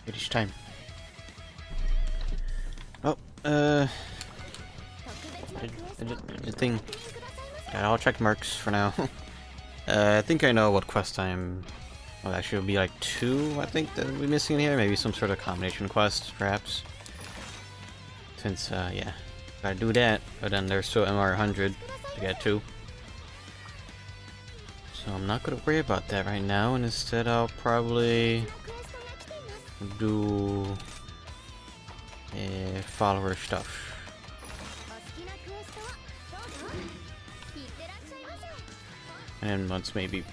each time. Oh, the thing. Yeah, I'll check marks for now. I think I know what quest I'm. Well, actually, it'll be like 2, I think, that we're missing here. Maybe some sort of combination quest, perhaps. Since, yeah, gotta do that. But then there's still MR 100 to get to. So I'm not gonna worry about that right now, and instead I'll probably do follower stuff. And once maybe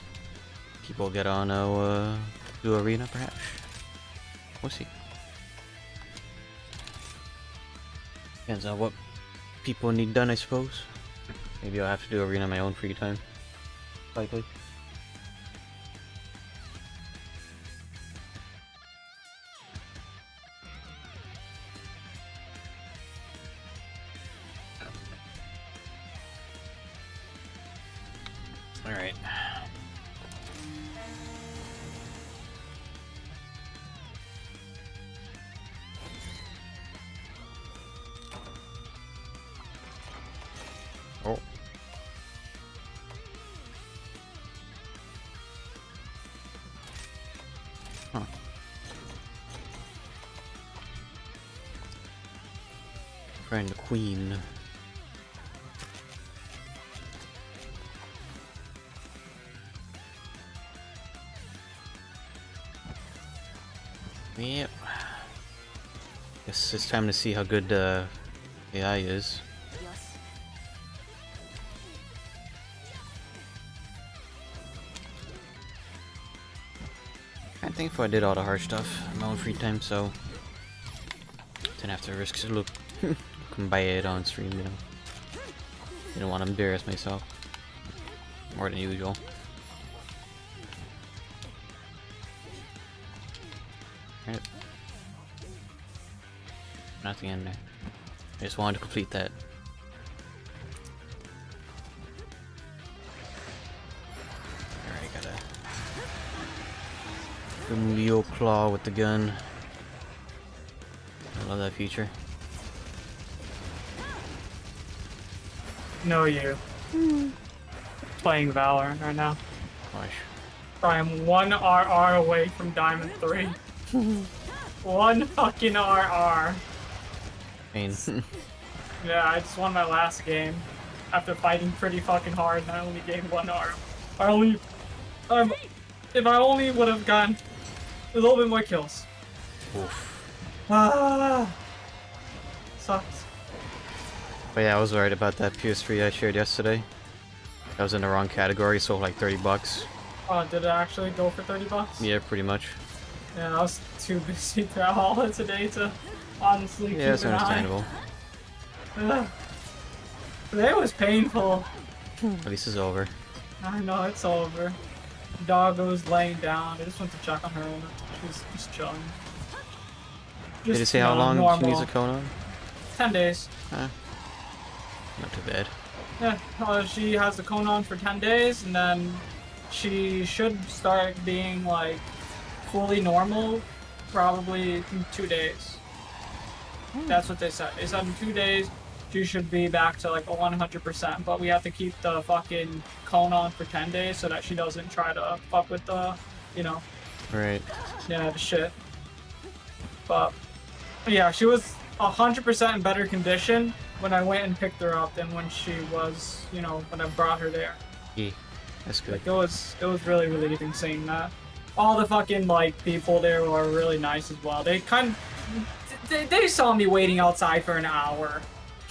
people get on, I'll do arena perhaps. We'll see. Depends on what people need done, I suppose. Maybe I'll have to do arena on my own free time. Likely. Alright. Oh. Huh. Find the queen. Yep. Guess it's time to see how good the AI is. I think if I did all the hard stuff in my own free time, so didn't have to risk to look come buy it on stream, you know. Didn't want to embarrass myself more than usual. Right. Nothing in there. I just wanted to complete that. Alright, gotta Leo claw with the gun. I love that feature. No, you. Playing Valorant right now. Gosh. I am 1 RR away from Diamond 3. 1 fucking RR. I mean, Yeah, I just won my last game after fighting pretty fucking hard, and I only gained 1 R. If I only would have gotten a little bit more kills. oof. Ah, sucks. But yeah, I was worried about that PS3 I shared yesterday. I was in the wrong category, so like $30. Oh, did it actually go for 30 bucks? Yeah, pretty much. Yeah, I was too busy throughout all of today to honestly Yeah, it's keep an eye. understandable. Ugh. Today was painful. At least it's over. I know it's over. Dog was laying down. I just went to check on her. She was just chilling. Did it say how long she needs a cone on? 10 days. Not too bad. Yeah, she has the cone on for 10 days, and then she should start being like fully normal probably in 2 days. That's what they said. They said in 2 days she should be back to like a 100%, but we have to keep the fucking cone on for 10 days so that she doesn't try to fuck with the, you know. Right. Yeah, the shit. But yeah, she was 100% in better condition when I went and picked her up than when she was, you know, when I brought her there. Yeah, that's good. Like, it was really relieving seeing that. All the fucking like people there were really nice as well. They they saw me waiting outside for an hour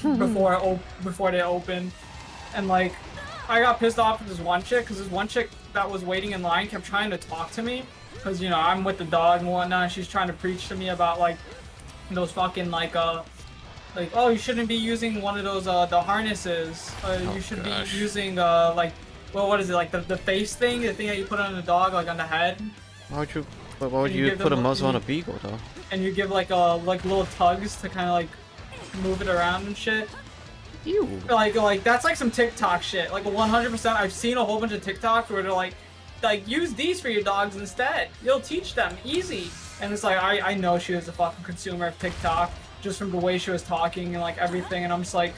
before they opened, and like I got pissed off with this one chick because this one chick that was waiting in line kept trying to talk to me because, you know, I'm with the dog and whatnot. And she's trying to preach to me about like those fucking like oh, you shouldn't be using one of those the harnesses. You should be using like, well, what is it, like the face thing, the thing that you put on the dog, like on the head. Why would you put a muzzle on a beagle though? And you give like little tugs to kind of like move it around and shit. Ew. Like that's like some TikTok shit. Like 100%. I've seen a whole bunch of TikToks where they're like use these for your dogs instead. You'll teach them easy. And it's like, I know she was a fucking consumer of TikTok just from the way she was talking and like everything. And I'm just like,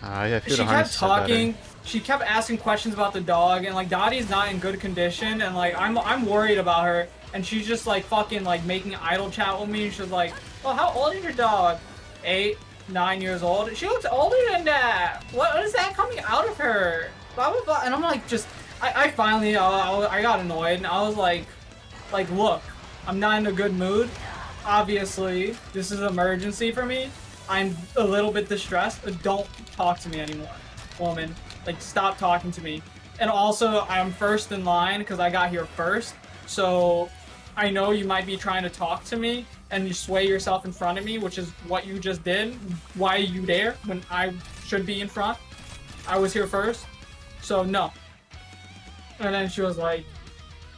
Yeah, I feel she the kept harness are better. talking. She kept asking questions about the dog, and like Dottie's not in good condition, and like I'm worried about her. And she's just like fucking like making idle chat with me. She's like, "Well, how old is your dog? 8, 9 years old. She looks older than that. What is that coming out of her? Blah blah blah." And I'm like, just I finally I got annoyed, and I was like, look, I'm not in a good mood. Obviously, this is an emergency for me. I'm a little bit distressed. Don't talk to me anymore, woman. Like, stop talking to me. And also, I'm first in line because I got here first. So, I know you might be trying to talk to me and you sway yourself in front of me, which is what you just did. Why are you there when I should be in front? I was here first. So, no. And then she was like,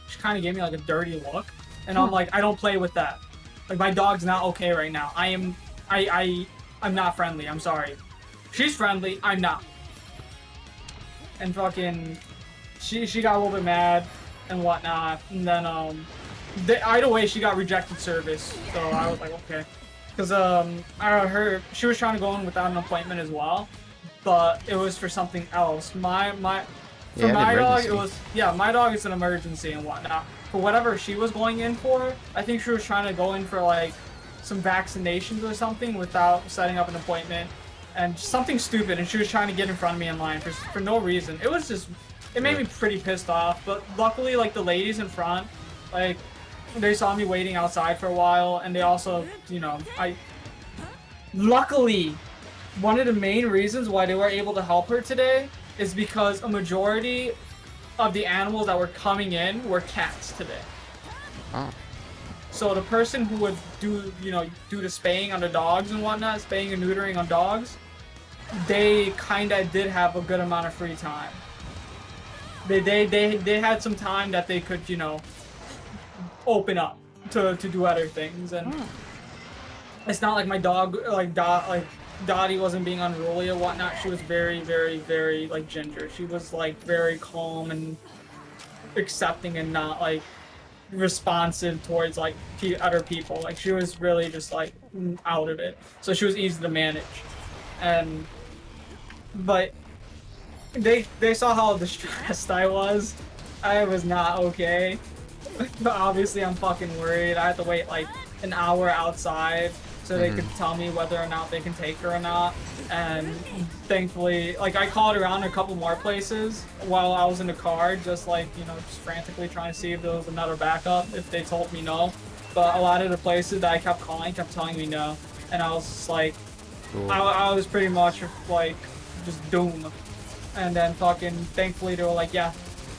she kind of gave me like a dirty look. And I'm like, I don't play with that. Like, my dog's not okay right now. I'm not friendly. I'm sorry. She's friendly. I'm not. And fucking, she got a little bit mad and whatnot. And then either way, she got rejected service. So I was like, okay, because I heard she was trying to go in without an appointment as well, but it was for something else. For my dog, it was my dog is an emergency and whatnot. For whatever she was going in for, I think she was trying to go in for like some vaccinations or something without setting up an appointment, and something stupid, and she was trying to get in front of me in line for no reason. It was just, it made me pretty pissed off, but luckily, like, the ladies in front, like, they saw me waiting outside for a while, and they also, you know, luckily, one of the main reasons why they were able to help her today is because a majority of the animals that were coming in were cats today. Oh. So the person who would do the spaying on the dogs and whatnot, spaying and neutering on dogs, they kind of did have a good amount of free time. They had some time that they could, you know, open up to do other things. And it's not like my dog, like Dottie wasn't being unruly or whatnot. She was very, very, very, like, ginger. She was, like, very calm and accepting and not, like, responsive towards, like, other people. Like, she was really just, like, out of it. So she was easy to manage. But they saw how distressed I was. I was not okay. But obviously I'm fucking worried. I had to wait, like, an hour outside so they could tell me whether or not they can take her or not. And thankfully, like, I called around a couple more places while I was in the car, just, like, you know, just frantically trying to see if there was another backup, if they told me no. But a lot of the places that I kept calling kept telling me no. And I was just like, I was pretty much, like, just doomed. And then fucking, thankfully, they were like, yeah,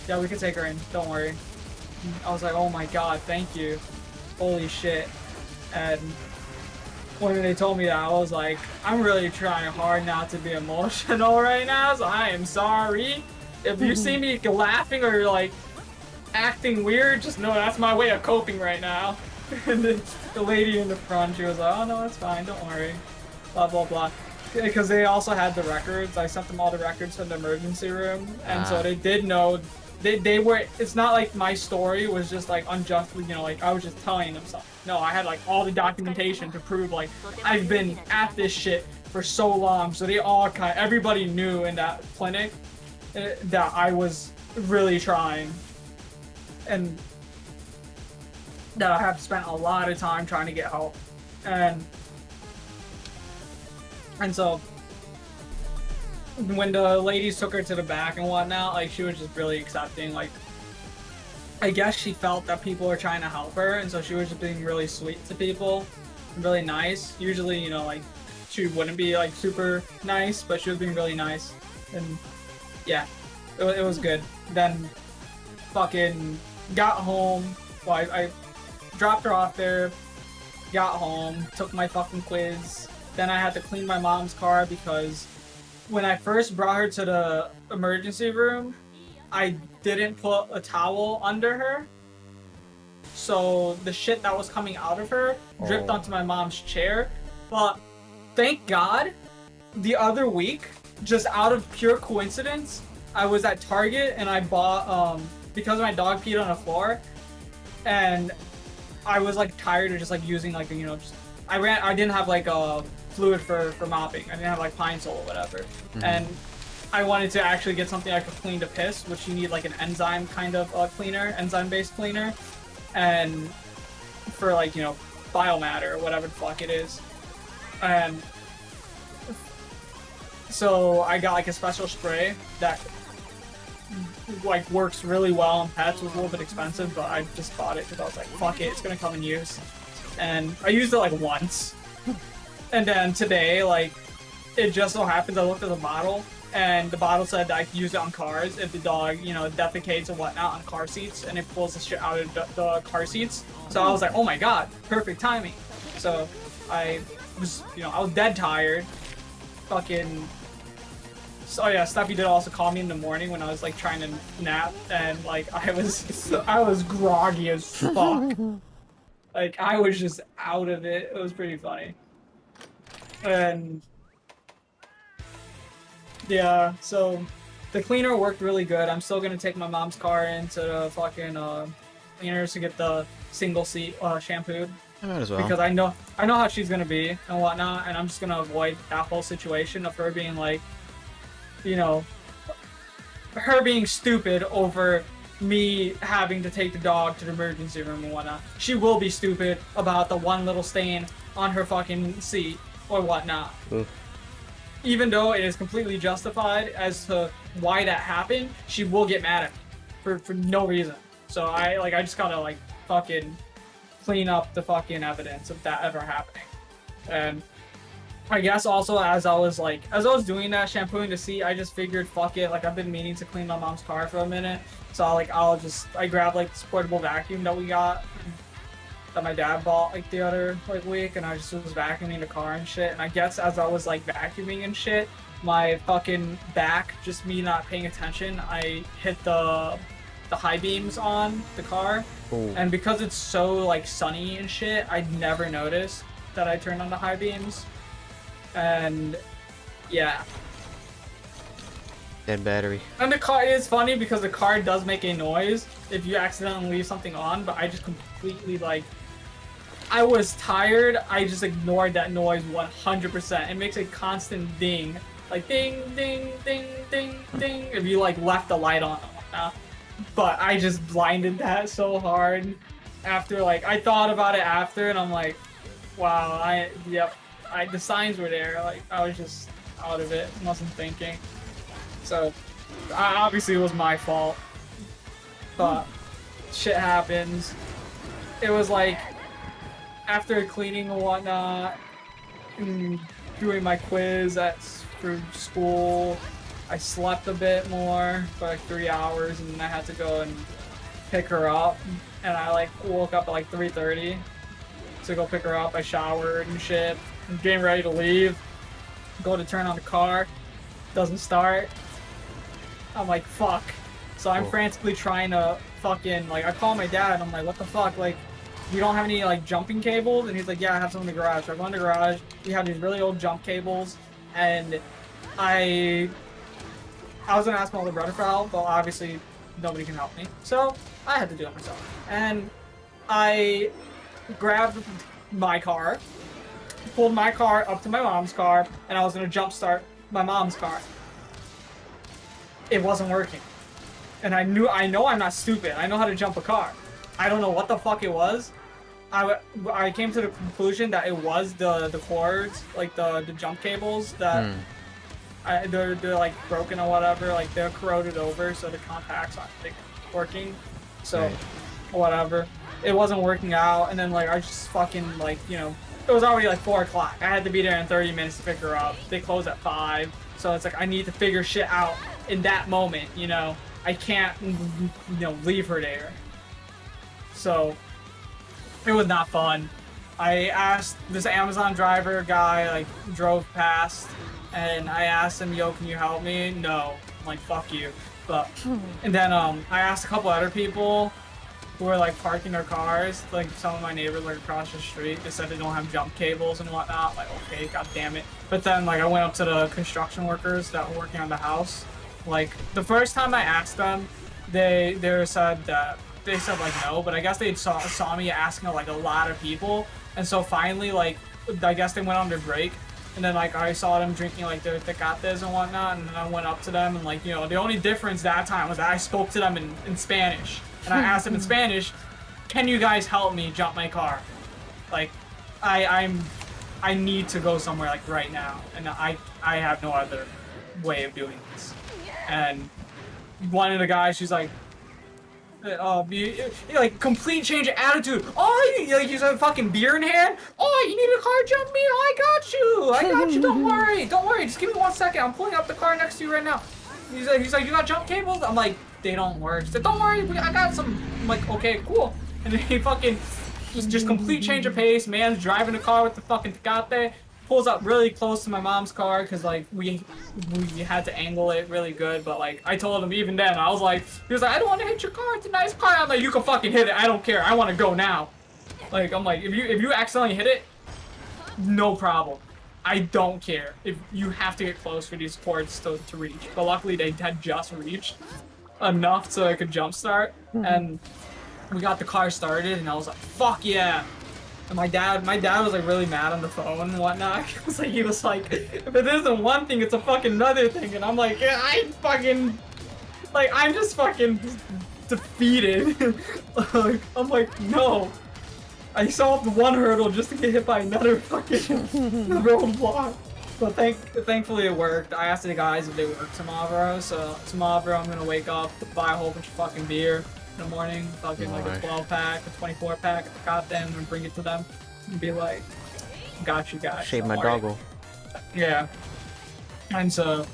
we can take her in, don't worry. I was like, oh my god, thank you. Holy shit. And when they told me that, I was like, I'm really trying hard not to be emotional right now, so I am sorry. If you see me laughing or, like, acting weird, just know that's my way of coping right now. And the lady in the front, she was like, oh no, that's fine, don't worry. Blah, blah, blah. Because they also had the records. I sent them all the records from the emergency room. And so they did know, they were, it's not like my story was just, like, unjustly, you know, like, I was just telling them something. No, I had, like, all the documentation to prove, like, I've been at this shit for so long. So they all everybody knew in that clinic that I was really trying. And that I have spent a lot of time trying to get help. And so when the ladies took her to the back and whatnot, like, she was just really accepting. Like, I guess she felt that people were trying to help her, and so she was just being really sweet to people, really nice. Usually, you know, like, she wouldn't be, like, super nice, but she was being really nice. And yeah, it was good. Then fucking got home. Well, I dropped her off there, got home, took my fucking quiz. Then I had to clean my mom's car because when I first brought her to the emergency room, I didn't put a towel under her. So the shit that was coming out of her dripped onto my mom's chair. But thank God, the other week, just out of pure coincidence, I was at Target and I bought, because my dog peed on the floor, and I was like tired of just like using like just I didn't have like a fluid for mopping. I didn't have like Pine Sol or whatever, and I wanted to actually get something I could clean the piss, which you need like an enzyme kind of cleaner, enzyme-based cleaner, and for like biomatter or whatever the fuck it is, and so I got like a special spray that like works really well on pets. It was a little bit expensive, but I just bought it because I was like, fuck it, it's gonna come in use. And I used it like once, and then today, like, it just so happens I looked at the bottle, and the bottle said that I could use it on cars if the dog, defecates and whatnot on car seats, and it pulls the shit out of the car seats. So I was like, oh my god, perfect timing. So I was, I was dead tired. Fucking. So yeah, Steffi did also call me in the morning when I was like trying to nap, and like I was groggy as fuck. Like I was just out of it. It was pretty funny. And yeah, so the cleaner worked really good. I'm still gonna take my mom's car into the fucking cleaners to get the single seat shampooed. I might as well. Because I know how she's gonna be and whatnot, and I'm just gonna avoid that whole situation of her being like, her being stupid over me having to take the dog to the emergency room and whatnot. She will be stupid about the one little stain on her fucking seat or whatnot. Oof. Even though it is completely justified as to why that happened, she will get mad at me for no reason. So I just gotta like fucking clean up the fucking evidence of that ever happening. And I guess also as I was doing that, shampooing the seat, I just figured, fuck it, like I've been meaning to clean my mom's car for a minute. So I grabbed like this portable vacuum that we got, that my dad bought like the other week, and I just was vacuuming the car and shit. And I guess as I was like vacuuming and shit, my fucking back, just me not paying attention, I hit the high beams on the car. Ooh. And because it's so like sunny and shit, I never noticed that I turned on the high beams. And yeah, dead battery. And the car is funny because the car does make a noise if you accidentally leave something on, but I just completely like, I was tired, I just ignored that noise 100%. It makes a constant ding, like ding ding ding ding ding if you like left the light on. But I just blinded that so hard after, like, I thought about it after, and I'm like, wow, the signs were there. Like, I was just out of it, wasn't thinking. So, obviously it was my fault, but shit happens. It was like, after cleaning and whatnot, and doing my quiz for school, I slept a bit more for like 3 hours, and then I had to go and pick her up, and I like woke up at like 3:30 to go pick her up. I showered and shit, I'm getting ready to leave, go to turn on the car, doesn't start. I'm like, fuck. So I'm frantically trying to fucking, like, I call my dad, I'm like, what the fuck, like, you don't have any like jumping cables? And he's like, yeah, I have some in the garage. So I go in the garage, we have these really old jump cables, and I was gonna ask my older brother for help, but obviously nobody can help me. So I had to do it myself. And I grabbed my car, pulled my car up to my mom's car, and I was gonna jump start my mom's car. It wasn't working. And I know I'm not stupid. I know how to jump a car. I don't know what the fuck it was. I came to the conclusion that it was the cords, like the jump cables that they're like broken or whatever, like they're corroded over, so the contacts aren't like working. So whatever, it wasn't working out, and then like I just fucking like, you know, it was already like 4 o'clock. I had to be there in 30 minutes to pick her up. They close at 5, so it's like I need to figure shit out in that moment. You know, I can't, you know, leave her there. So it was not fun. I asked this Amazon driver guy, like, drove past, and I asked him, yo, can you help me? No. I'm like, fuck you. But, and then I asked a couple other people who were like parking their cars, like some of my neighbors like across the street. They said they don't have jump cables and whatnot. Like, okay, god damn it. But then like I went up to the construction workers that were working on the house. Like the first time I asked them, they said that they said like no, but I guess they saw me asking like a lot of people, and so finally like I guess they went on their break, and then like I saw them drinking like their tecates and whatnot, and then I went up to them and like you know the only difference that time was that I spoke to them in Spanish, and I asked them in Spanish, "Can you guys help me jump my car? Like I need to go somewhere like right now, and I have no other way of doing this." And one of the guys, she's like, like complete change of attitude. Oh, like he's a fucking beer in hand. Oh, you need a car jump me? Oh, I got you. Don't worry. Just give me 1 second. I'm pulling up the car next to you right now. He's like, you got jump cables? I'm like, they don't work. He said, don't worry, I got some. I'm like, okay, cool. And then he fucking just complete change of pace. Man's driving the car with the fucking Tecate. Pulls up really close to my mom's car because like we had to angle it really good, but like I told him even then I was like, he was like, I don't want to hit your car, it's a nice car. I'm like, you can fucking hit it, I don't care, I want to go now. Like I'm like, if you accidentally hit it, no problem, I don't care. If you have to get close for these cords to reach, but luckily they had just reached enough so I could jump start, and we got the car started, and I was like, fuck yeah. And my dad was like really mad on the phone and whatnot. He was like, if it isn't one thing, it's a fucking another thing. And I'm like, yeah, I'm just fucking defeated. I'm like, no. I solved one hurdle just to get hit by another fucking roadblock. But thankfully it worked. I asked the guys if they work tomorrow. So tomorrow I'm gonna wake up, buy a whole bunch of fucking beer in the morning, fucking like a 12-pack, a 24-pack, got them and bring it to them and be like, got you guys. Shave my doggle. Yeah. And so,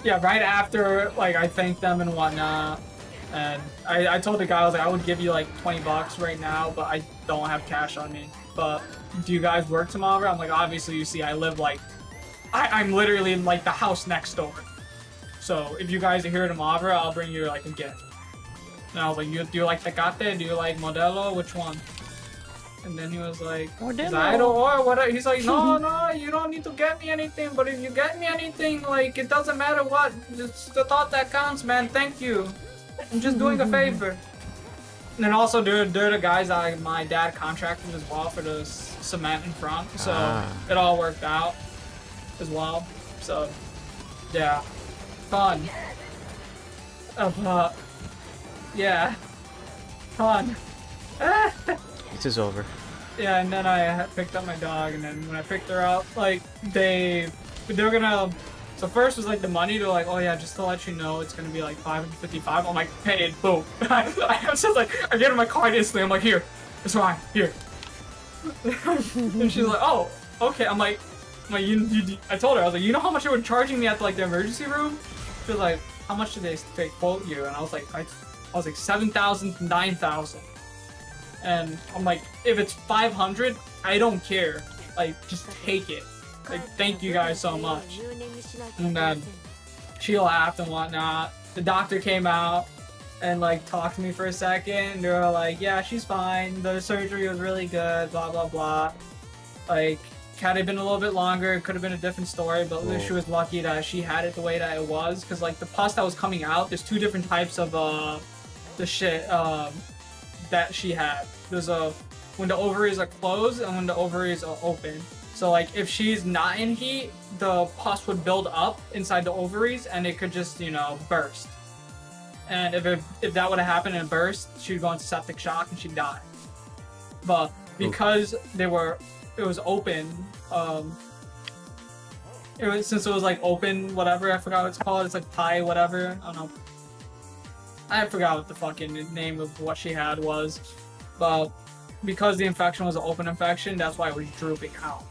yeah, right after, like, I thanked them and whatnot, and I told the guy, I was like, I would give you like 20 bucks right now, but I don't have cash on me. But do you guys work tomorrow? I'm like, obviously, you see, I live like, I'm literally in like the house next door. So if you guys are here tomorrow, I'll bring you like a gift. And I was like, do you like Tecate? Do you like Modelo? Which one? And then he was like, Modelo or whatever. He's like, no, you don't need to get me anything. But if you get me anything, like, it doesn't matter what. It's the thought that counts, man. Thank you. I'm just doing a favor. And then also, they're the guys that my dad contracted as well for the cement in front. So it all worked out as well. So, yeah. Fun. Yeah. Fun. It is over. Yeah, and then I picked up my dog, and then when I picked her up, like, they were gonna... So first was, like, the money. They're like, oh, yeah, just to let you know, it's gonna be, like, $555. I'm like, paid. Boom. I was just like, I get in my card instantly. I'm like, here. It's fine. Here. And she's like, oh, okay. I'm like, I told her, I was like, you know how much they were charging me at, like, the emergency room? She was like, how much did they quote you? And I was like, 7,000 to 9,000. And I'm like, if it's 500, I don't care. Like, just take it. Like, thank you guys so much. And then she laughed and whatnot. The doctor came out and like talked to me for a second. They were like, yeah, she's fine. The surgery was really good, blah, blah, blah. Like, had it been a little bit longer, it could have been a different story, but she was lucky that she had it the way that it was. Because like the pus that was coming out, there's two different types of the shit that she had. There's when the ovaries are closed and when the ovaries are open. So like if she's not in heat, the pus would build up inside the ovaries and it could just, you know, burst. And if that would have happened and burst, she'd go into septic shock and she'd die. But because it was open, since it was like open, whatever, I forgot what it's called. It's like pie, whatever. I don't know. I forgot what the fucking name of what she had was. But because the infection was an open infection, that's why it was drooping out.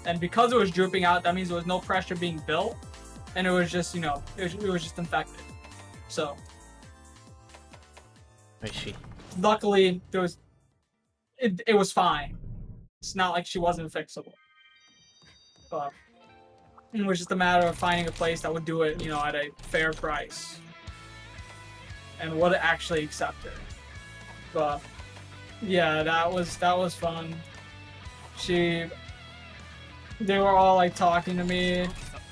And because it was drooping out, that means there was no pressure being built, and it was just, you know, it was just infected. So, I see. Luckily, it was fine. It's not like she wasn't fixable. But it was just a matter of finding a place that would do it, you know, at a fair price, and would actually accept her. But yeah, that was fun. They were all like talking to me,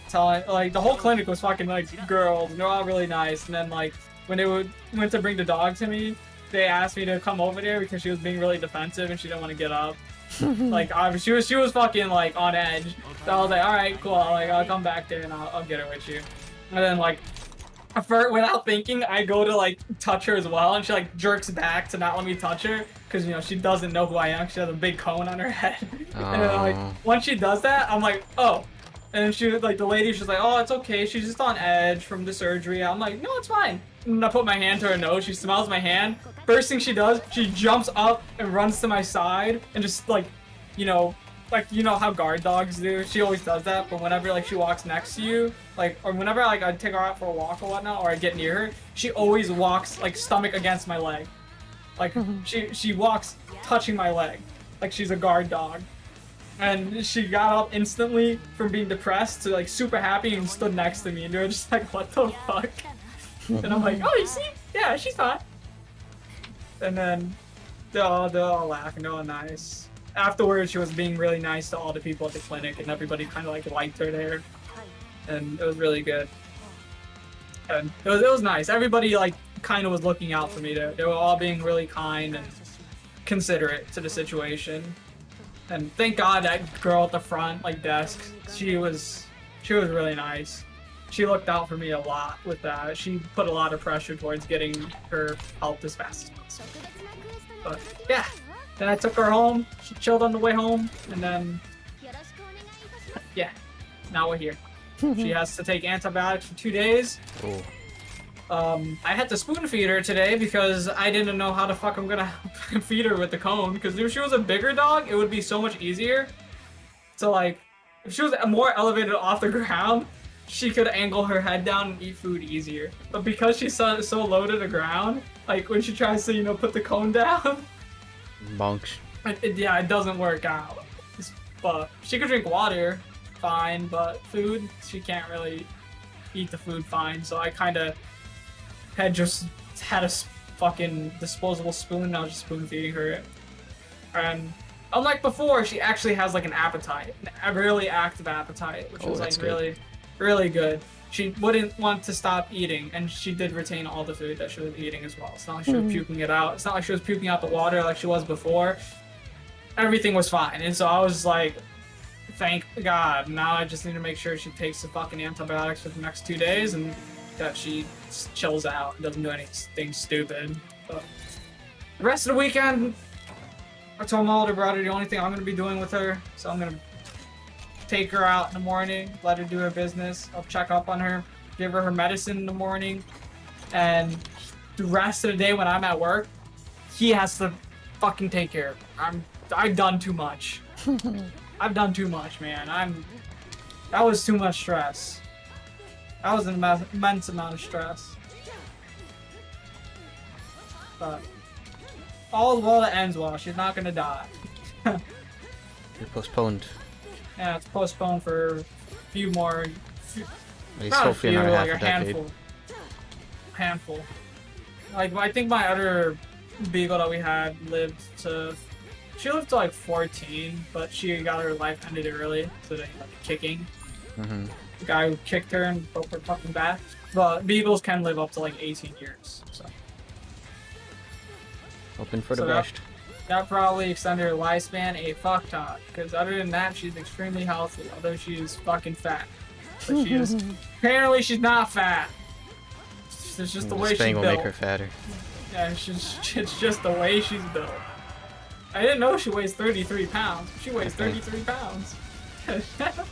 telling, like, the whole clinic was fucking like girls, and they're all really nice. And then like when they went to bring the dog to me, they asked me to come over there because she was being really defensive and she didn't want to get up. Like she was fucking like on edge. So I was like, all right, cool. Like I'll come back there and I'll get her with you. And then like, without thinking, I go to like touch her as well, and she like jerks back to not let me touch her because you know she doesn't know who I am. She has a big cone on her head. And then like once she does that, I'm like, oh. And then she like the lady, she's like, oh, it's okay. She's just on edge from the surgery. I'm like, no, it's fine. And I put my hand to her nose. She smells my hand. First thing she does, she jumps up and runs to my side and just like, you know how guard dogs do. She always does that. But whenever like she walks next to you, like or whenever like I take her out for a walk or whatnot, or I get near her, she always walks like stomach against my leg. Like she walks touching my leg, like she's a guard dog. And she got up instantly from being depressed to like super happy and stood next to me, and they were just like, what the fuck? And I'm like, oh, you see? Yeah, she's fine. And then they're all laughing, they're all nice. Afterwards, she was being really nice to all the people at the clinic, and everybody kind of like liked her there. And it was really good. And it was nice. Everybody like kind of was looking out for me there. They were all being really kind and considerate to the situation. And thank God that girl at the front, like desk, she was really nice. She looked out for me a lot with that. She put a lot of pressure towards getting her help as fast as possible. But yeah, then I took her home. She chilled on the way home, and then yeah, now we're here. She has to take antibiotics for 2 days. Oh. I had to spoon feed her today because I didn't know how the fuck I'm gonna feed her with the cone. Because if she was a bigger dog, it would be so much easier. So like, if she was more elevated off the ground, she could angle her head down and eat food easier. But because she's so low to the ground, like when she tries to, you know, put the cone down, bonks. Yeah, it doesn't work out. But she could drink water, fine. But food, she can't really eat the food fine. So I kind of had a fucking disposable spoon, and I was just spoon feeding her. And unlike before, she actually has like an appetite, a really active appetite, which was like really, really good. She wouldn't want to stop eating, and she did retain all the food that she was eating as well. It's not like she was puking it out. It's not like she was puking out the water like she was before. Everything was fine, and so I was like, thank God. Now I just need to make sure she takes the fucking antibiotics for the next 2 days, and that she chills out and doesn't do anything stupid. But the rest of the weekend, I told my older brother the only thing I'm going to be doing with her, so I'm going to take her out in the morning, let her do her business. I'll check up on her, give her medicine in the morning, and the rest of the day when I'm at work, he has to fucking take care of her. I've done too much. I've done too much, man. That was too much stress. That was an immense amount of stress. But all well that ends well. She's not gonna die. You're postponed. Yeah, it's postponed for a few more. At least hopefully another half a decade. Handful. Like I think my other beagle that we had lived to. She lived to like 14, but she got her life ended early, so they like kicking. The guy who kicked her and broke her fucking back. But beagles can live up to like 18 years, so. Hoping for the best. That probably extended her lifespan a fuck ton, because other than that, she's extremely healthy, although she is fucking fat. But she is, apparently she's not fat. It's just the way she's built. Will make her fatter. Yeah, it's just the way she's built. I didn't know she weighs 33 pounds. She weighs 33 pounds. Because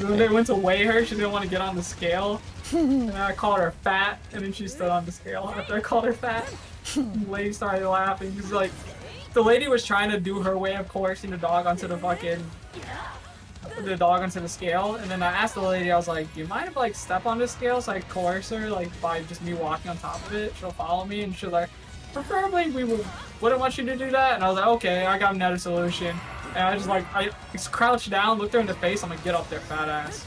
when they went to weigh her, she didn't want to get on the scale. And I called her fat, and then she stood on the scale after I called her fat. The lady started laughing. Because, like, the lady was trying to do her way of coercing the dog onto the scale. And then I asked the lady, I was like, do you mind if I, like, step on the scale so I coerce her, like, by just me walking on top of it? She'll follow me, and she's like, preferably we wouldn't want you to do that. And I was like, okay, I got another solution. And I just like, I crouched down, looked her in the face, I'm like, get up there, fat ass.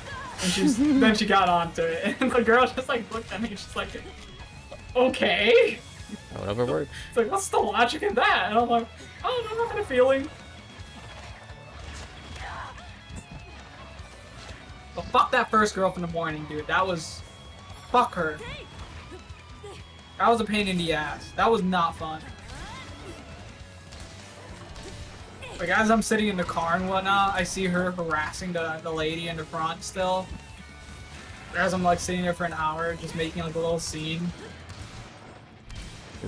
And then she got onto it. And the girl just like looked at me, she's like, okay. Whatever works. It's like, what's the logic in that? And I'm like, I don't know, I had a feeling. But fuck that first girl from the morning, dude. That was Fuck her. That was a pain in the ass. That was not fun. Like, as I'm sitting in the car and whatnot, I see her harassing the lady in the front still. As I'm, like, sitting there for an hour, just making, like, a little scene.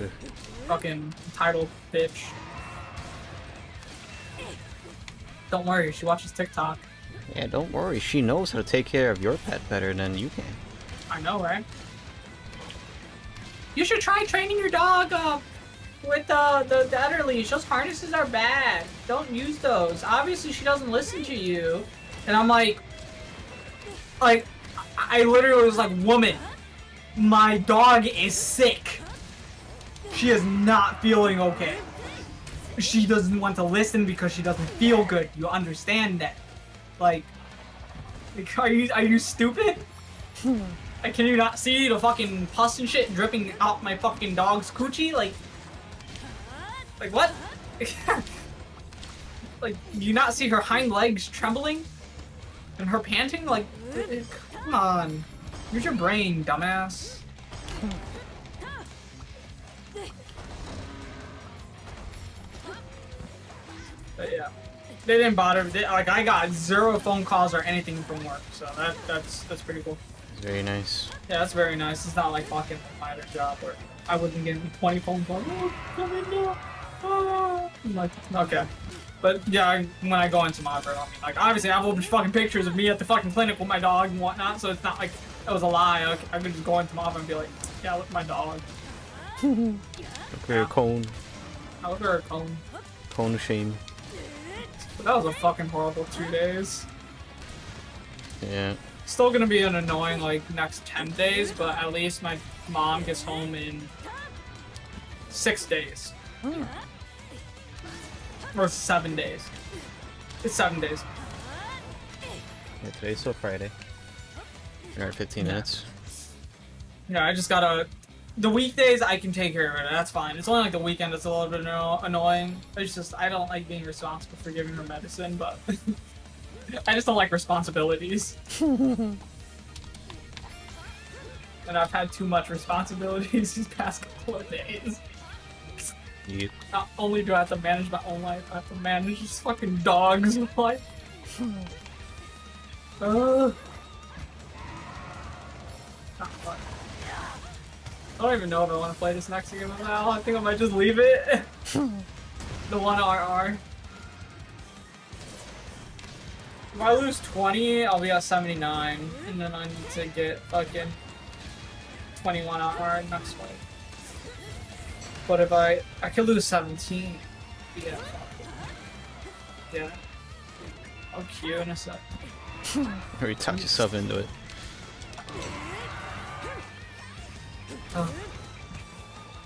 Ugh. Fucking entitled bitch. Don't worry, she watches TikTok. Yeah, don't worry. She knows how to take care of your pet better than you can. I know, right? You should try training your dog with the other leash. Those harnesses are bad. Don't use those. Obviously, she doesn't listen to you. And I'm like, I literally was like, woman, my dog is sick. She is not feeling okay. She doesn't want to listen because she doesn't feel good. You understand that? Like are you stupid? Like, can you not see the fucking pus and shit dripping out my fucking dog's coochie? Like what? Like, do you not see her hind legs trembling? And her panting? Like, come on. Use your brain, dumbass. But yeah. They didn't bother. Like, I got 0 phone calls or anything from work, so that's pretty cool. Very nice. Yeah, that's very nice. It's not like fucking my other job where I wasn't getting 20 phone calls. Oh, come in now. Oh. I'm like, okay. But yeah, when I go into my room, I mean, like, obviously I have a bunch of fucking pictures of me at the fucking clinic with my dog and whatnot, so it's not like it was a lie. I could just go into my and be like, yeah, look at my dog. Look at her cone. I look at her cone. Cone of shame. But that was a fucking horrible 2 days. Yeah. Still gonna be an annoying, like, next 10 days, but at least my mom gets home in 6 days. Or 7 days. It's 7 days. Yeah, today's still Friday. Another 15 minutes. Yeah, I just gotta... The weekdays, I can take care of it. That's fine. It's only like the weekend that's a little bit annoying. It's just, I don't like being responsible for giving her medicine, but... I just don't like responsibilities. And I've had too much responsibilities these past couple of days. Yep. Not only do I have to manage my own life, I have to manage this fucking dog's life. Not fun. I don't even know if I want to play this next game now. I think I might just leave it. The 1RR. If I lose 20, I'll be at 79, and then I need to get fucking 21 RR next fight. But if I could lose 17, yeah. Yeah. I'll queue in a sec. Or you talk yourself into it. Oh.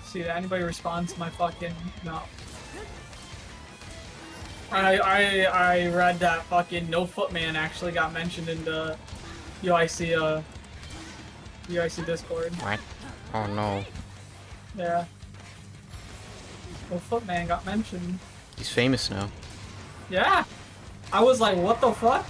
See, did anybody respond to my fucking... No. I read that fucking No Footman actually got mentioned in the UIC Discord. What? Oh no. Yeah. No Footman got mentioned. He's famous now. Yeah. I was like, what the fuck?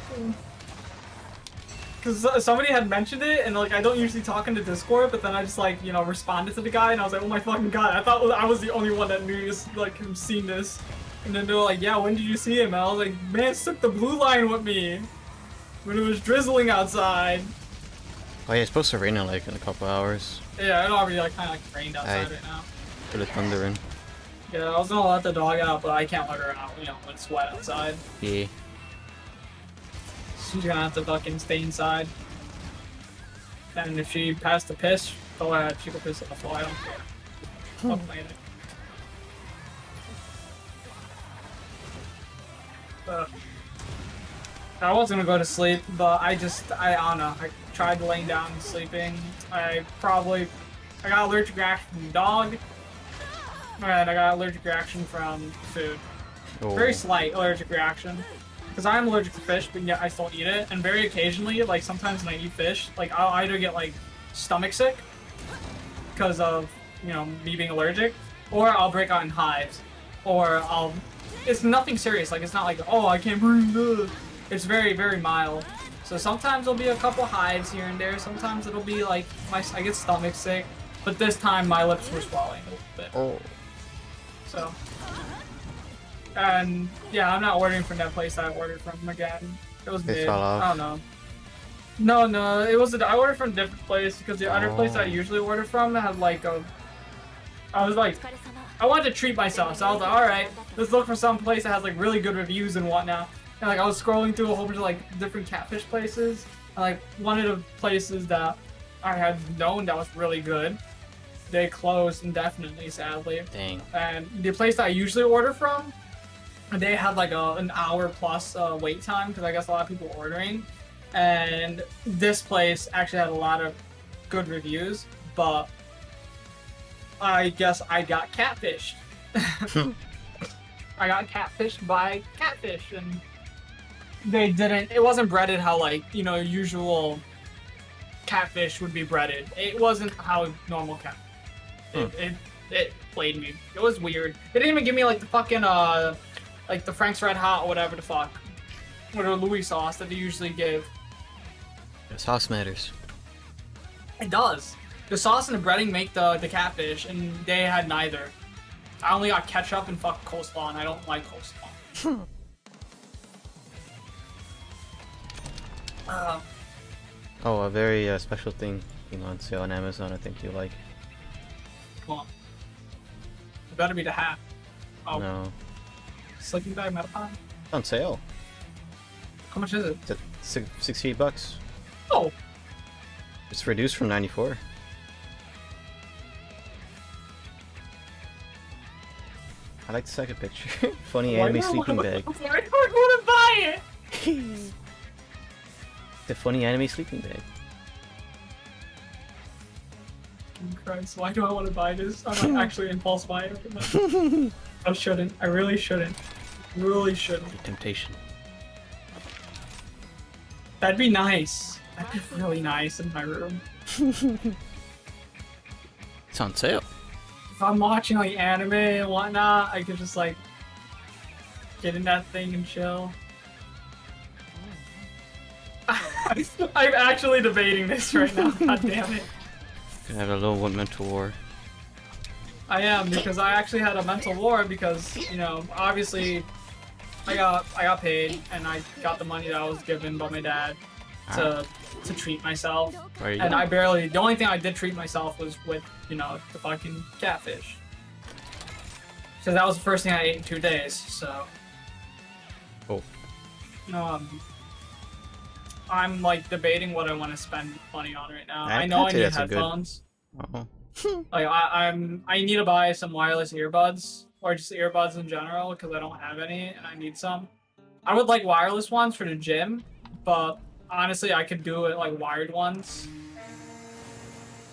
Because somebody had mentioned it, and like, I don't usually talk in the Discord, but then I just like, you know, responded to the guy, and I was like, oh my fucking god, I thought I was the only one that knew this, like, seen this. And then they were like, yeah, when did you see him? And I was like, man, took the blue line with me when it was drizzling outside. Oh yeah, it's supposed to rain in like in a couple hours. Yeah, it already like kind of like rained outside right now. Put a thunder in. Yeah, I was gonna let the dog out, but I can't let her out, you know, when it's wet outside. Yeah. She's gonna have to fucking stay inside. And if she has to piss, go ahead, she can piss on the floor, I don't care. I'll play it. I was gonna go to sleep, but I don't know. I tried laying down and sleeping. I got allergic reaction from the dog, and I got allergic reaction from food. Oh. Very slight allergic reaction. Because I'm allergic to fish, but yet I still eat it. And very occasionally, like sometimes when I eat fish, like I'll either get like stomach sick because of, you know, me being allergic, or I'll break out in hives, or it's nothing serious. Like, it's not like, oh, I can't breathe. It's very, very mild. So sometimes there'll be a couple hives here and there. Sometimes it'll be like I get stomach sick. But this time my lips were swelling a little bit. Oh. So. And yeah, I'm not ordering from that place I ordered from again. It was mid. Fell off. I don't know. No, it was. I ordered from a different place because the other place I usually order from had like a. I was like, I wanted to treat myself, so I was like, all right, let's look for some place that has like really good reviews and whatnot. And like I was scrolling through a whole bunch of like different catfish places, and like one of the places that I had known that was really good, they closed indefinitely, sadly. Dang. And the place that I usually order from, they had like an hour plus wait time because I guess a lot of people were ordering. And this place actually had a lot of good reviews, but I guess I got catfished. I got catfished by catfish, and they didn't. It wasn't breaded how like usual catfish would be breaded. It wasn't how normal cat. It played me. It was weird. They didn't even give me like the fucking like the Frank's Red Hot or whatever the fuck, or the Louis sauce that they usually give. The sauce matters. It does. The sauce and the breading make the catfish, and they had neither. I only got ketchup and fuck coleslaw, and I don't like coleslaw. Oh, a very special thing on sale on Amazon. I think you like. Come on. It better be the hat. Oh. No. Sleeping bag Metapod? It's on sale. How much is it? It's at $68. Oh. It's reduced from 94. I like the second picture. Funny anime sleeping bag. Why do I want to buy it? The funny anime sleeping bag. Christ, why do I want to buy this? I'm not actually impulse buy it. I shouldn't. I really shouldn't. Really shouldn't. The temptation. That'd be nice. That'd be really nice in my room. It's on sale. If I'm watching like anime and whatnot, I could just like get in that thing and chill. I'm actually debating this right now. God damn it. Could have a little one mental war. I am, because I actually had a mental war because, obviously I got paid and I got the money that I was given by my dad to treat myself. And the only thing I did treat myself was with, the fucking catfish. So that was the first thing I ate in 2 days, so. Oh. I'm like debating what I want to spend money on right now. I know I need headphones. Like I need to buy some wireless earbuds or just earbuds in general because I don't have any and I need some. I would like wireless ones for the gym, but honestly I could do it like wired ones.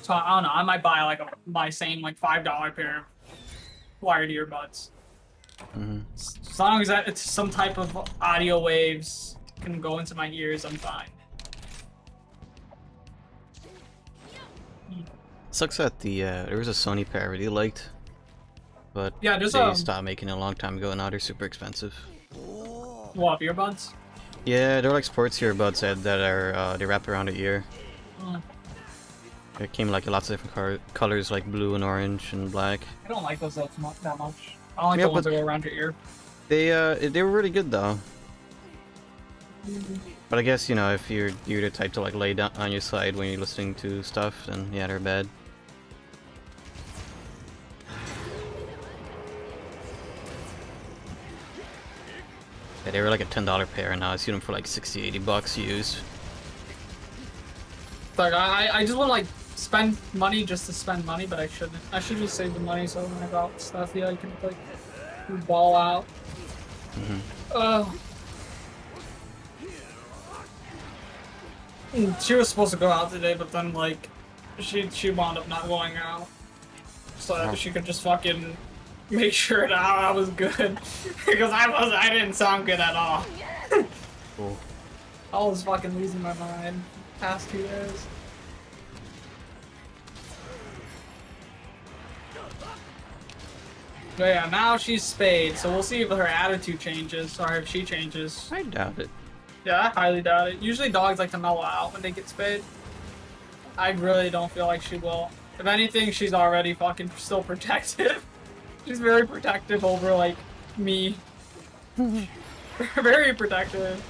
So I don't know. I might buy like my same like $5 pair of wired earbuds. As long as it's some type of audio waves can go into my ears, I'm fine. Sucks that there was a Sony pair I really liked, but yeah, they stopped making it a long time ago, and now they're super expensive. What, earbuds? Yeah, they're like sports earbuds that are they wrap around the ear. It came like lots of different colors, like blue and orange and black. I don't like those that much. I don't like the ones that go around your ear. They were really good though. But I guess, if you're the type to like lay down on your side when you're listening to stuff, then yeah, they're bad. Yeah, they were like a $10 pair, and now I see them for like $60-80 used. Like I just want to like spend money just to spend money, but I shouldn't. I should just save the money so when I go out stuff, yeah, I can like ball out. She was supposed to go out today, but then like she wound up not going out, so that she could just fucking make sure that I was good because I didn't sound good at all. Cool. I was fucking losing my mind past 2 days. But yeah, now she's spayed, so we'll see if her attitude changes or if she changes. I doubt it. Yeah, I highly doubt it. Usually dogs like to mellow out when they get spayed. I really don't feel like she will. If anything, she's already fucking still protective. She's very protective over, like, me. Very protective.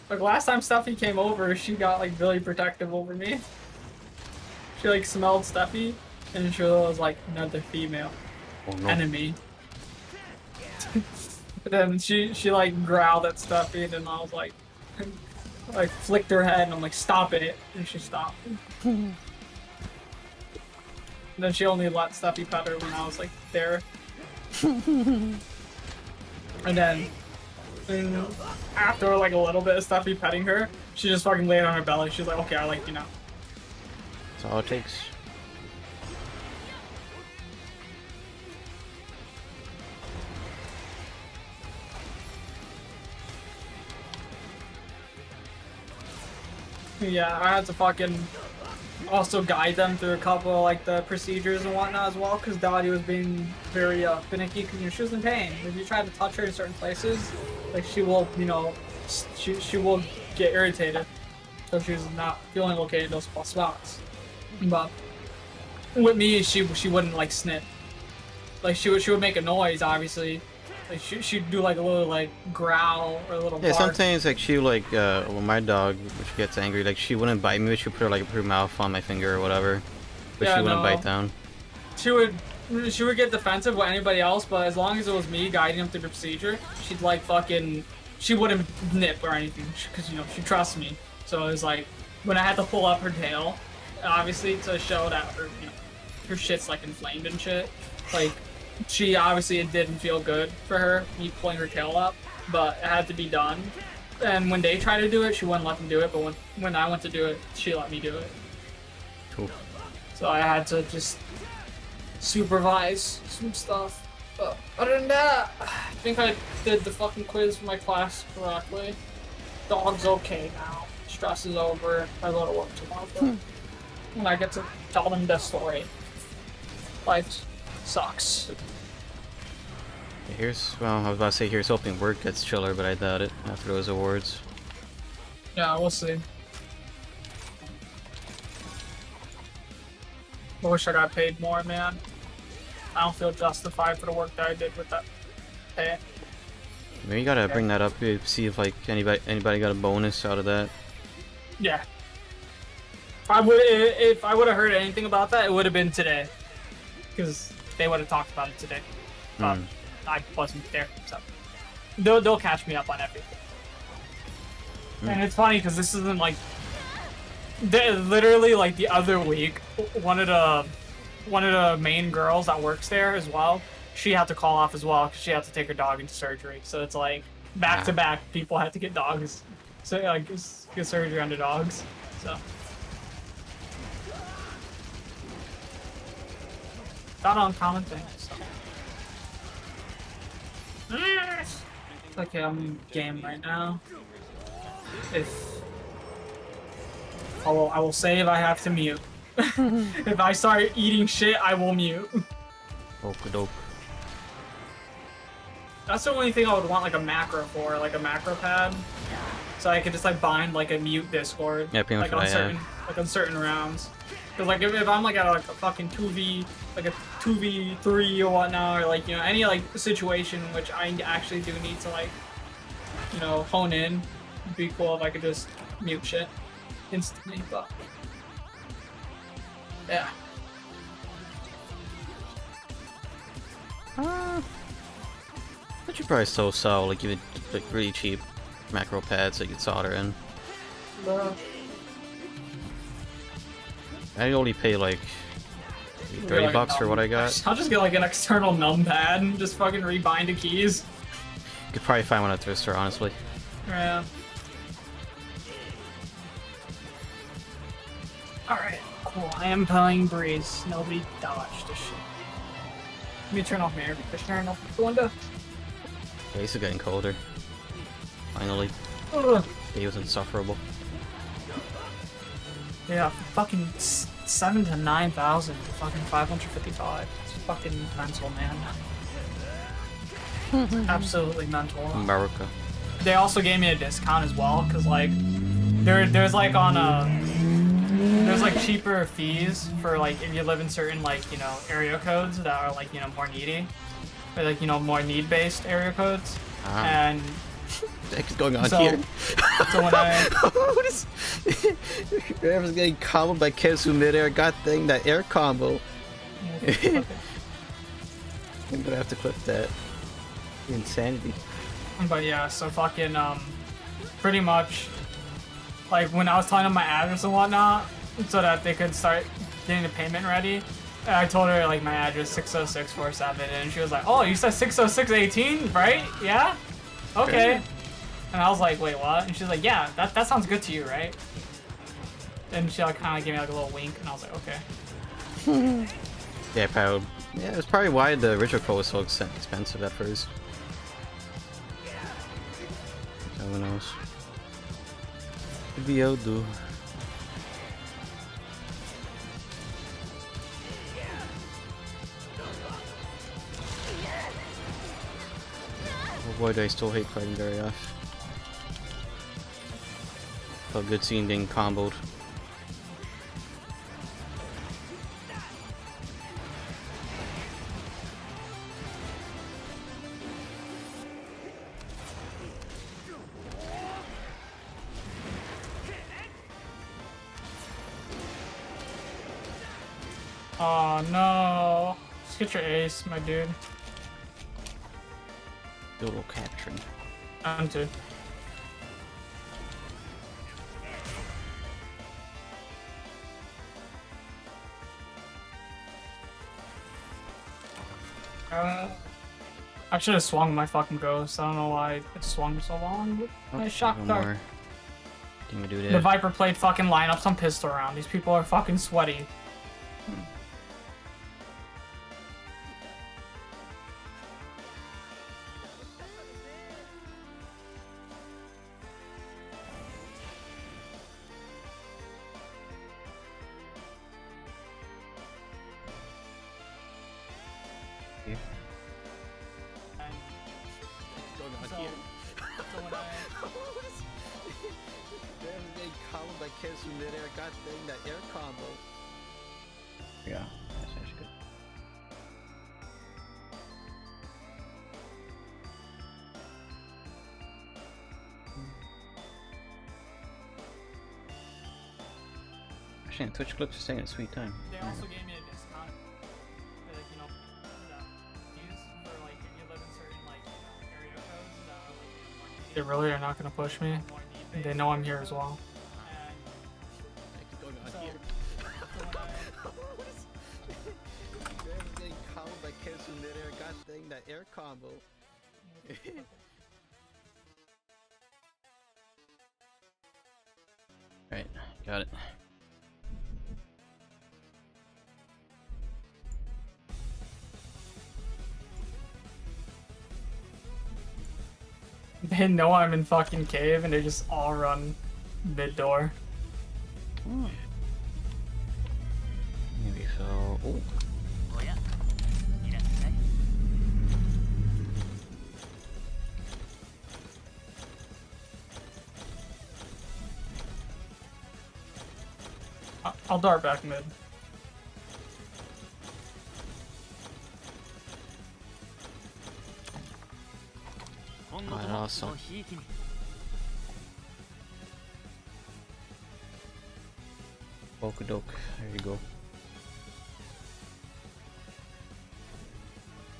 Like, last time Steffi came over, she got, like, really protective over me. She, like, smelled Steffi, and she was like, another female enemy. But then she, like, growled at Steffi, and then I was like, flicked her head, and I'm like, stop it. And she stopped. And then she only let Steffi pet her when I was, like, there. And then after, like, a little bit of Steffi petting her, she just fucking laid on her belly. She's like, okay, I like you now. That's all it takes. Yeah, I had to fucking also guide them through a couple of, like, the procedures and whatnot as well, because Dottie was being very finicky, because, you know, she was in pain. If you try to touch her in certain places, like, she will, you know, she will get irritated. So she's not feeling okay in those spots. But with me, she wouldn't, like, snip. Like, she would make a noise, obviously. Like, she'd do, like, a little, like, growl or a little bark. Sometimes, like, she, like, when my dog, when she gets angry, like, she wouldn't bite me, but she'd put her, like, her mouth on my finger or whatever. But yeah, she wouldn't bite down. She would get defensive with anybody else, but as long as it was me guiding them through the procedure, she'd, like, fucking... She wouldn't nip or anything, because, you know, she trusts me. So it was, like, when I had to pull up her tail, obviously, to show that her, you know, her shit's, like, inflamed and shit, like... She obviously, it didn't feel good for her, me pulling her tail up, but it had to be done. And when they tried to do it, she wouldn't let them do it, but when I went to do it, she let me do it. Cool. So I had to just supervise some stuff. But other than that, I think I did the fucking quiz for my class correctly. Dog's okay now. Stress is over. I go to work tomorrow. And I get to tell them this story. Life sucks. Here's, well, I was about to say here's hoping work gets chiller, but I doubt it after those awards. Yeah, we'll see. I wish I got paid more, man. I don't feel justified for the work that I did with that pay. Maybe you gotta bring that up, see if, like, anybody got a bonus out of that. Yeah. If I would have heard anything about that, it would have been today. Because they would have talked about it today. I wasn't there, so they'll catch me up on everything. And it's funny because this isn't like literally like the other week, one of the main girls that works there as well, she had to call off as well because she had to take her dog into surgery. So it's like back to back, people had to get dogs, so like get surgery on the dogs. So. Not an uncommon thing. So. Okay, I'm in game right now. I will save. I have to mute. If I start eating shit, I will mute. Okie-doke. That's the only thing I would want like a macro for, like a macro pad, so I could just like bind like a mute Discord. Yeah, pretty much like on certain rounds. Because like if I'm like at like a fucking 2v, like a 2v3 or whatnot, or like, you know, any like situation in which I actually do need to like, you know, hone in, it'd be cool if I could just mute shit instantly. But yeah. But you probably still sell like even like really cheap macro pads that you could solder in. I only pay like 30 bucks for what I got. I'll just get like an external numpad and just fucking rebind the keys. You could probably find one at the store, honestly. Yeah. Alright, cool. I am playing Breeze. Nobody dodged this shit. Let me turn off my air conditioner and open the window. Yeah, it's getting colder. Finally. Ugh. He was insufferable. Yeah, fucking 7,000 to 9,000 for fucking 555. It's fucking mental, man. Absolutely mental. America. they also gave me a discount as well, cause like there's like on there's like cheaper fees for like if you live in certain like area codes that are like more needy, or like more need-based area codes, and what the heck is going on so, here? So when I what is? Whoever's getting comboed by Kesu mid-air got thing that air combo. I'm gonna have to clip that. Insanity. But yeah, so fucking pretty much like when I was telling them my address and whatnot so that they could start getting the payment ready, I told her like my address 60647 and she was like, oh, you said 60618, right? Yeah? Okay. And I was like, wait, what? And she's like, yeah, that sounds good to you, right? And she like kind of gave me like a little wink and I was like, okay. Yeah, probably. Yeah, that's probably why the original code was so expensive at first. No one knows. Maybe I'll do. Oh boy, do I still hate fighting very off. Felt good seeing being comboed. Oh no. Just get your ace, my dude. Little capturing. I'm too. I should have swung my fucking ghost. I don't know why it swung so long. Nice shock dart. The Viper played fucking lineups on pistol round. These people are fucking sweaty. Yeah, that's actually good. Actually, Twitch clips are staying at a sweet time. They also gave me a discount. Like, use for like if you live in certain like area codes that are like they really are not gonna push me. They know I'm here as well. That air combo. Right, got it. They know I'm in fucking cave and they just all run mid door. Maybe so. Oh. I'll dart back mid. Alright, awesome. Okey-doke, there you go.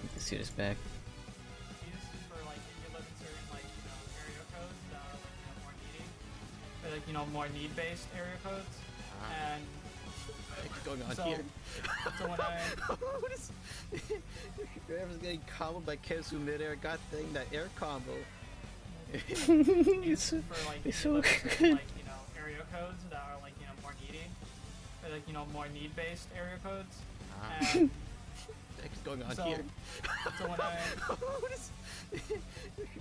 You can see this back. More need-based area codes, and what's going on so, here? So when I what is? Whoever's getting comboed by Kesu mid-air got thing that air combo. It's so, it's so good. Like area codes that are like more needy, or like more need-based area codes, and what's going on so, here? So when I what is?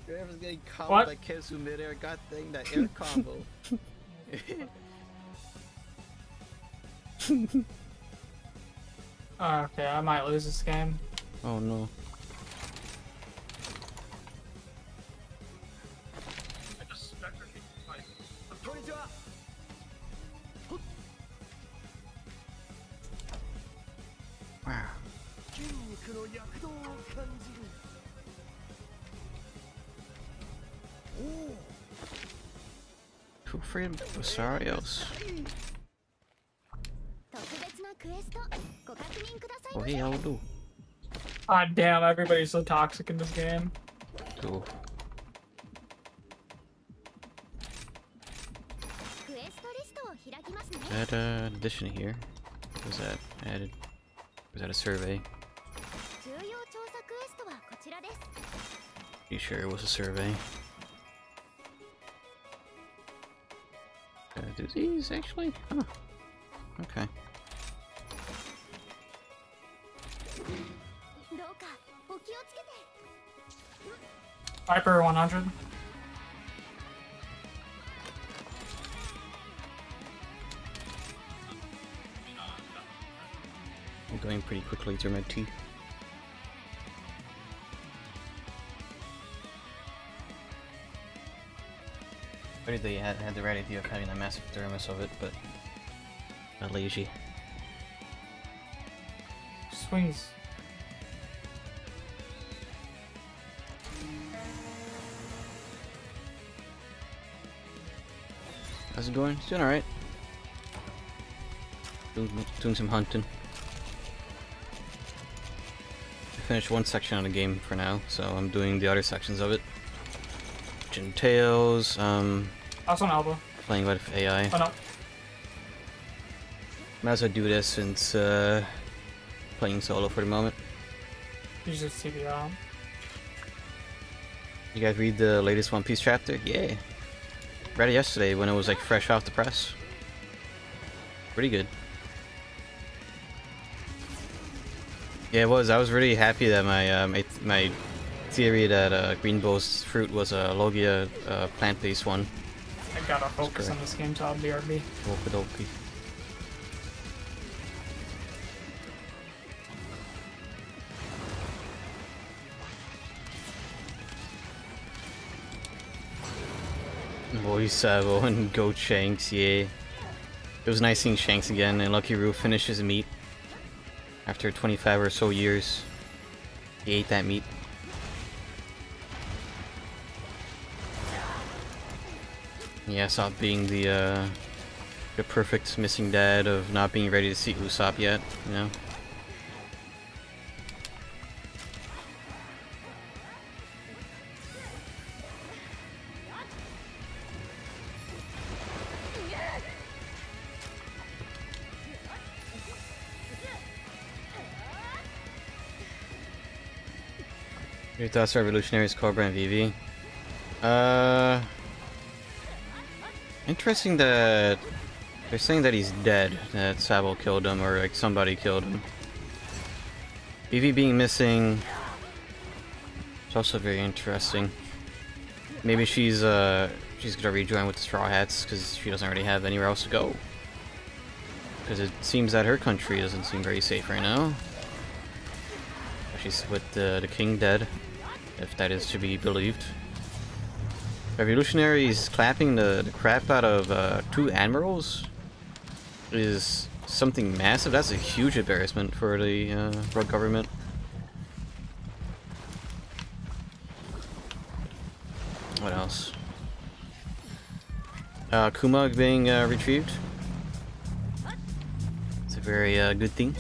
Whoever's getting comboed by Kesu mid-air got thing that air combo. Okay, I might lose this game. Oh no. Who freed Rosario's? Oh, hey, I'll do. God damn, everybody's so toxic in this game. Cool. Add an addition here. What was that added? Was that a survey? You sure it was a survey? Do these actually? Huh. Okay. Viper 100. I'm going pretty quickly through my tea. Where did they had the right idea of having a massive thermos of it, but not lazy. Swings. How's it going? It's doing alright. Doing some hunting. I finished one section of the game for now, so I'm doing the other sections of it. Tails, Also an elbow. playing with AI. Oh no. Might as well do this since playing solo for the moment. Use your CBR. You guys read the latest One Piece chapter? Yeah. Read it yesterday when it was like fresh off the press. Pretty good. Yeah, it was. I was really happy that my theory that Greenbow's fruit was a Logia plant-based one. I gotta focus on this game, so I'll BRB. Okidoki. Boy Sabo and Goat Shanks, yeah. It was nice seeing Shanks again, and Lucky Roo finishes meat. After 25 or so years, he ate that meat. Yeah, Usopp being the perfect missing dad of not being ready to see Usopp yet, you know? Your thoughts on Revolutionaries, Cobra, and Vivi? Interesting that they're saying that he's dead, that Sabo killed him, or like somebody killed him. Vivi being missing is also very interesting. Maybe she's gonna rejoin with the Straw Hats because she doesn't really have anywhere else to go. Because it seems that her country doesn't seem very safe right now. She's with the king dead, if that is to be believed. Revolutionaries clapping the crap out of 2 admirals is something massive. That's a huge embarrassment for the world government. What else? Kuma being retrieved. It's a very good thing.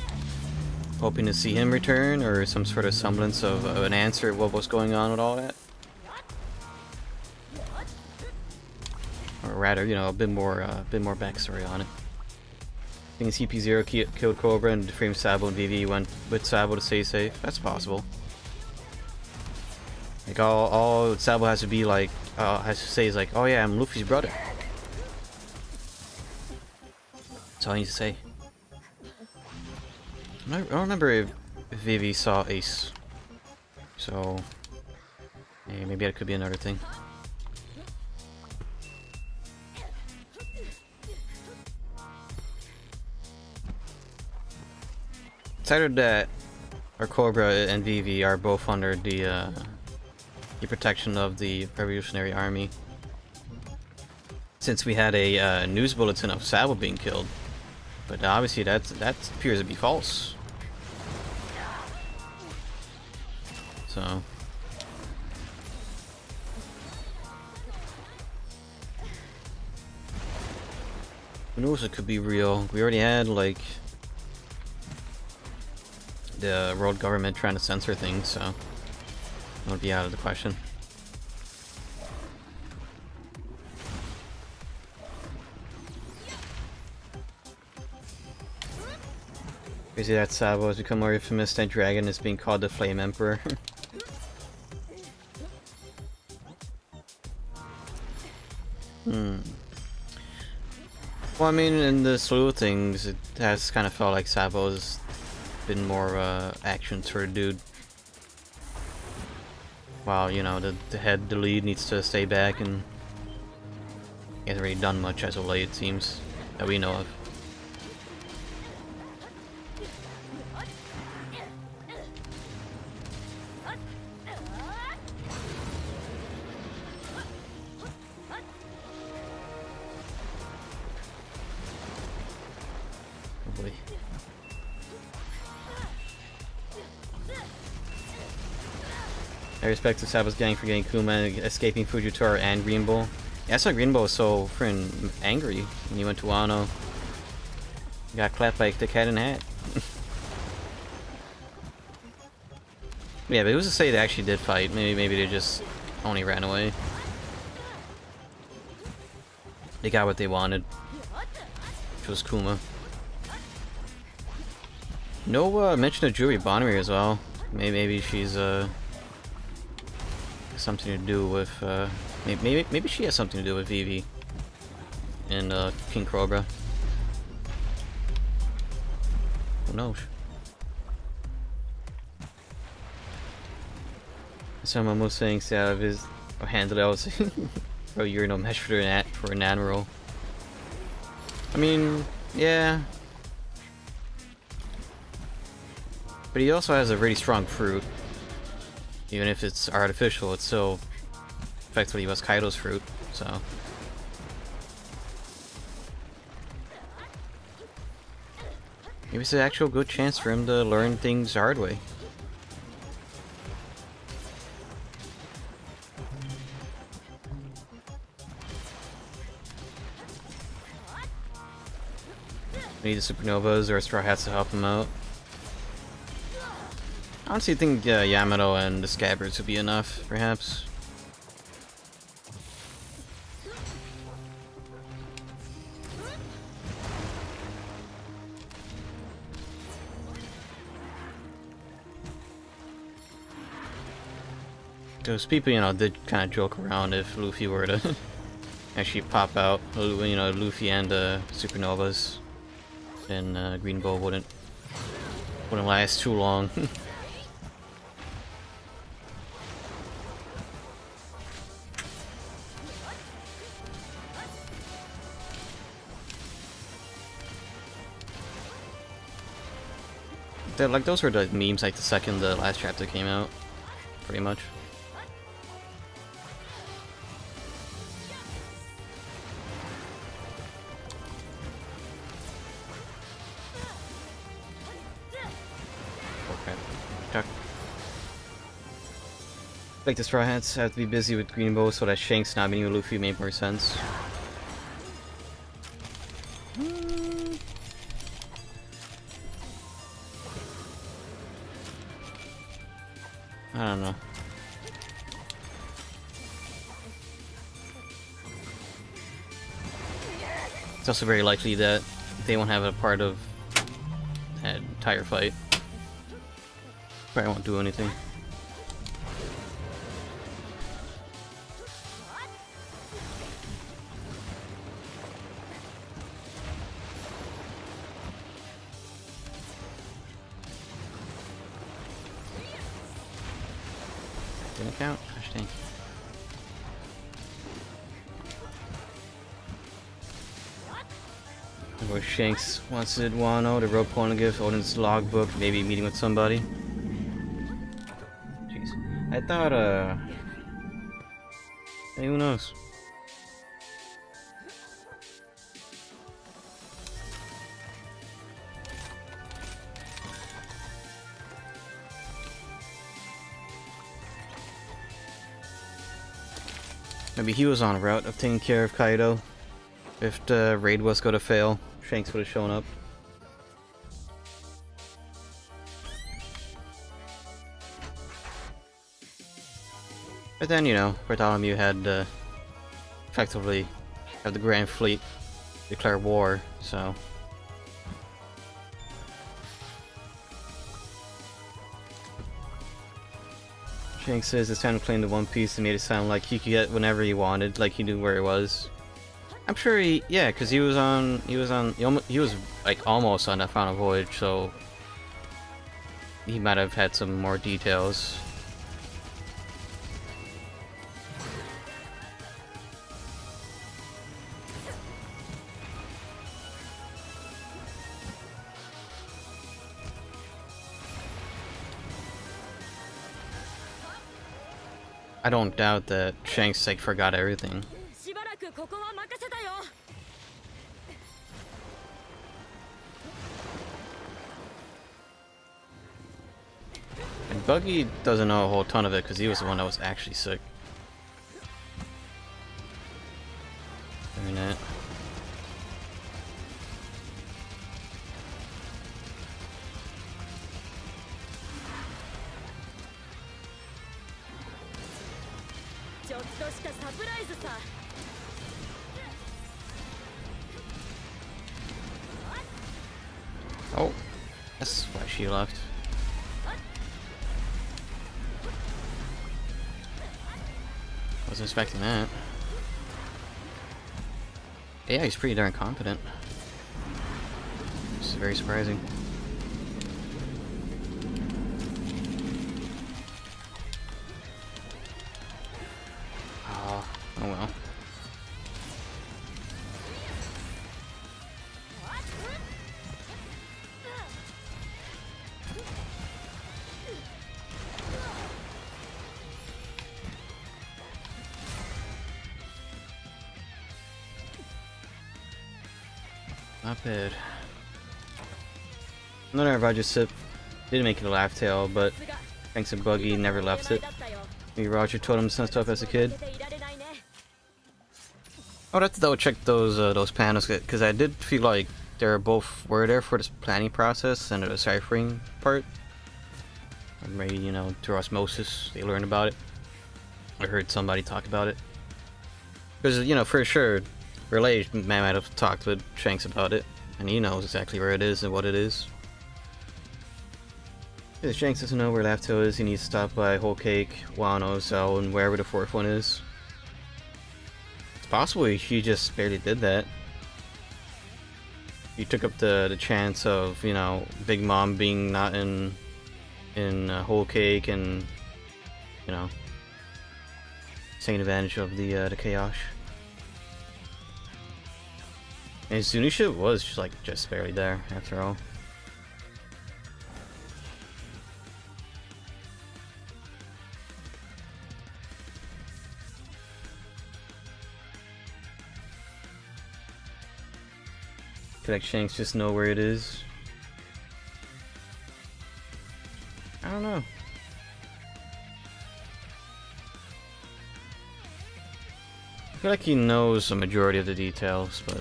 Hoping to see him return, or some sort of semblance of an answer of what was going on with all that. Or rather, you know, a bit more backstory on it. I think CP0 killed Cobra and framed Sabo, and Vivi went with Sabo to stay safe. That's possible. Like all Sabo has to be like, has to say is like, oh yeah, I'm Luffy's brother. That's all he needs to say. I don't remember if Vivi saw Ace, so hey, maybe that could be another thing. It's either that our Cobra and Vivi are both under the protection of the Revolutionary Army, since we had a news bulletin of Sabo being killed, but obviously that appears to be false. So Who knows, it could be real. We already had, like, the world government trying to censor things, so it would be out of the question. Crazy that Sabo has become more infamous than Dragon is being called the Flame Emperor. Well, I mean, in the slew of things, it has kind of felt like Sabo's been more action sort of dude. While, you know, the lead needs to stay back, and he hasn't really done much as of late, it seems, that we know of. I respect to Sabo's gang for getting Kuma, escaping Fujitora and Green Bull. Yeah, I saw Green Bull was so friggin' angry when he went to Wano. He got clapped like the cat in the hat. Yeah, but it was to say they actually did fight. Maybe they just only ran away. They got what they wanted, which was Kuma. No mention of Juri Bonnery as well. Maybe she's something to do with maybe she has something to do with Vivi and King Cobra. Who knows? Someone was saying Sav is handled out. Bro, you're no match for an admiral. I mean, yeah. But he also has a really strong fruit. Even if it's artificial, it's still effectively was Kaido's fruit, so. Maybe it's an actual good chance for him to learn things the hard way. We need the Supernovas or Straw Hats to help him out. I honestly think Yamato and the Scabbards would be enough, perhaps. Those people, you know, did kind of joke around if Luffy were to actually pop out. You know, Luffy and Supernovas, then Green Bull wouldn't last too long. Like, those were the memes, like, the second the last chapter came out, pretty much. Okay. Chuck. Like, the Straw Hats have to be busy with Green Bull, so that Shanks not being with Luffy made more sense. I don't know. It's also very likely that they won't have a part of that entire fight. Probably won't do anything. Didn't count? Gosh dang. Where Shanks wants to Wano, the rope Poneglyph, Odin's logbook, maybe meeting with somebody. Jeez. I thought, hey, who knows? Maybe he was on a route of taking care of Kaido. If the raid was gonna fail, Shanks would have shown up. But then, you know, Bartholomew had effectively have the Grand Fleet declare war, so... Shanks says it's time to claim the One Piece and made it sound like he could get whenever he wanted, like he knew where it was. I'm sure yeah, because he was like almost on that final voyage, so he might have had some more details. I don't doubt that Shanks like forgot everything. And Buggy doesn't know a whole ton of it because he was the one that was actually sick. Doing that. Oh, that's why she left. Wasn't expecting that. Yeah, he's pretty darn confident. It's very surprising. Oh well. Not bad. Another Roger Sip didn't make it a laugh tale, but thanks to Buggy, never left it. Maybe Roger told him some stuff as a kid. I would have to double check those panels because I did feel like were there for this planning process and the deciphering part. Or maybe, you know, through osmosis they learned about it. I heard somebody talk about it. Because, you know, for sure, Relay might have talked with Shanks about it, and he knows exactly where it is and what it is. If Shanks doesn't know where Laugh Tale is, he needs to stop by Whole Cake, Wano, Zao, and wherever the fourth one is. It's possible he just barely did that. He took up the chance of, you know, Big Mom being not in Whole Cake and, you know, taking advantage of the chaos. And Zunisha was just barely there after all. Could Shanks just know where it is? I don't know. I feel like he knows a majority of the details, but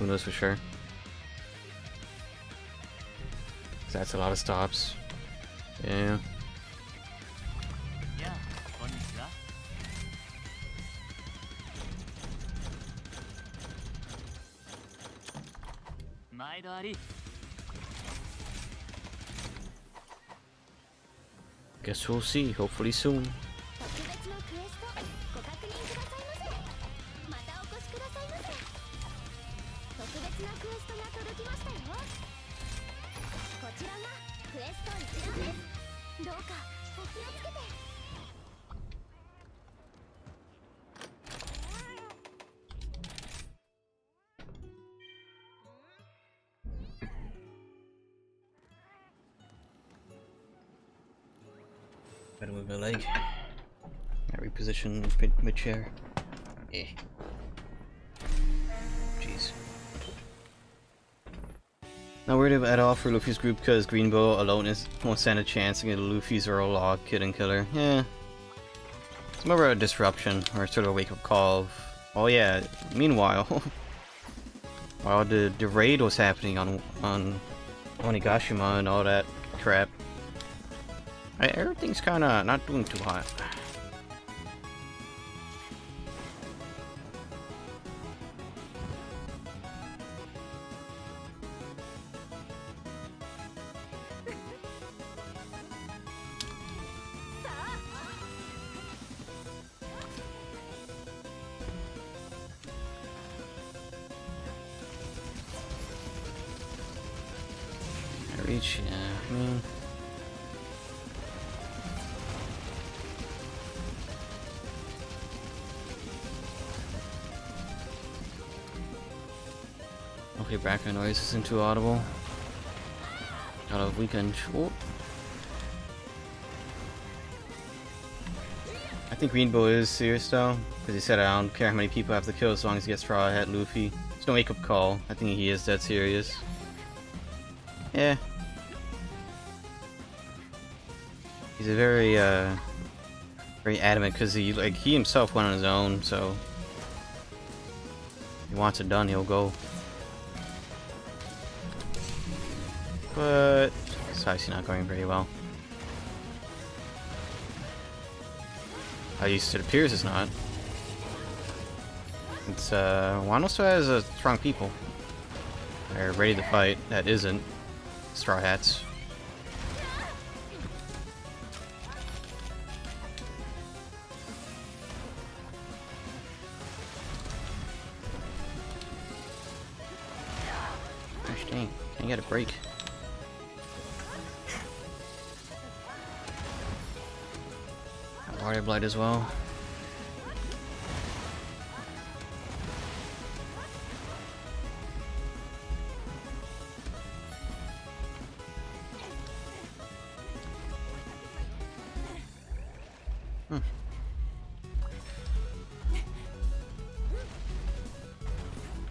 who knows for sure? That's a lot of stops. Yeah. Guess we'll see, hopefully soon. Gotta move my leg. I reposition my chair. Eh. Jeez. Not worried at all for Luffy's group because Greenbow alone won't stand a chance against Luffy's Zoro Kid and Killer. Yeah. It's more of a disruption or sort of a wake up call of, oh yeah, meanwhile. while the raid was happening on Onigashima and all that crap. Everything's kind of not doing too hot. Reach, yeah, I mean... Hopefully background noise isn't too audible. Out of weekend. Oh. I think Rainbow is serious though, because he said I don't care how many people I have to kill as long as he gets Straw Hat Luffy. It's no wake-up call. I think he is dead serious. Yeah. He's a very adamant because he himself went on his own, so if he wants it done, he'll go. But it's obviously not going very well. At least it appears it's not. It's Wano still has strong people. They're ready to fight. That isn't Straw Hats. Gosh dang, can't get a break. Water Blight as well.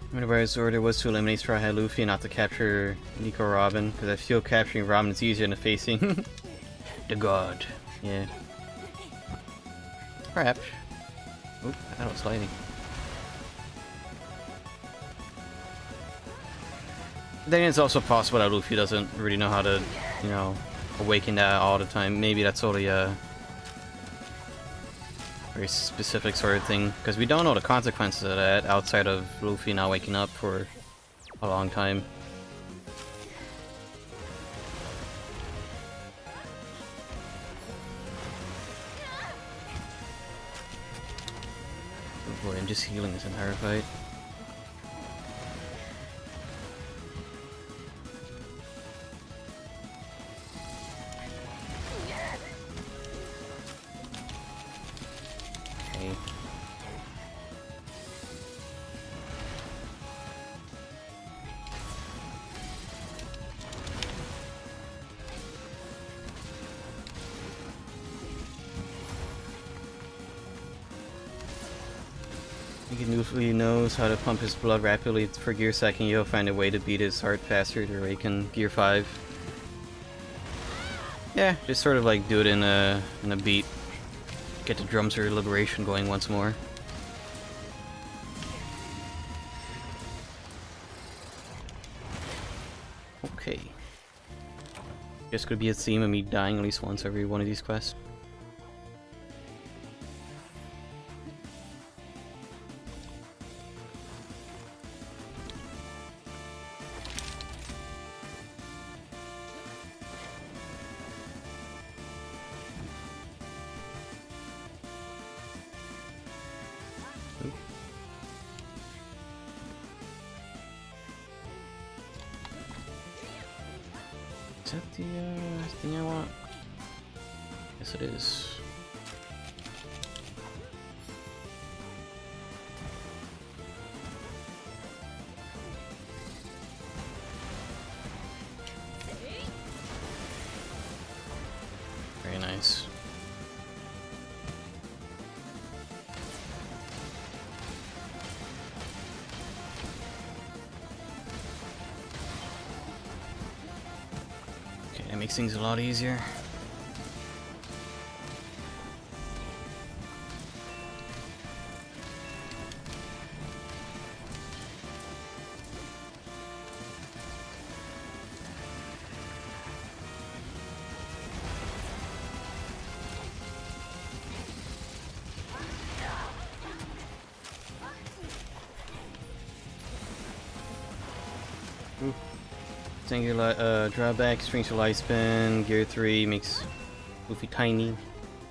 Whenever his order was to eliminate Straw Hat Luffy and not to capture Nico Robin, because I feel capturing Robin is easier than facing the god. Yeah. Perhaps. Oop, I thought it was lightning. Then it's also possible that Luffy doesn't really know how to, you know, awaken that all the time. Maybe that's only a very specific sort of thing, because we don't know the consequences of that outside of Luffy not waking up for a long time. Oh boy, I'm just healing this entire fight. Luffy knows how to pump his blood rapidly for Gear 2nd. He'll find a way to beat his heart faster to awaken Gear 5. Yeah, just sort of like do it in a beat. Get the drums of liberation going once more. Okay. Guess could be a theme of me dying at least once every one of these quests. Is that the thing I want? Yes, it is. Very nice. That makes things a lot easier. Ooh. Singular drawback, strings your lifespan. Gear 3 makes Luffy tiny.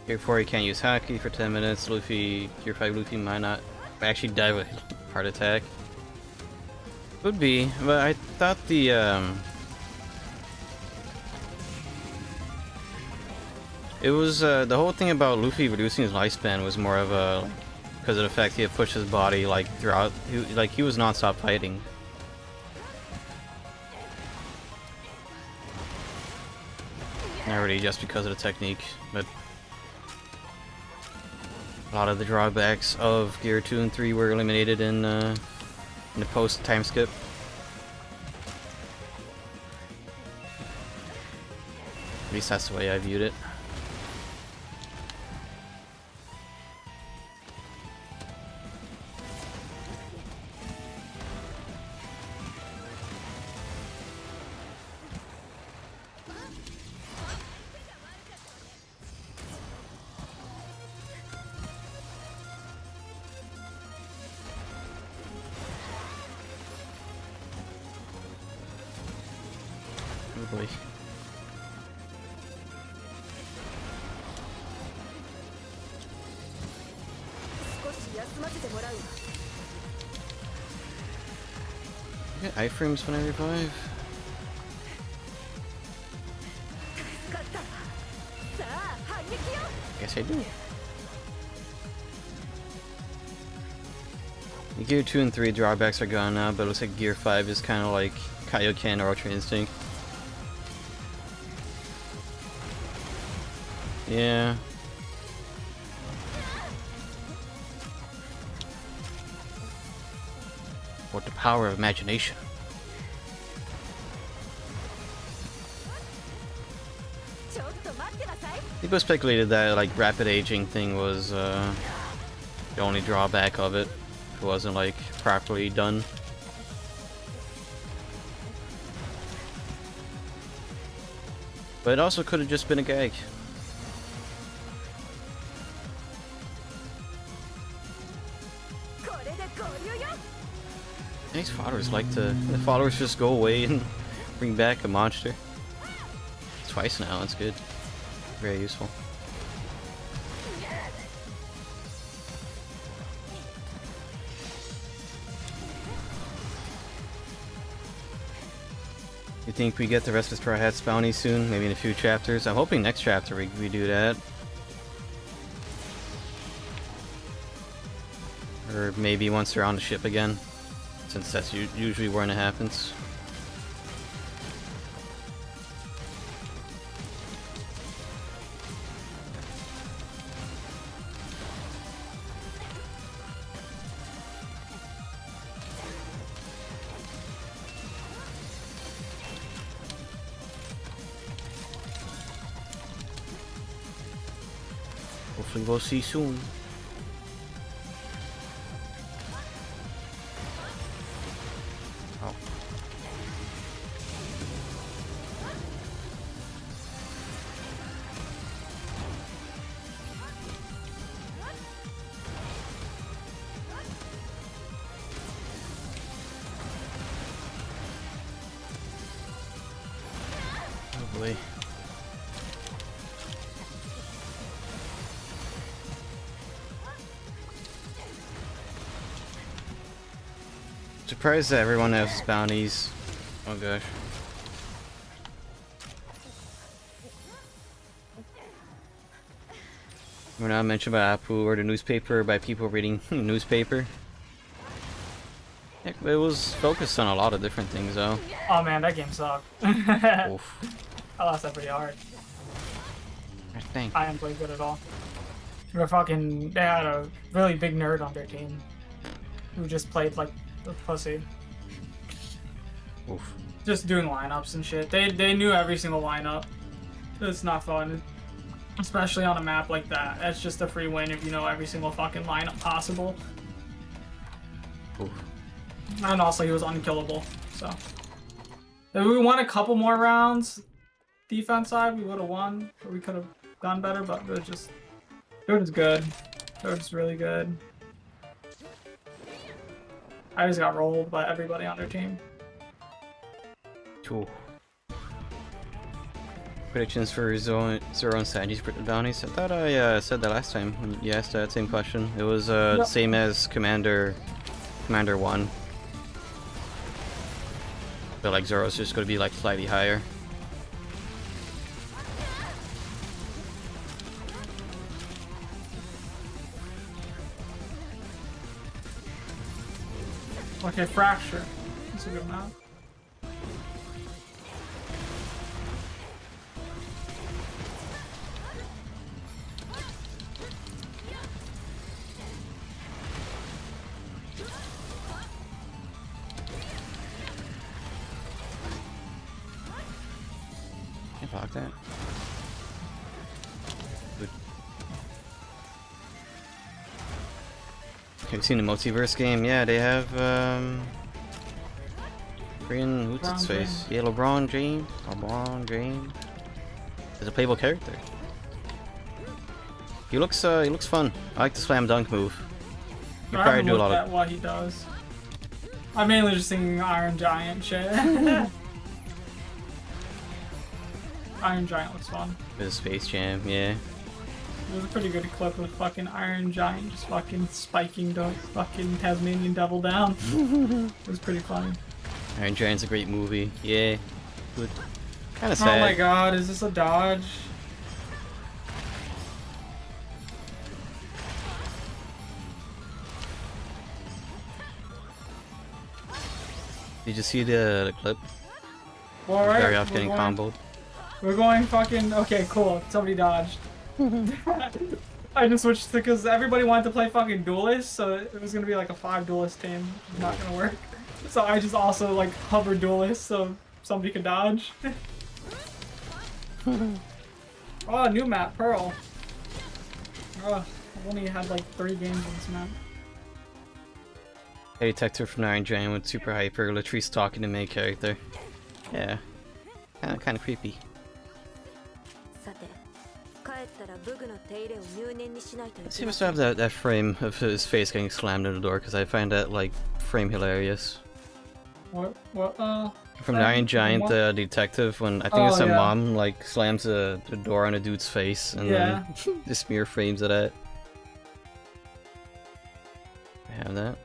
Gear 4 you can't use Haki for 10 minutes. Luffy, Gear 5 Luffy might not actually die with heart attack. Would be, but I thought the it was the whole thing about Luffy reducing his lifespan was more of a because of the fact he had pushed his body like throughout, he was non-stop fighting. Not really just because of the technique, but a lot of the drawbacks of Gear 2 and 3 were eliminated in the post time skip. At least that's the way I viewed it. Oh boy. I get iframes when I revive. Guess I do. Gear 2 and 3 drawbacks are gone now, but it looks like Gear 5 is kind of like Kaioken or Ultra Instinct. Yeah. What the power of imagination. People speculated that like rapid aging thing was the only drawback of it. If it wasn't like properly done. But it also could have just been a gag. These followers like to. The followers just go away and bring back a monster. Twice now, that's good. Very useful. You think we get the rest of Straw Hat's bounty soon? Maybe in a few chapters? I'm hoping next chapter we do that. Or maybe once they're on the ship again. Since that's usually when it happens. Hopefully we'll see soon. Probably. Surprised that everyone has bounties. Oh gosh. We're not mentioned by Apu or the newspaper by people reading newspaper. Heck, it was focused on a lot of different things though. Oh man, that game sucked. Oof. I lost that pretty hard. I think. I didn't play good at all. They had a really big nerd on their team who just played like a pussy. Oof. Just doing lineups and shit. They knew every single lineup. It's not fun. Especially on a map like that. That's just a free win if you know every single fucking lineup possible. Oof. And also he was unkillable, so. If we won a couple more rounds, defense side, we would have won. Or we could have done better, but it was good. It was really good. I just got rolled by everybody on their team. Cool. Predictions for Zero and Sanji's bounties? I thought I said that last time when you asked that same question. It was Yep. same as Commander 1. But like Zoro's just gonna be like slightly higher. Okay, Fracture. That's a good map. Can't block that. Good. Have you seen the multiverse game? Yeah, they have freaking what's its face? Yeah, LeBron James. Is a playable character. He looks fun. I like the slam dunk move. You I probably haven't do a looked lot at of what he does. I'm mainly just thinking Iron Giant shit. Iron Giant looks fun. with the Space Jam, yeah. It was a pretty good clip of fucking Iron Giant just fucking spiking the fucking Tasmanian Devil down. It was pretty funny. Iron Giant's a great movie, yeah. Good. Kinda Oh sad. my god, is this a dodge? Did you see the clip? Well, alright, Very often getting comboed. we're going fucking... Okay, cool. Somebody dodged. I just switched because everybody wanted to play fucking duelist, so it was gonna be like a 5 duelist team. Which is not gonna work. So I just also like hover duelist so somebody could dodge. Oh, new map, Pearl. Oh, I've only had like 3 games on this map. A detector from Iron Giant with super hyper, literally stalking the main character. Yeah. Kinda creepy. Let's see if I still have that frame of his face getting slammed in the door, because I find that like frame hilarious. What, From the Iron Giant, the detective, when I think it's a yeah. mom like slams the door on a dude's face, and Yeah. then the smear frames of that. I have that.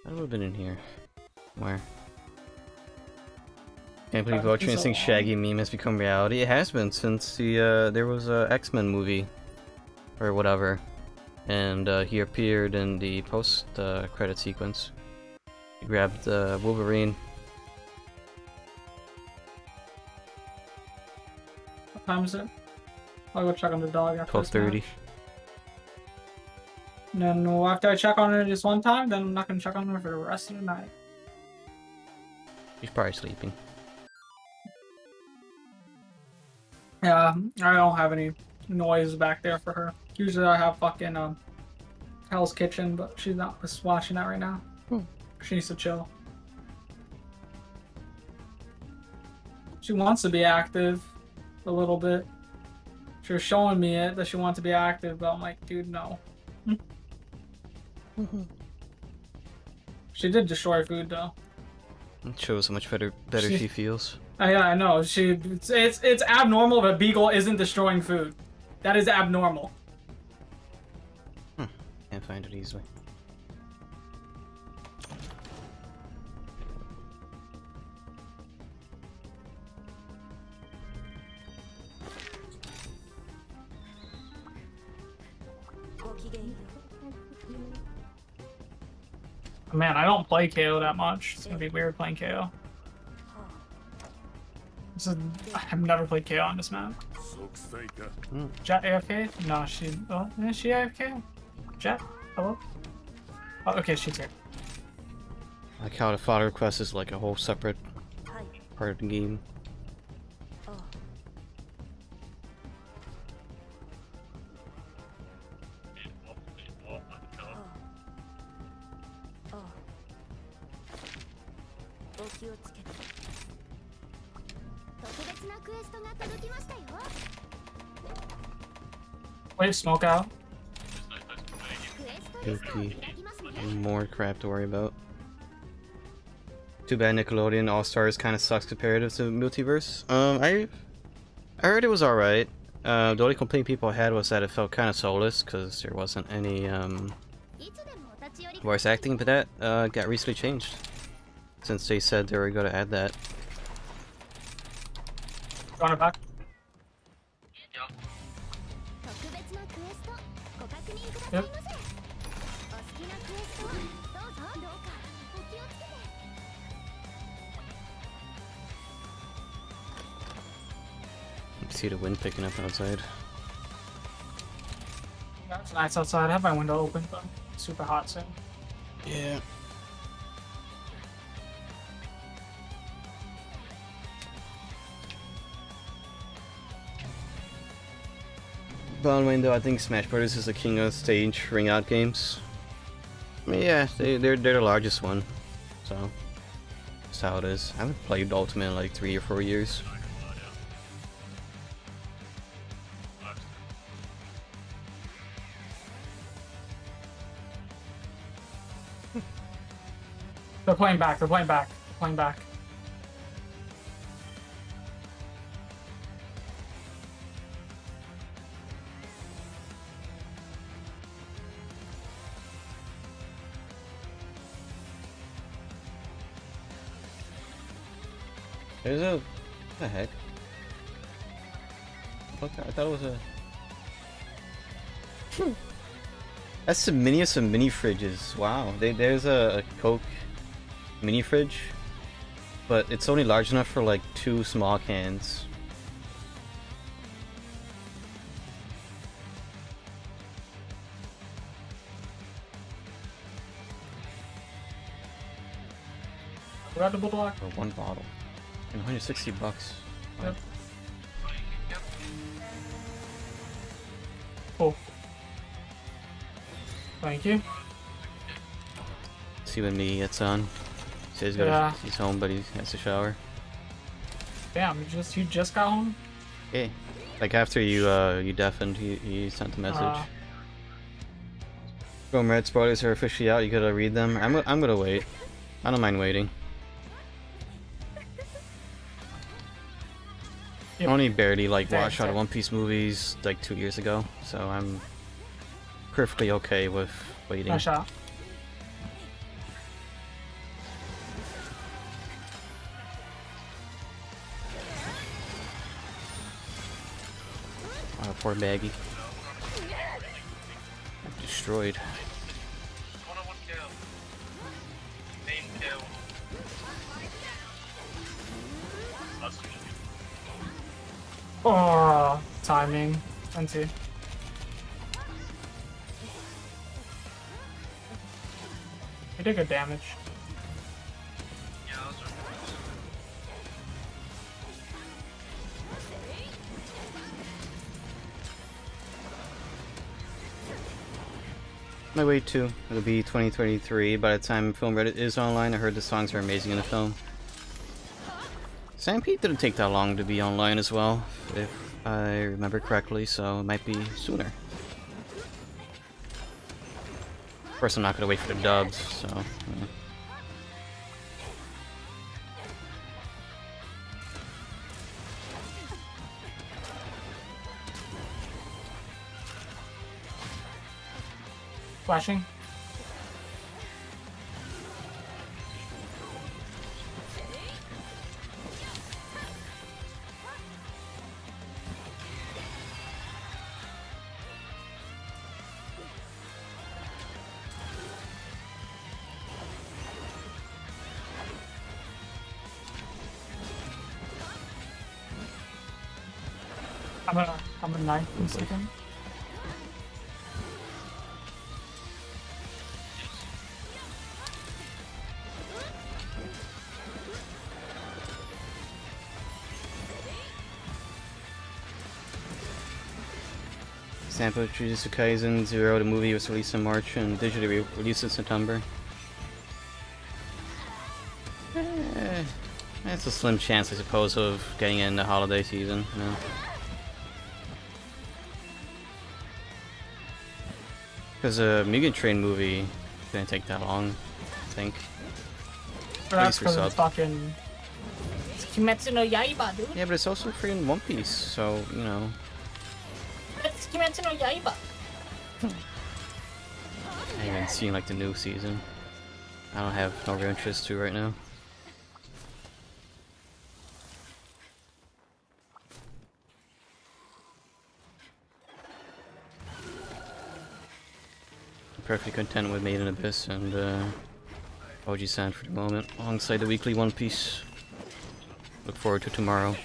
I would have been in here. Where? Can't believe Ultra Instinct Shaggy meme has become reality. It has been since the there was a X-Men movie or whatever, and he appeared in the post credit sequence. He grabbed Wolverine. What time is it? I'll go check on the dog after this 12:30. match. And then after I check on her just one time, then I'm not gonna check on her for the rest of the night. He's probably sleeping. Yeah, I don't have any noise back there for her. Usually I have fucking Hell's Kitchen, but she's not just watching that right now. She needs to chill. She wants to be active a little bit. She was showing me it that she wants to be active, but I'm like, dude, no. She did destroy food though. It shows how much better she feels. Yeah, I know. It's abnormal if a beagle isn't destroying food. That is abnormal. Can't find it easily. Man, I don't play KO that much. It's gonna be weird playing KO. I've never played KO on this map. Jet AFK? No, she. Oh, is she AFK? Jet? Hello? Oh, okay, she's here. Like how the fodder quest is like a whole separate part of the game. Wait, smoke out. Okay. More crap to worry about. Too bad Nickelodeon All Stars kind of sucks comparative to Multiverse. I heard it was alright. The only complaint people had was that it felt kind of soulless because there wasn't any voice acting, but that got recently changed since they said they were going to add that. Run it back. Yep. See the wind picking up outside. Yeah, it's nice outside. I have my window open, but it's super hot soon. Yeah. Bond window, I think Smash Brothers is the king of stage ring out games. I mean, yeah, they're the largest one, so that's how it is. I haven't played Ultimate in like 3 or 4 years. They're playing back. They're playing back. They're playing back. There's a... what the heck? What the, I thought it was a... That's the miniest of mini fridges. Wow. There's a Coke mini fridge, but it's only large enough for like 2 small cans. Red double block. For 1 bottle. And 160 bucks. Yep. Cool. Thank you. See when me gets on. Says he's home, but he has to shower. Damn, you just got home? Hey, like after you deafened, he sent a message. Chrome Red spoilers are officially out. You gotta read them. I'm gonna wait. I don't mind waiting. I only barely like watched all the One Piece movies like 2 years ago, so I'm perfectly okay with waiting. Nice shot. Oh, poor Baggy. Destroyed. Oh, timing. Plenty. You did good damage. My wait too. It'll be 2023. By the time Film Reddit is online, I heard the songs are amazing in the film. Stampede didn't take that long to be online as well, if I remember correctly, so it might be sooner. Of course, I'm not gonna wait for the dubs, so. Yeah. Flashing. I'm a knife in a second. Example of Jujutsu Kaisen 0, the movie was released in March and digitally released in September. It's a slim chance, I suppose, of getting in the holiday season, you know? Because a Mugen Train movie didn't take that long, I think. But that's because it's fucking... It's Kimetsu no Yaiba, dude. Yeah, but it's also free in One Piece, so, you know. It's Kimetsu no Yaiba. I haven't even seen, like, the new season. I don't have no real interest to right now. I'm perfectly content with Made in Abyss and OG-san for the moment, alongside the weekly One Piece. Look forward to tomorrow.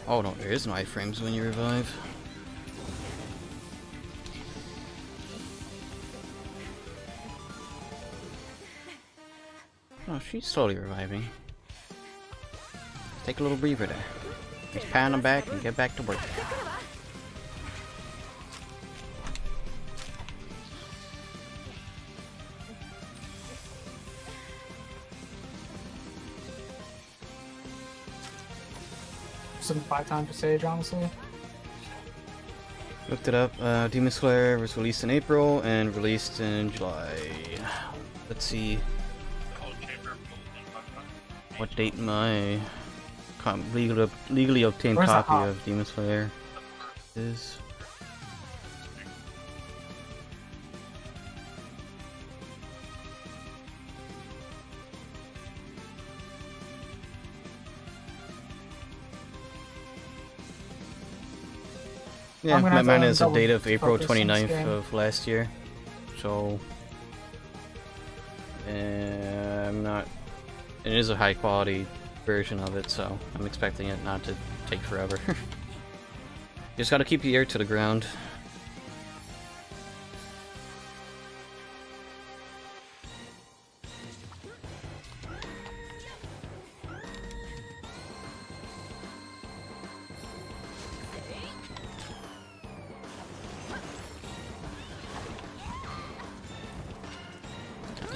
Oh no, there is no iframes when you revive. Oh, she's slowly reviving. Take a little breather there. Just pat on back and get back to work. Some 5 times for Sage, honestly. Looked it up. Demon Slayer was released in April and released in July. Let's see what date my legally obtained copy of Demon Slayer is. Yeah, mine is a date of April 29th of last year, so I'm not. It is a high quality version of it, so I'm expecting it not to take forever. Just gotta keep your ear to the ground.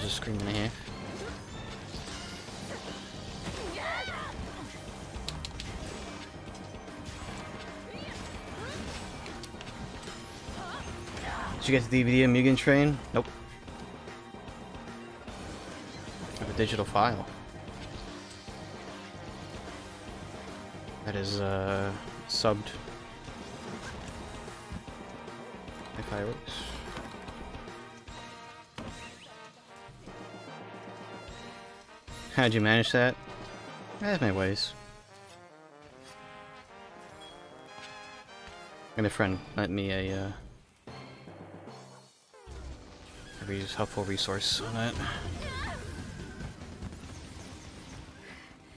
Just scream and a half. Did you get the DVD of Mugen Train? Nope. I have a digital file. That is subbed. By Fireworks. How'd you manage that? I have my ways. And a friend lent me a helpful resource on that.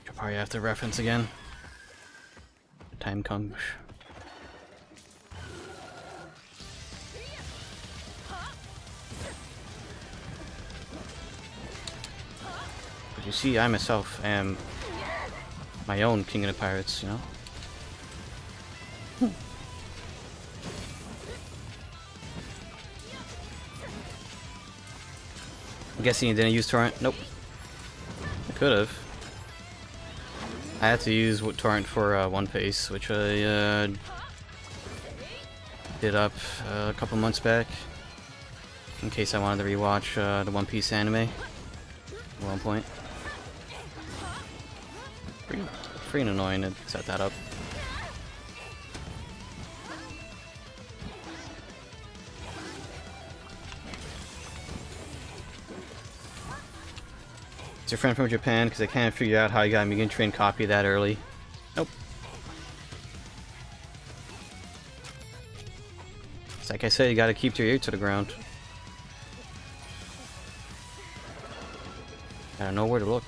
You'll probably have to reference again. The time comes. But you see, I myself am my own king of the pirates, you know? I'm guessing you didn't use torrent? Nope. I could have. I had to use torrent for One Piece, which I did up a couple months back, in case I wanted to rewatch the One Piece anime at one point. Pretty annoying to set that up. It's your friend from Japan, because I can't figure out how you got a Mugen Train copy that early. Nope. It's like I said, you gotta keep your ear to the ground. Gotta know where to look.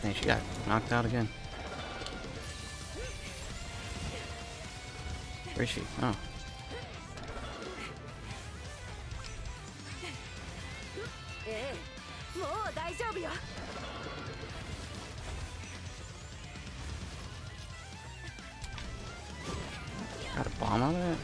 Dang, she got knocked out again. Where is she? Oh. bomb on it?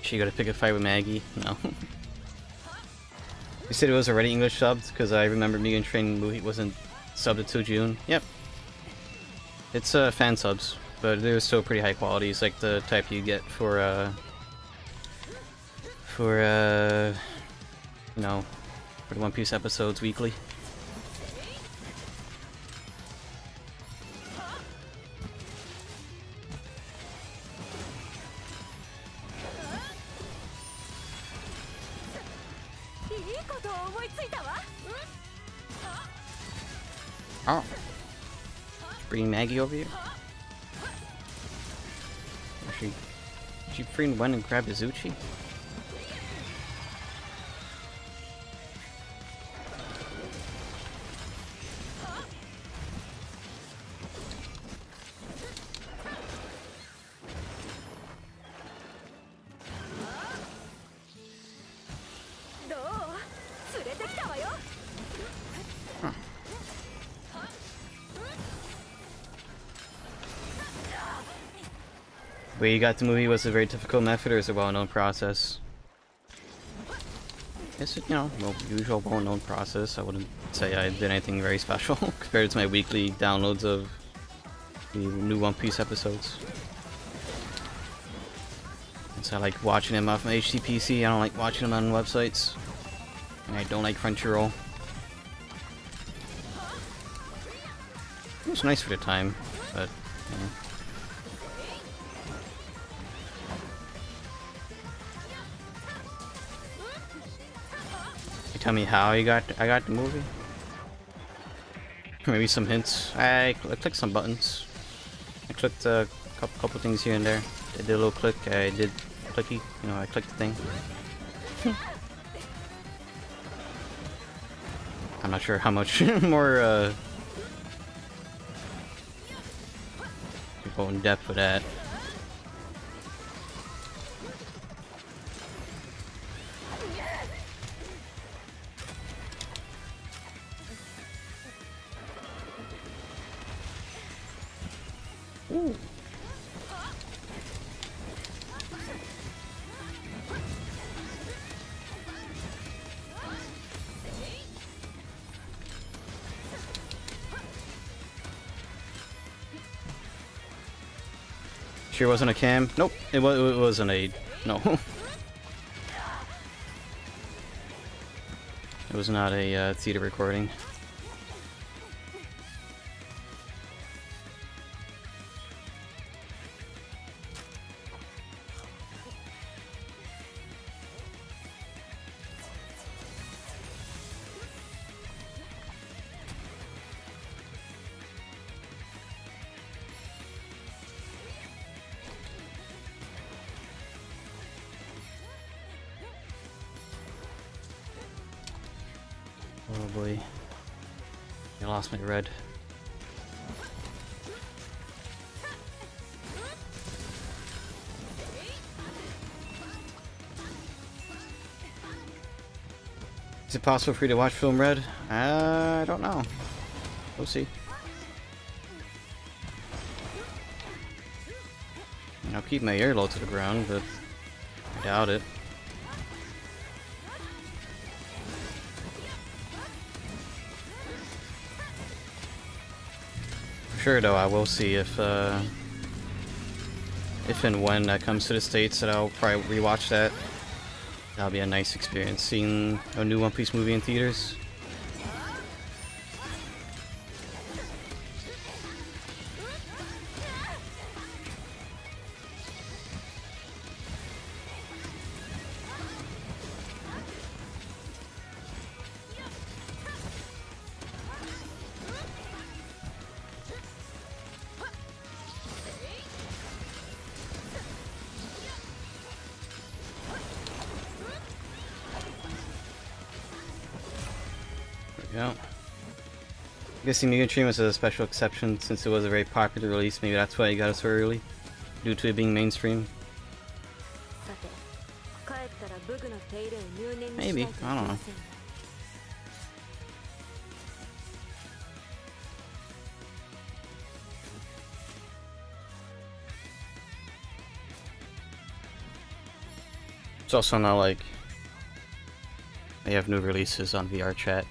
She gotta pick a fight with Maggie? No. You said it was already English subbed, because I remember Mugen Train movie wasn't subbed to June. Yep. It's fan subs, but they're still pretty high quality. It's like the type you get for you know, for the One Piece episodes weekly. Oh. Bring Maggie over here? She freaking went and grabbed Izuchi? Way you got the movie was a very difficult method, or is it a well-known process? It's, you know, usual well-known process. I wouldn't say I did anything very special compared to my weekly downloads of the new One Piece episodes. So I like watching them off my HTPC. I don't like watching them on websites, and I don't like Crunchyroll. It was nice for the time, but you know. Tell me how I got the movie. Maybe some hints. I clicked some buttons. I clicked a couple things here and there. I did a little click. I did clicky. You know, I clicked the thing. I'm not sure how much more go in depth with that. Ooh. Sure wasn't a cam? Nope, it wasn't a... no. It was not a theater recording. Oh boy. I lost my red. Is it possible for you to watch film red? I don't know. We'll see. I'll keep my ear low to the ground, but I doubt it. Sure though, I will see if and when that comes to the States, that I'll probably rewatch that. That'll be a nice experience, seeing a new One Piece movie in theaters. Yeah. I guess the Mugen Train was a special exception since it was a very popular release. Maybe that's why it got us so early, due to it being mainstream. Maybe, I don't know. It's also not like they have new releases on VR chat,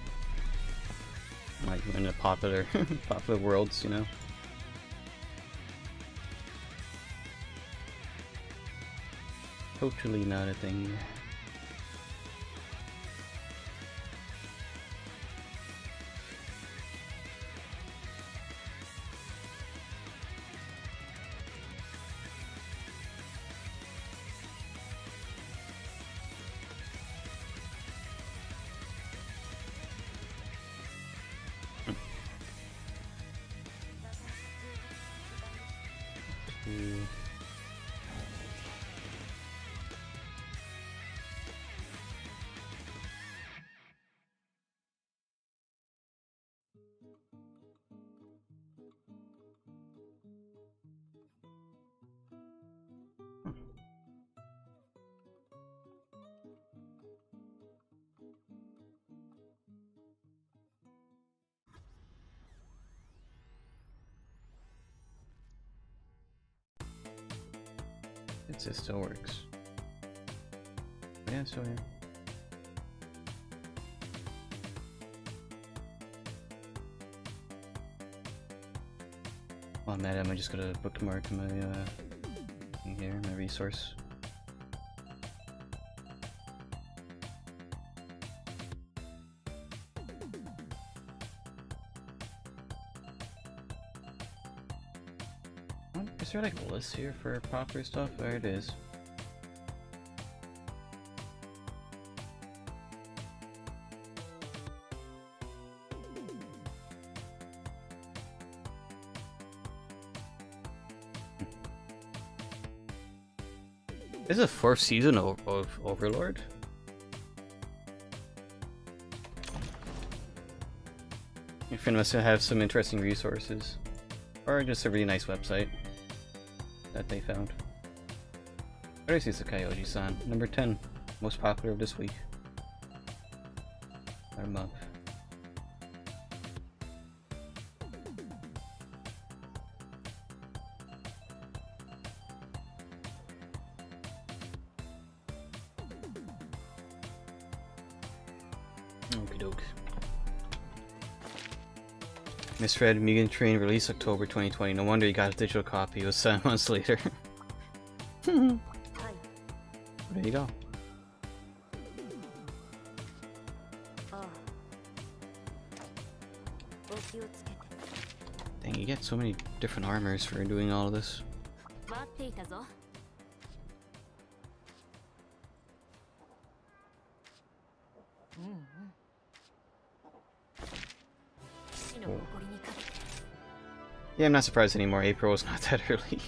like in the popular popular worlds, you know. Totally not a thing. It still works. Yeah, so yeah. While I'm at it, I just gotta bookmark my in here, my resource. Is there like a list here for popular stuff? There it is. This is a 4th season of Overlord? Your friend must have some interesting resources. Or just a really nice website that they found. Where is Kayoji-san? Number 10. Most popular of this week. Or month. Okie doke. Misread Mugen Train release October 2020. No wonder you got a digital copy. It was 7 months later. There you go. Dang, you get so many different armors for doing all of this. Yeah, I'm not surprised anymore. April is not that early.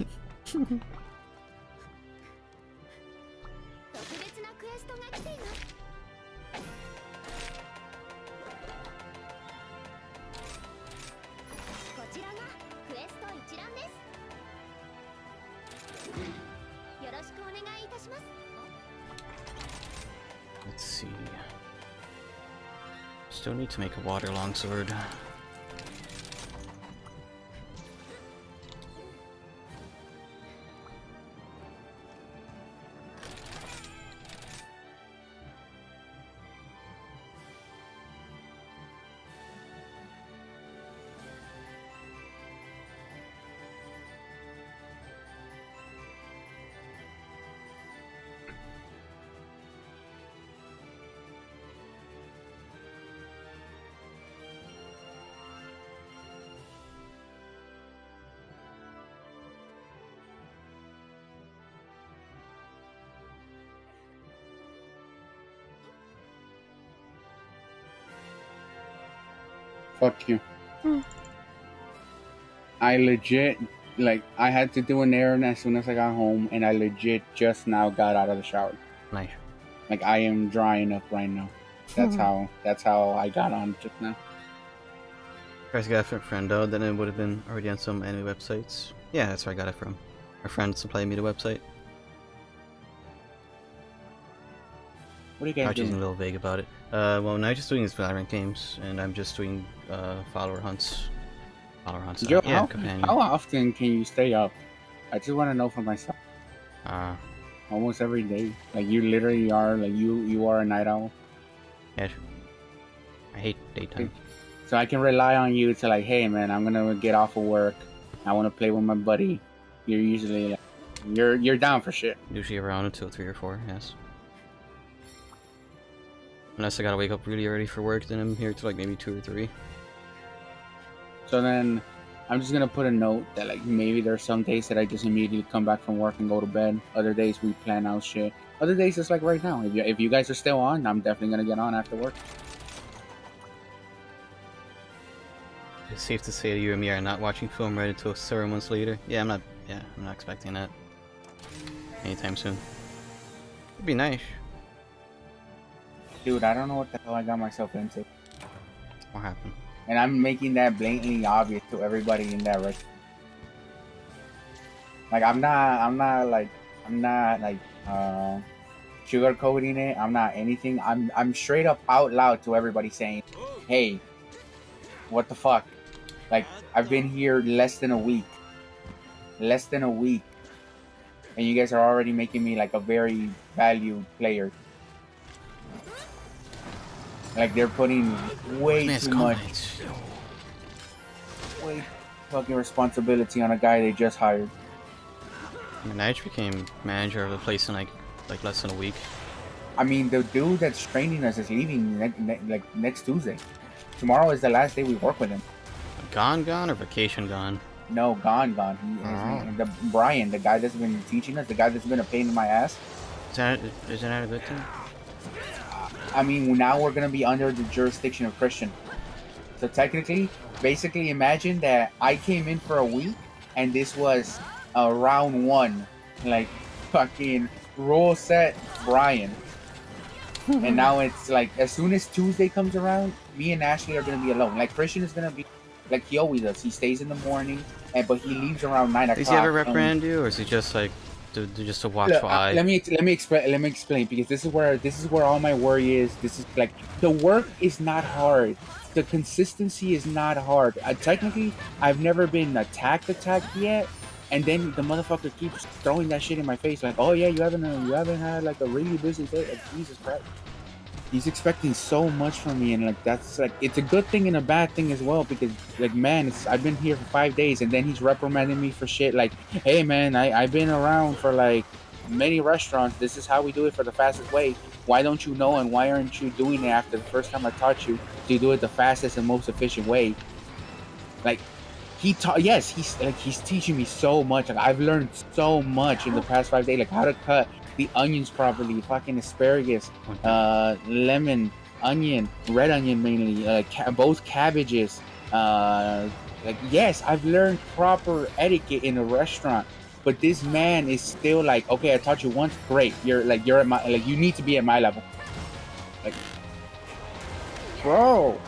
Let's see. Still need to make a water longsword. Fuck you. I legit, like, I had to do an errand as soon as I got home, and I legit just now got out of the shower. Nice. Like, I am drying up right now. That's how I got on just now. If I got it from a friend though, then it would have been already on some anime websites. Yeah, that's where I got it from. My friend supplied me the website. What are you guys Archie's a doing? little vague about it. Well, now just doing his Valorant games, and I'm just doing follower hunts. Follower hunts. Joe, Yeah, companion. how often can you stay up? I just want to know for myself. Almost every day. Like you literally are like you are a night owl. Yeah. I hate daytime. So I can rely on you to like, hey man, I'm gonna get off of work. I want to play with my buddy. You're usually like, you're down for shit. Usually around until 3 or 4. Yes. Unless I gotta wake up really early for work, then I'm here till like maybe 2 or 3. So then I'm just gonna put a note that like maybe there's some days that I just immediately come back from work and go to bed. Other days we plan out shit. Other days it's like right now. If you guys are still on, I'm definitely gonna get on after work. It's safe to say that you and me are not watching film right until several months later. Yeah, I'm not expecting that anytime soon. It'd be nice. Dude, I don't know what the hell I got myself into. What happened? And I'm making that blatantly obvious to everybody in that restaurant. Like I'm not like sugarcoating it. I'm not anything. I'm straight up out loud to everybody saying, hey, what the fuck? Like I've been here less than a week. Less than a week. And you guys are already making me like a very valued player. Like they're putting way too much fucking responsibility on a guy they just hired. I mean, I just became manager of the place in like less than a week. I mean, the dude that's training us is leaving like next Tuesday. Tomorrow is the last day we work with him. Gone or vacation gone? No, gone. Brian, the guy that's been teaching us, the guy that's been a pain in my ass. Isn't that a good thing? I mean, now we're gonna be under the jurisdiction of Christian. So technically, basically, imagine that I came in for a week, and this was round 1, like fucking roll set Brian. And now it's like as soon as Tuesday comes around, me and Ashley are gonna be alone. Like Christian is gonna be like he always does. He stays in the morning, but he leaves around 9 o'clock. Does he ever reprimand you, or is he just like just a watchful eye? Let me explain because this is where all my worry is. This is like the work is not hard. The consistency is not hard. Technically, I've never been attacked yet, and then the motherfucker keeps throwing that shit in my face like, oh yeah, you haven't had like a really busy day. Like, Jesus Christ. He's expecting so much from me, and like that's like it's a good thing and a bad thing as well because like man, I've been here for 5 days and then he's reprimanding me for shit like, hey man, I've been around for like many restaurants. This is how we do it for the fastest way. Why don't you know, and why aren't you doing it after the first time I taught you to do it the fastest and most efficient way? Like he's teaching me so much. Like I've learned so much in the past 5 days, like how to cut the onions properly, fucking asparagus, lemon, onion, red onion mainly, both cabbages. Like yes, I've learned proper etiquette in a restaurant, but this man is still like, okay, I taught you once, great. You're at my, like you need to be at my level. Like, bro.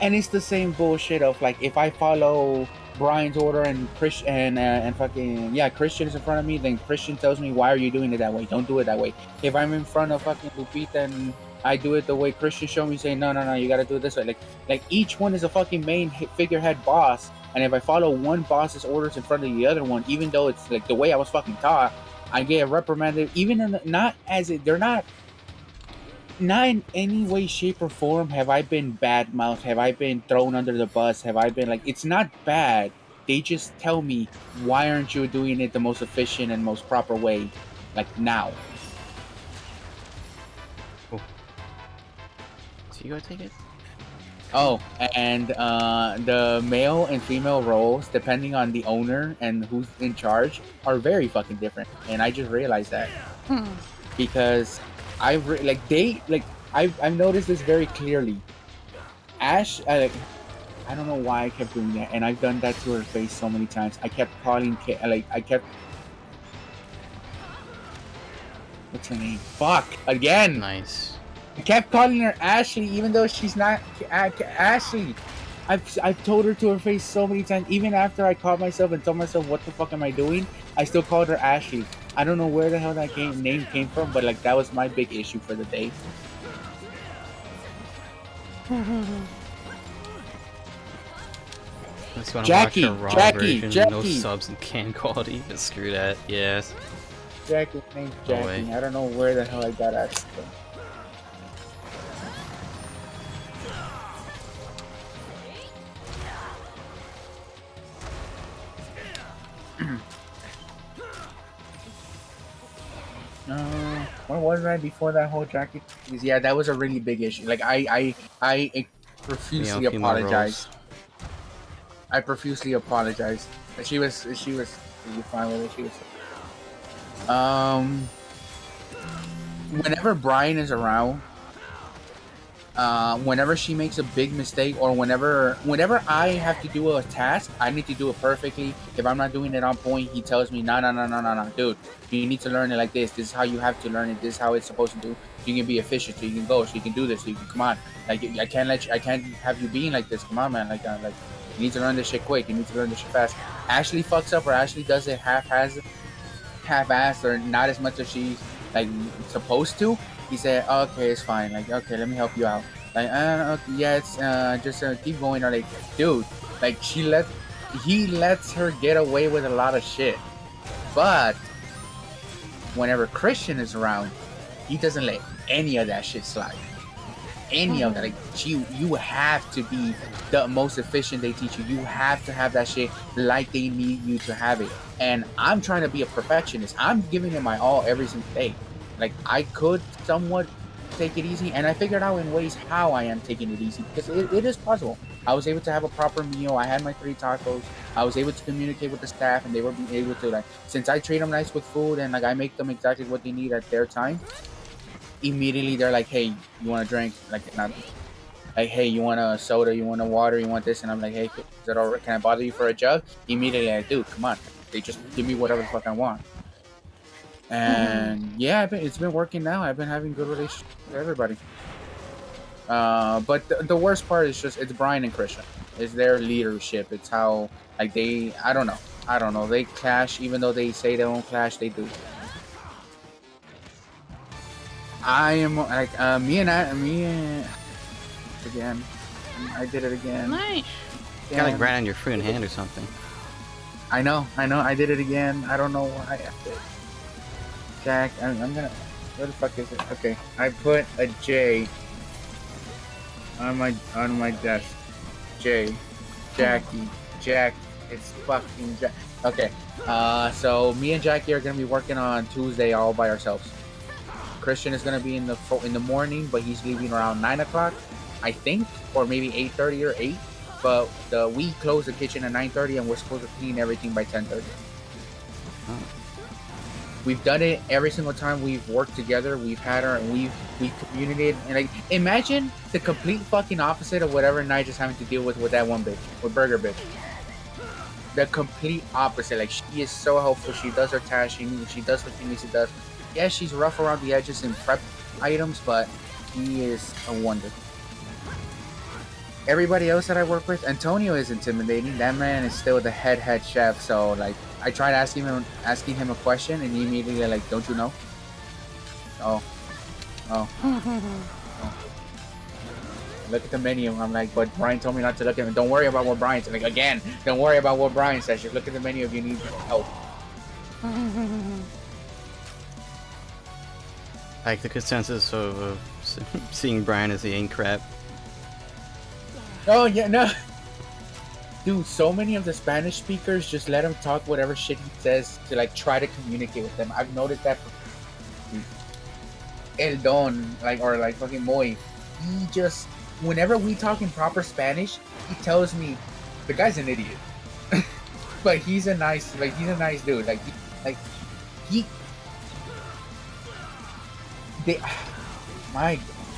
And it's the same bullshit of like if I follow Brian's order and Christian and Christian is in front of me, then Christian tells me, why are you doing it that way? Don't do it that way. If I'm in front of fucking Lupita and I do it the way Christian showed me, saying no, you gotta do it this way. Like each one is a fucking main figurehead boss, and if I follow one boss's orders in front of the other one, even though it's like the way I was fucking taught, I get reprimanded. Even in not in any way, shape, or form have I been bad-mouthed, have I been thrown under the bus, have I been like, it's not bad. They just tell me, why aren't you doing it the most efficient and most proper way, like now? Cool. So you gotta take it? Oh, and the male and female roles, depending on the owner and who's in charge, are very fucking different. And I just realized that. Because I've noticed this very clearly. Ash, I don't know why I kept doing that, and I've done that to her face so many times. I kept calling, what's her name? Fuck again. Nice. I kept calling her Ashley, even though she's not Ashley. I've told her to her face so many times. Even after I caught myself and told myself, "What the fuck am I doing?" I still called her Ashley. I don't know where the hell that name came from, but like that was my big issue for the day. Unless you want to Jackie, watch a raw Jackie, version, no Jackie. subs and can quality, but screw that. Yes. Jackie's name's No Jackie. way. I don't know where the hell I got Ashley from. What was I before that whole Jackie? Yeah, that was a really big issue. Like I profusely You know, female apologized. roles. I profusely apologized. She was really fine with it. She was. Whenever Brian is around, whenever she makes a big mistake, or whenever I have to do a task, I need to do it perfectly. If I'm not doing it on point, he tells me, no, dude, you need to learn it like this. This is how you have to learn it. This is how it's supposed to do. So you can be efficient. So you can go. So you can do this. So you can come on. Like I can't have you being like this. Come on, man. Like you need to learn this shit quick. You need to learn this shit fast. Ashley fucks up, or Ashley does it half-assed, or not as much as she's like supposed to. He said, okay, it's fine. Like, okay, let me help you out. Like, okay, yeah, it's just keep going. Or like, dude, like he lets her get away with a lot of shit. But whenever Christian is around, he doesn't let any of that shit slide. Any of that. Like, you have to be the most efficient they teach you. You have to have that shit like they need you to have it. And I'm trying to be a perfectionist. I'm giving it my all every single day. Like, I could somewhat take it easy, and I figured out in ways how I am taking it easy, because it is possible. I was able to have a proper meal. I had my 3 tacos. I was able to communicate with the staff, and they were able to, like, since I treat them nice with food, and like I make them exactly what they need at their time, immediately they're like, hey, you want a drink? Like, not like, hey, you want a soda? You want a water? You want this? And I'm like, hey, is that all right? Can I bother you for a jug? Immediately, like, dude, come on. They just give me whatever the fuck I want. And yeah, it's been working now. I've been having good relations with everybody. But the worst part is just, it's Brian and Christian. It's their leadership. It's how, like, I don't know. They clash, even though they say they don't clash, they do. I am like again. I did it again. Nice. You got like right on your freaking hand or something. I know. I did it again. I don't know why. Jack, I'm gonna. Where the fuck is it? Okay, I put a J on my desk. J, Jackie, Jack. It's fucking Jack. Okay. So me and Jackie are gonna be working on Tuesday all by ourselves. Christian is gonna be in the morning, but he's leaving around 9 o'clock, I think, or maybe 8:30 or 8. But we close the kitchen at 9:30, and we're supposed to clean everything by 10:30. Oh. We've done it every single time we've worked together. We've had our, and we've communicated. And like, imagine the complete fucking opposite of whatever Nigel's having to deal with that one bitch, with Burger Bitch. The complete opposite. Like, she is so helpful. She does her tasks. She does what she needs to do. Yeah, she's rough around the edges in prep items, but he is a wonder. Everybody else that I work with, Antonio is intimidating. That man is still the head chef. So like, I tried asking him a question, and he immediately like, "Don't you know?" Oh. Look at the menu. I'm like, but Brian told me not to look at it. Don't worry about what Brian said. Like, again, don't worry about what Brian says. Just look at the menu if you need help. Like the consensus of seeing Brian as the ink crap. Oh yeah, no. Dude, so many of the Spanish speakers just let him talk whatever shit he says to like try to communicate with them. I've noticed that. El Don, like, or like fucking Moy, he just, whenever we talk in proper Spanish, he tells me the guy's an idiot, but he's a nice dude.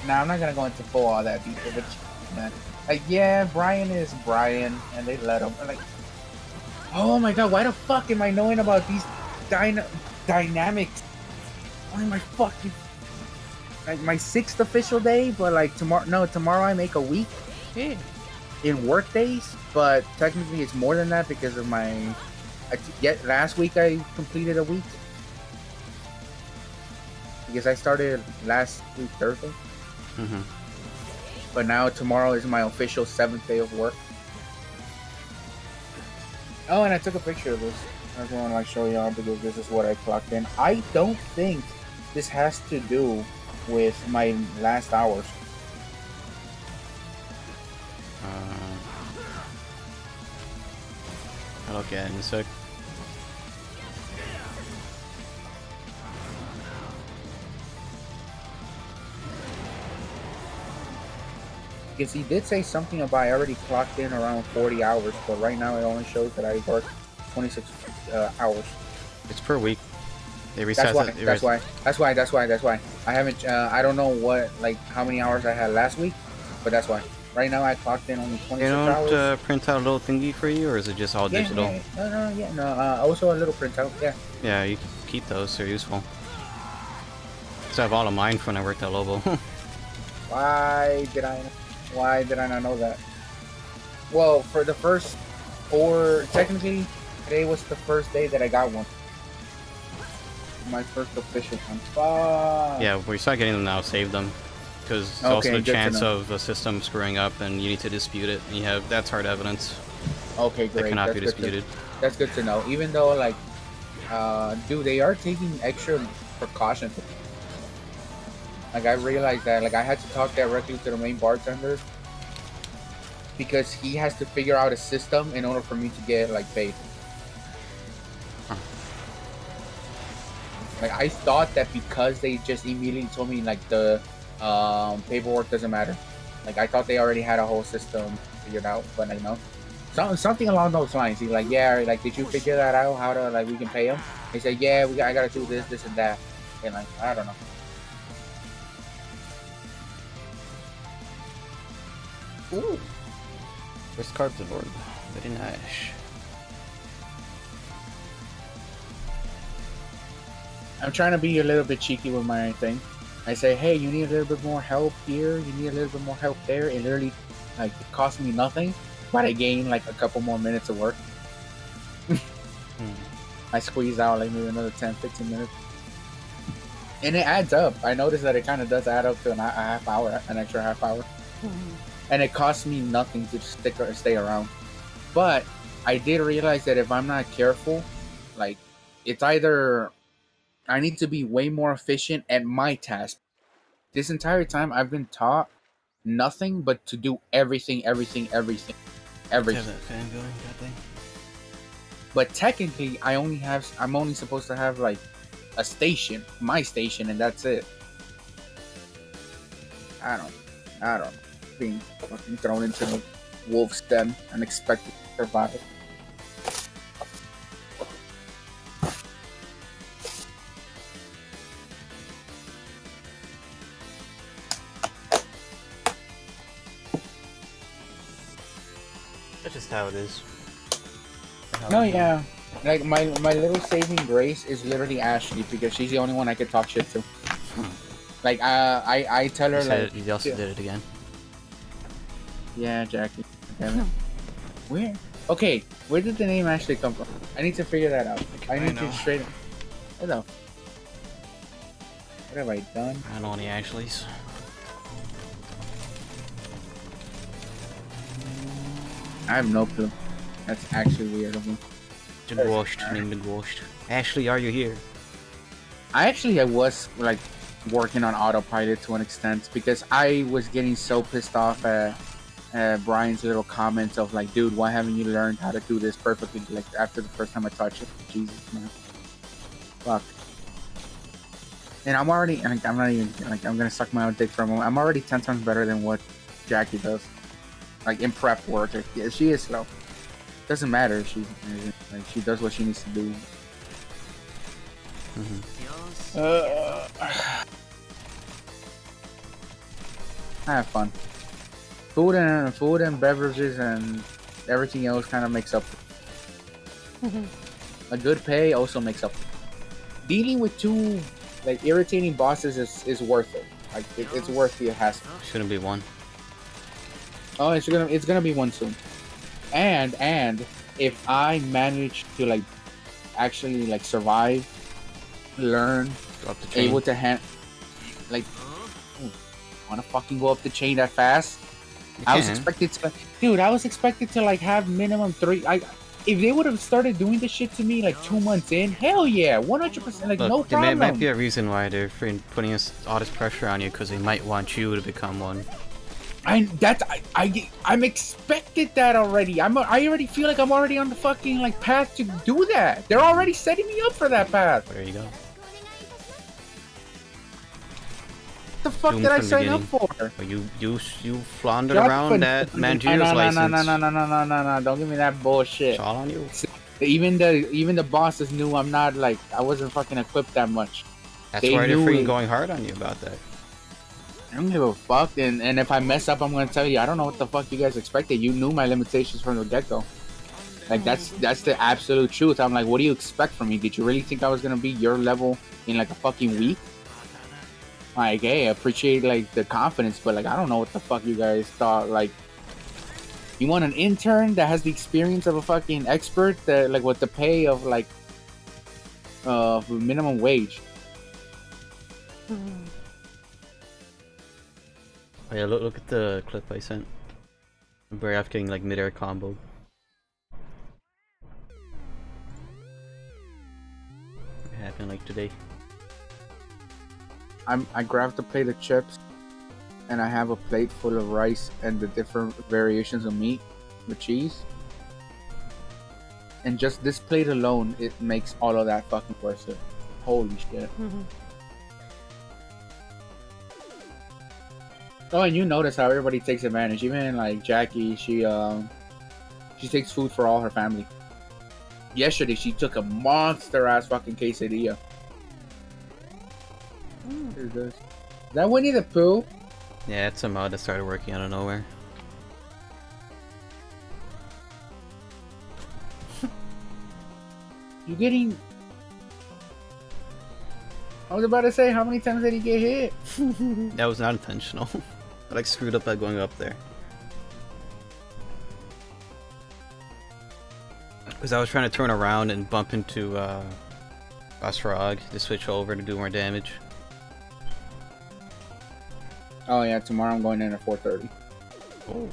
Now I'm not gonna go into full all that detail, but man, like, yeah, Brian is Brian, and they let him. Like, oh my god, why the fuck am I knowing about these dynamics? Why am I fucking like my 6th official day? But like tomorrow I make a week. Yeah. in work days, but technically it's more than that because of my. Yet last week I completed a week because I started last week Thursday. Mm-hmm. But now tomorrow is my official 7th day of work. Oh, and I took a picture of this. I just want to like show y'all because this is what I clocked in. I don't think this has to do with my last hours. I'll look at it in a sec. Because he did say something about I already clocked in around 40 hours, but right now it only shows that I worked 26 hours. It's per week. They reset it. That's why. I haven't. I don't know what how many hours I had last week, but that's why. Right now I clocked in only 26 hours. They don't print out a little thingy for you, or is it just all digital? No. Also a little printout. Yeah. Yeah, you can keep those. They're useful. So I have all of mine from when I worked at Lobo. Why did I not know that? Well, for the first, or technically, today was the first day that I got one. My first official one. Fuck. Yeah, when you start getting them now, save them. Because there's also a chance of the system screwing up and you need to dispute it. And that's hard evidence. Okay, great. That cannot be disputed. That's good to know. Even though, dude, they are taking extra precautions. I realized that. I had to talk directly to the main bartender because he has to figure out a system in order for me to get, paid. Huh. I thought that because they just immediately told me, the paperwork doesn't matter. I thought they already had a whole system figured out, but something along those lines. He's like, yeah, did you figure that out? How to we can pay him? He said, yeah, I gotta do this, and that, and I don't know. Ooh, first card to the board. Very nice. I'm trying to be a little bit cheeky with my thing. I say, hey, you need a little bit more help here, you need a little bit more help there. It literally, it cost me nothing, but I gain, a couple more minutes of work. I squeeze out, maybe another 10, 15 minutes. And it adds up. I noticed that it kind of does add up to an extra half hour. And it costs me nothing to stay around. But I did realize that if I'm not careful, it's either I need to be way more efficient at my task. This entire time I've been taught nothing but to do everything. Have that fan going, that thing. But technically I'm only supposed to have a station, my station, and that's it. I don't know. Being fucking thrown into the wolf's den and expected to survive. That's just how it is. No, yeah. My little saving grace is literally Ashley because she's the only one I could talk shit to. I tell her You also did it again. Yeah, Jackie. Damn it. Where? Okay, where did the name Ashley come from? I need to figure that out. I need to straight up. Hello. What have I done? I don't know any Ashleys. I have no clue. That's actually weird of me. Named Ashley, are you here? I was working on autopilot to an extent because I was getting so pissed off at Brian's little comments of dude, why haven't you learned how to do this perfectly after the first time I touched it? Jesus, man. Fuck. And I'm not even I'm gonna suck my own dick for a moment. I'm already 10 times better than what Jackie does. In prep work. She is slow. Doesn't matter. She does what she needs to do. I have fun. Food and beverages and everything else kind of makes up. A good pay also makes up. Dealing with two irritating bosses is worth it. It's worth the hassle. Shouldn't be one. Oh, it's gonna be one soon. And if I manage to like actually like survive, learn, Go up the chain. able to like, wanna fucking go up the chain that fast? I was expected to, dude. I was expected to like have minimum 3. If they would have started doing this shit to me like 2 months in, hell yeah, 100%, like Look, no there problem. might be a reason why they're putting all this pressure on you, because they might want you to become one. I'm expected that already. I already feel like I'm already on the fucking like path to do that. They're already setting me up for that path. There you go. What the fuck did I sign up for? Well, you floundered around that Mangia's license. No. Don't give me that bullshit. It's all on you. Even the bosses knew I wasn't fucking equipped that much. That's why they're freaking going hard on you about that. I don't give a fuck, and if I mess up, I'm gonna tell you. I don't know what the fuck you guys expected. You knew my limitations from the get-go. Like that's the absolute truth. I'm like, what do you expect from me? Did you really think I was gonna be your level in like a fucking week? Like, hey, I appreciate like the confidence, but like I don't know what the fuck you guys thought. Like, you want an intern that has the experience of a fucking expert, that like with the pay of like minimum wage. Oh yeah, look at the clip I sent. Barioth getting like mid-air combo. What happened like today? I grabbed a plate of chips, and I have a plate full of rice and the different variations of meat with cheese. And just this plate alone, it makes all of that fucking worth it. Holy shit. Oh, and you notice how everybody takes advantage. Even like Jackie, she takes food for all her family. Yesterday, she took a monster ass fucking quesadilla. What is this? Is that Winnie the Pooh? Yeah, it's a mod that started working out of nowhere. You getting? I was about to say, how many times did he get hit? That was not intentional. I like screwed up by going up there. Because I was trying to turn around and bump into Osrog to switch over to do more damage. Oh yeah, tomorrow I'm going in at 4:30. Oh.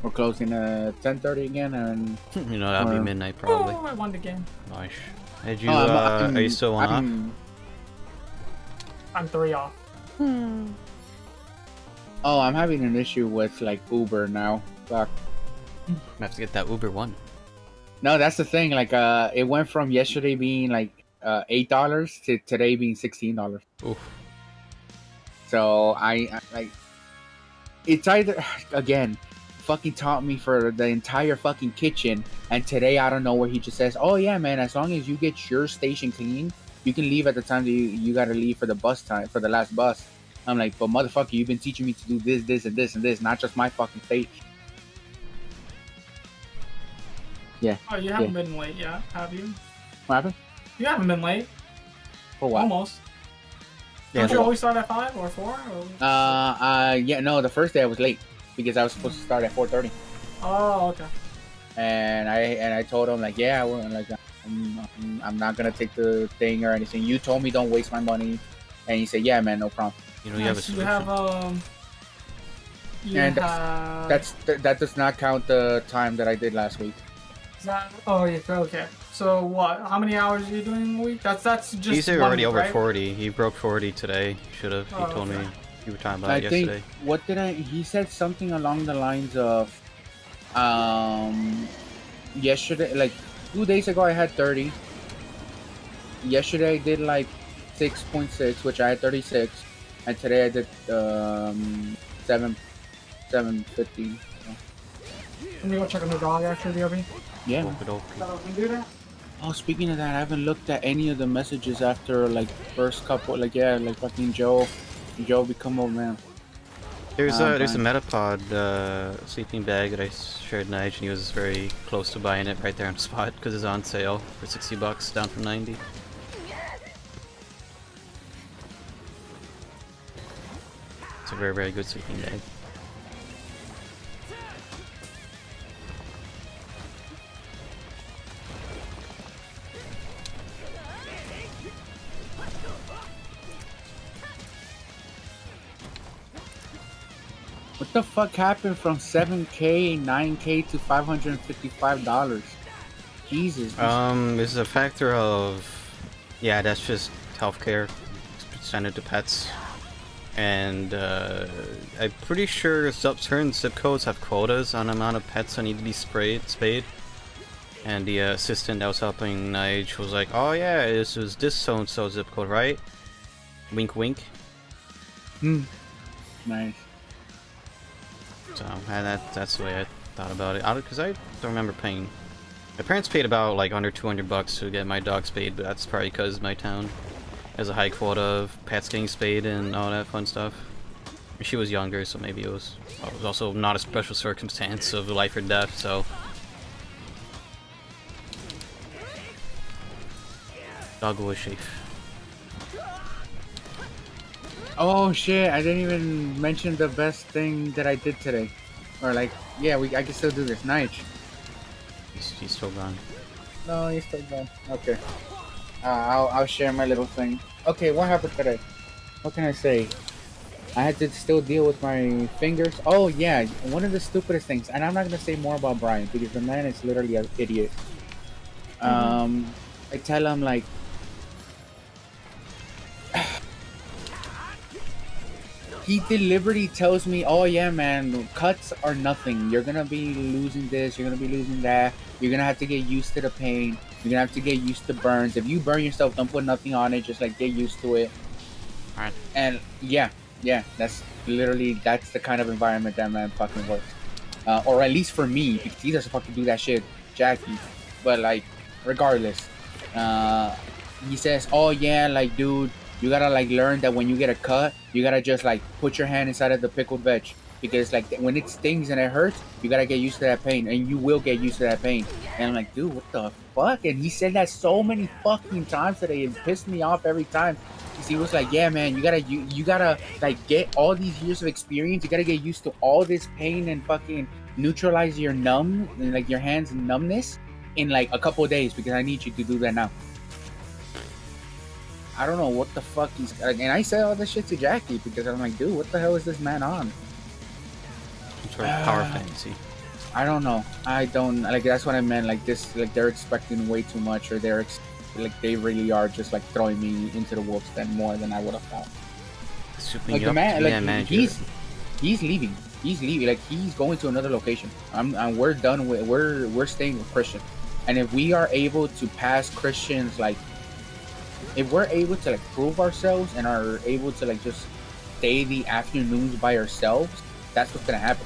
We're closing at 10:30 again, and you know that'll be midnight probably. Oh, I won the game. Nice. Did you? Are you still on off? I'm 3 off. Oh, I'm having an issue with like Uber now. Fuck. I have to get that Uber one. No, that's the thing. Like, it went from yesterday being like $8 to today being $16. Oof. So I like, it's either again, fucking taught me for the entire fucking kitchen, and today I don't know where he just says, "Oh yeah, man, as long as you get your station clean, you can leave at the time that you gotta leave for the bus time for the last bus." I'm like, but motherfucker, you've been teaching me to do this, this, and this, and this, not just my fucking fate. Yeah. Oh, you haven't been late yet, have you? What happened? You haven't been late. For what? Almost. Yeah, Don't you always start at 5 or 4? Or... Yeah, no, the first day I was late because I was supposed to start at 4:30. Oh, okay. And I told him like, yeah, I'm not gonna take the thing or anything. You told me don't waste my money, and he said, yeah, man, no problem. You know, you have a solution. That does not count the time that I did last week. Oh, yeah, okay. So what? How many hours are you doing a week? That's just. He's already week, over right? 40. He broke 40 today. Should have. He told me. You were talking about it yesterday. He said something along the lines of, yesterday, like 2 days ago, I had 30. Yesterday I did like 6.6, which I had 36, and today I did 750. Let me go check on the dog actually, DRB. Yeah. Oh, speaking of that, I haven't looked at any of the messages after like first couple. Like like fucking Joe become old man. There's a Metapod sleeping bag that I shared Nige, and he was very close to buying it right there on the spot because it's on sale for $60, down from 90. It's a very, very good sleeping bag. What the fuck happened from 7K, 9K to $555? Jesus. This is a factor of, yeah, that's just healthcare extended to pets, and I'm pretty sure certain zip codes have quotas on the amount of pets that need to be spayed. And the assistant that was helping Nige was like, "Oh yeah, this was this so-and-so zip code, right?" Wink, wink. Nice. So that's the way I thought about it. Because I don't remember paying. My parents paid about like under $200 to get my dog spayed, but that's probably because my town has a high quota of pets getting spayed and all that fun stuff. She was younger, so maybe it was also not a special circumstance of life or death. So dog was safe. Oh shit! I didn't even mention the best thing that I did today. Or like, yeah, I can still do this. Nice. He's still gone. No, he's still gone. Okay. I'll share my little thing. Okay, what happened today? What can I say? I had to still deal with my fingers. Oh yeah, one of the stupidest things, and I'm not gonna say more about Brian because the man is literally an idiot. I tell him like, he deliberately tells me, "Oh yeah, man, cuts are nothing. You're gonna be losing this. You're gonna be losing that. You're gonna have to get used to the pain. You're gonna have to get used to burns. If you burn yourself, don't put nothing on it. Just like get used to it." Alright. And yeah, that's the kind of environment that man fucking works. Or at least for me, because he doesn't fucking do that shit, Jackie. But like, regardless, he says, "Oh yeah, like dude, you gotta like learn that when you get a cut, you gotta just like put your hand inside of the pickled veg, because like when it stings and it hurts, you gotta get used to that pain, and you will get used to that pain." And I'm like, dude, what the fuck? And he said that so many fucking times today, it pissed me off every time. Because he was like, yeah, man, you gotta like get all these years of experience, you gotta get used to all this pain and fucking neutralize your like your hands numbness in like a couple of days, because I need you to do that now. I don't know what the fuck he's like, and I said all this shit to Jackie because I'm like, dude, what the hell is this man on? Some sort of power fantasy. I don't know. I don't like. That's what I meant. Like this, like they're expecting way too much, or like they really are just like throwing me into the wolves then more than I would have thought. Like the man, like he's leaving. He's leaving. Like he's going to another location. We're done with. We're staying with Christian, and if we are able to pass Christian's like. If we're able to like prove ourselves and are able to like just stay the afternoons by ourselves, that's what's gonna happen.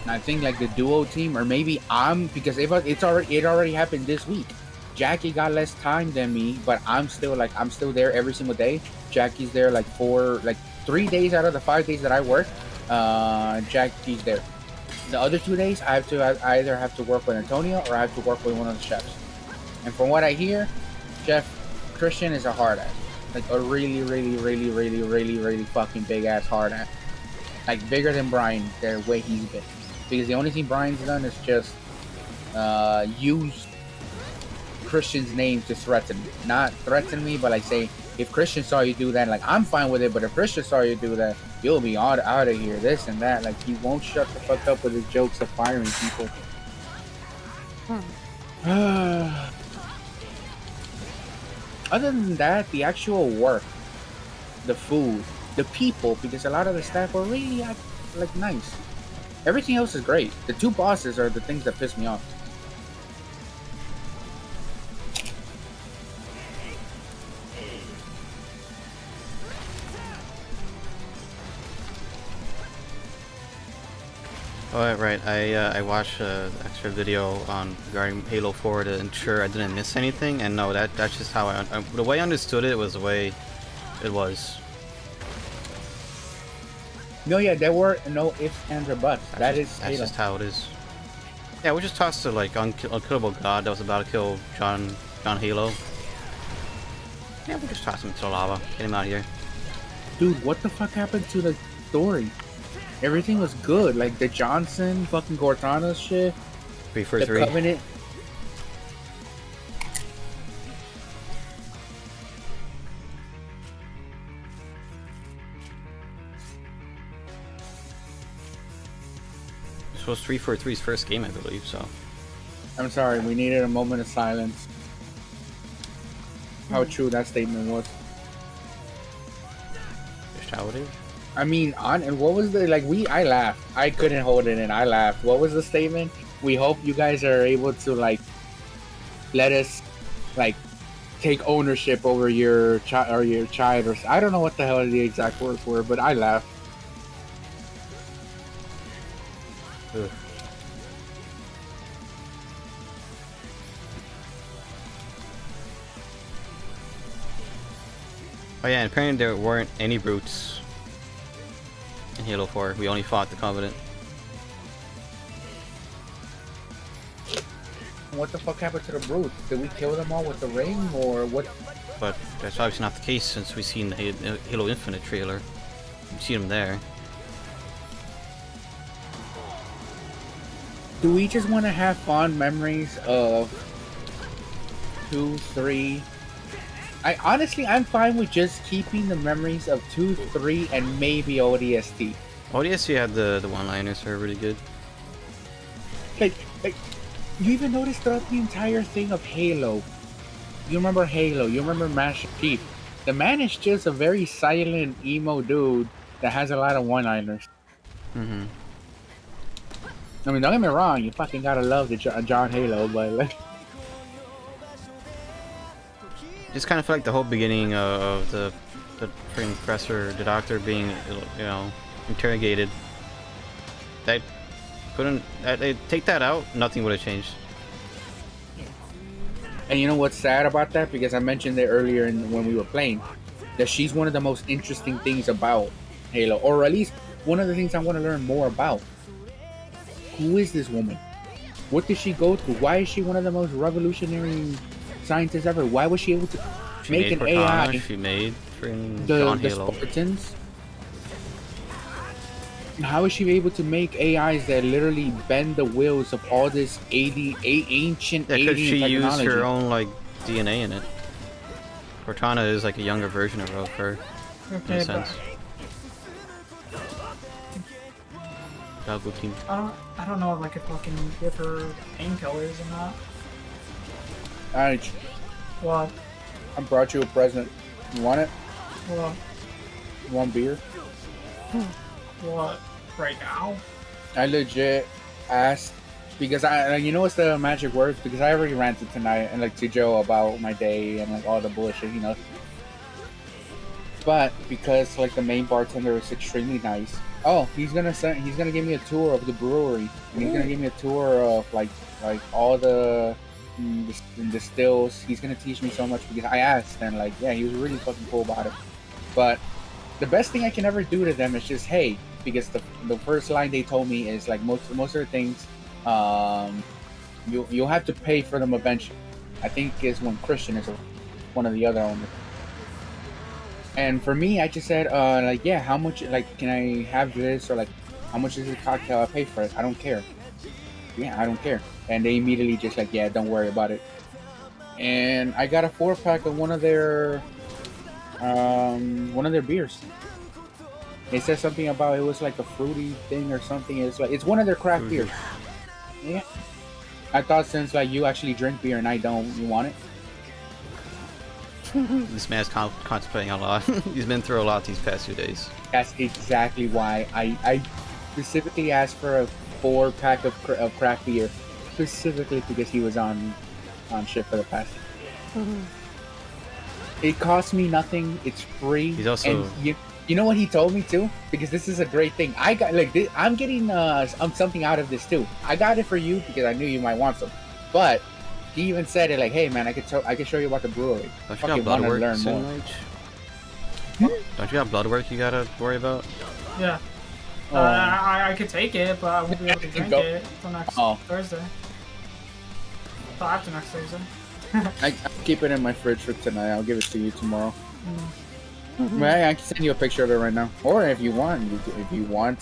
And I think like the duo team, or maybe because it already happened this week. Jackie got less time than me, but I'm still there every single day. Jackie's there like 3 days out of the 5 days that I work. Jackie's there. The other 2 days, I either have to work with Antonio or I have to work with one of the chefs. And from what I hear, Chef Christian is a hard ass. Like a really, really, really, really, really, really fucking big ass hard ass. Like bigger than Brian, the way he's been. Because the only thing Brian's done is just use Christian's name to threaten me. Not threaten me, but like say, if Christian saw you do that, like I'm fine with it, but if Christian saw you do that, you'll be out of here, this and that. Like he won't shut the fuck up with his jokes of firing people. Other than that, the actual work, the food, the people, because a lot of the staff were really like nice. Everything else is great. The two bosses are the things that piss me off. Oh, right. I watched an extra video on regarding Halo 4 to ensure I didn't miss anything, and no, that's just how the way I understood it was the way it was. No, yeah, there were no ifs, ands, or buts. That's just how it is. Yeah, we just tossed to like unkillable god that was about to kill John Halo. Yeah, we just tossed him into the lava. Get him out of here. Dude, what the fuck happened to the story? Everything was good, like the Johnson, fucking Cortana shit. 3 for the 3. Covenant. This was 343's first game, I believe, so. I'm sorry, we needed a moment of silence. How true that statement was. Just how it is. I mean, and what was the, like, I laughed. I couldn't hold it in. I laughed. What was the statement? We hope you guys are able to, like, let us, like, take ownership over your child, or I don't know what the hell the exact words were, but I laughed. Ugh. Oh yeah, and apparently there weren't any brutes in Halo 4. We only fought the Covenant. What the fuck happened to the brutes? Did we kill them all with the ring, or what? But that's obviously not the case since we've seen the Halo Infinite trailer. We've seen them there. Do we just want to have fond memories of 2, 3? I'm fine with just keeping the memories of 2, 3, and maybe ODST. ODST had the one-liners are really good. Like, you even notice throughout the entire thing of Halo, you remember Halo, you remember Master Chief. The man is just a very silent, emo dude that has a lot of one-liners. Mm-hmm. I mean, don't get me wrong, you fucking gotta love the John Halo, but like... Just kind of felt like the whole beginning of the freaking professor, the doctor being, you know, interrogated. That couldn't, they take that out, nothing would have changed. And you know what's sad about that? Because I mentioned it earlier when we were playing, that she's one of the most interesting things about Halo, or at least one of the things I want to learn more about. Who is this woman? What did she go through? Why is she one of the most revolutionary scientists ever? Why was she able to make an Cortana, AI? she made the Spartans. How is she able to make AIs that literally bend the wheels of all this ancient alien because she technology? used her own like DNA in it. Cortana is like a younger version of her, in a sense. I don't know if I could fucking give her painkillers or not. Alright, What? I brought you a present. You want it? What? You want beer? What? Right now? I legit asked because you know what's the magic words? Because I already ranted tonight and like to Joe about my day and like all the bullshit, you know. But because like the main bartender is extremely nice. Oh, he's gonna give me a tour of the brewery, and he's gonna give me a tour of like all the distills. He's gonna teach me so much because I asked, and like yeah, he was really fucking cool about it. But the best thing I can ever do to them is just hey, because the first line they told me is like most of the things, you'll have to pay for them eventually. I think is when Christian is one of the other owners. And for me, I just said, like, yeah, how much, like, can I have this? Or, like, how much is this cocktail? I'll pay for it. I don't care. Yeah, I don't care. And they immediately just like, yeah, don't worry about it. And I got a 4-pack of one of their beers. It said something about it was like a fruity thing or something. It's like, it's one of their craft beers. Yeah. I thought since, like, you actually drink beer and I don't, you want it? This man's contemplating a lot. He's been through a lot these past few days. That's exactly why I specifically asked for a 4-pack of craft beer, specifically because he was on shit for the past. It costs me nothing. It's free. He's also. And you know what he told me too? Because this is a great thing. I got like this, I'm getting something out of this too. I got it for you because I knew you might want some, but. He even said it like, "Hey man, I could show you about the brewery." Don't you got blood work, Don't you got blood work you gotta worry about? Yeah. I could take it, but I won't be able to drink it until next Thursday. Until after next Thursday. I keep it in my fridge for tonight. I'll give it to you tomorrow. I can send you a picture of it right now, or if you want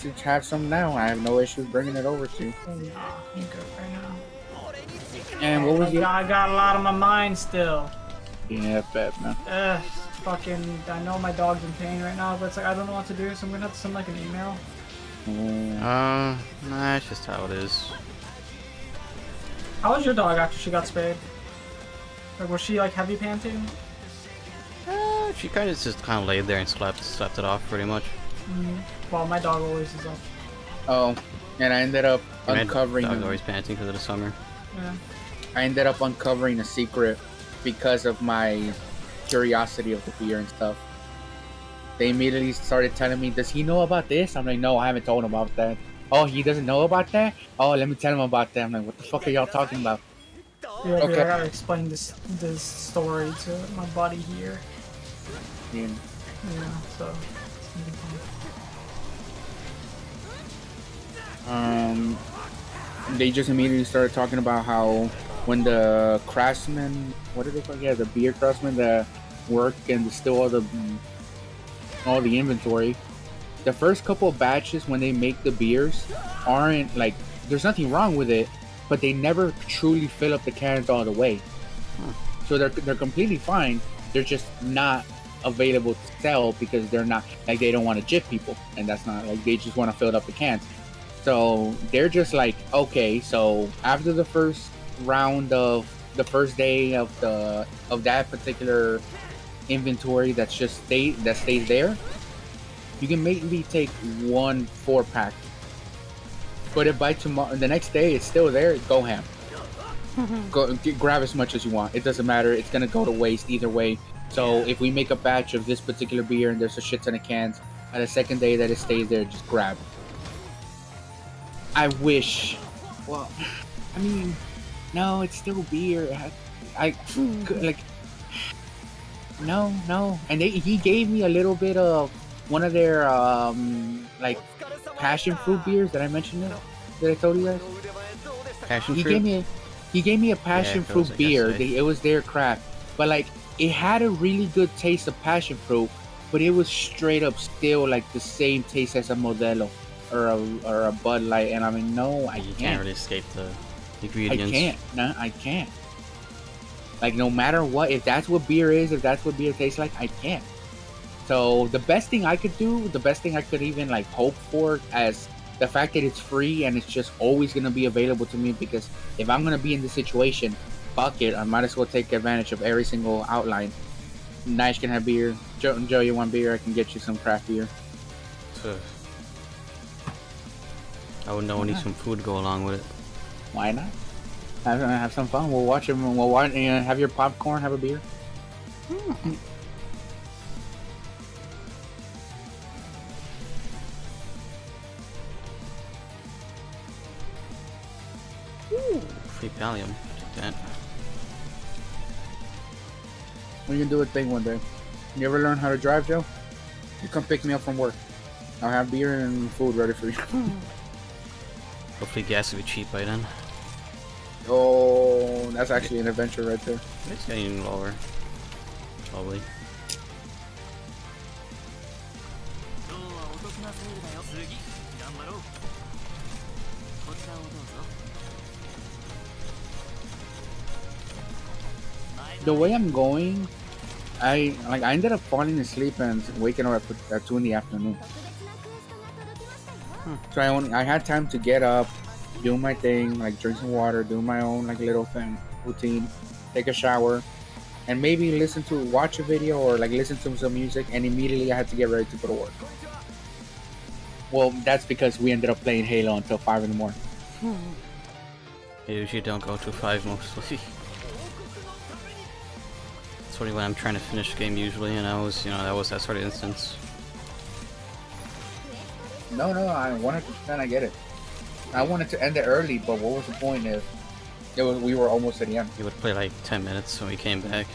to have some now, I have no issue bringing it over to you. Nah, I'm good right now. And what was I got a lot on my mind still. Yeah, bad man. Fucking, I know my dog's in pain right now, but it's like I don't know what to do, so I'm gonna have to send like an email. Nah, it's just how it is. How was your dog after she got spayed? Like, was she like heavy panting? She kind of just kind of laid there and slept it off pretty much. Well, my dog always is up. Oh, and I ended up uncovering. My dog's always panting because of the summer. Yeah. I ended up uncovering a secret because of my curiosity of the beer and stuff. They immediately started telling me, "Does he know about this?" I'm like, "No, I haven't told him about that." "Oh, he doesn't know about that? Oh, let me tell him about that." I'm like, "What the fuck are y'all talking about?" Yeah, Okay. I gotta explain this story to my buddy here. Yeah. Yeah, so. It's gonna be fun. They just immediately started talking about how when the craftsmen, what did they call? Yeah, the beer craftsmen that work and distill all the inventory. The first couple of batches when they make the beers aren't like, there's nothing wrong with it, but they never truly fill up the cans all the way. So they're completely fine. They're just not available to sell because they're not like, they don't want to jip people, and that's not like, they just want to fill up the cans. So they're just like, okay, so after the first round of the first day of that particular inventory that stays there, you can maybe take 1 4-pack. But if by tomorrow, the next day it's still there, go ham. Grab as much as you want. It doesn't matter. It's gonna go to waste either way. So if we make a batch of this particular beer and there's a shit ton of cans, on the second day that it stays there, just grab it. I wish. Well, I mean, no, it's still beer. I like. No, and he gave me a little bit of one of their like passion fruit beers that I mentioned it. That I told you guys. Passion He fruit? gave me a passion fruit like beer. yesterday. It was their craft, but like it had a really good taste of passion fruit, but it was straight up still like the same taste as a Modelo or a Bud Light. And I mean, no, I You can't. can't really escape the I ingredients. can't. No, I can't. Like, no matter what, if that's what beer is, if that's what beer tastes like, I can't. So the best thing I could do, the best thing I could even like hope for, as the fact that it's free and it's just always gonna be available to me, because if I'm gonna be in this situation, fuck it, I might as well take advantage of every single outline. Nice can have beer. Joe, you want beer? I can get you some craft beer. I would know I need some food to go along with it. Why not? Have some fun. We'll watch it. We'll watch. Have your popcorn. Have a beer. Free Pallium. Take that. We can do a thing one day. You ever learn how to drive, Joe? You come pick me up from work. I'll have beer and food ready for you. Hopefully gas will be cheap by then. Oh, that's actually an adventure right there. It's getting lower. Probably. The way I'm going, I ended up falling asleep and waking up at 2 in the afternoon. So I had time to get up, do my thing, like drink some water, do my own like little thing, routine, take a shower, and maybe watch a video or like listen to some music, and immediately I had to get ready to go to work. Well, that's because we ended up playing Halo until 5 in the morning. I usually don't go to 5 mostly. That's only when I'm trying to finish the game usually, and that was that sort of instance. No, I 100% I get it. I wanted to end it early, but what was the point if we were almost at the end? He would play like 10 minutes when we came back.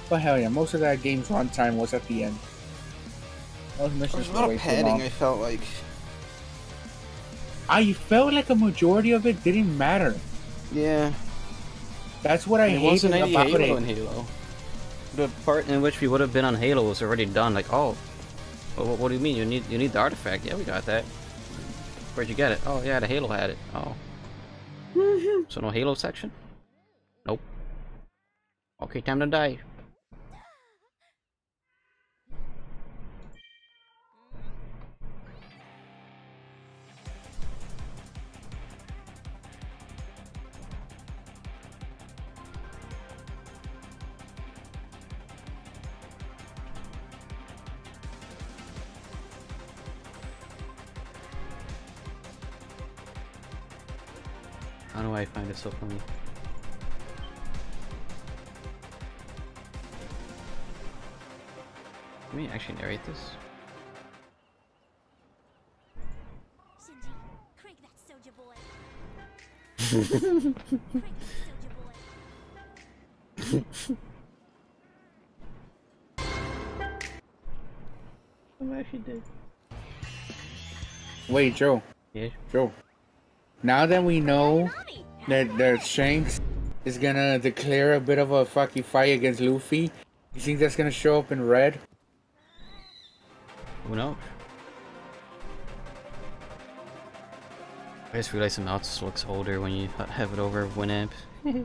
But hell yeah, most of that game's runtime was at the end. Those missions were way too long. I felt like. I felt like a majority of it didn't matter. Yeah. That's what I It hated wasn't any about Halo in it. Halo. The part in which we would have been on Halo was already done. Like, oh, what do you mean? You need the artifact? Yeah, we got that. Where'd you get it? Oh, yeah, the Halo had it. Oh. So no Halo section? Nope. Okay, time to die. How do I find it so funny? Let me actually narrate this. Shinji, crank that soldier boy. Crank that soldier boy. I actually did. Wait, Joe. Yeah. Joe. Now that we know that Shanks is gonna declare a bit of a fucking fight against Luffy, you think that's gonna show up in red? Who knows? I just realized the mouse looks older when you have it over Winamp. That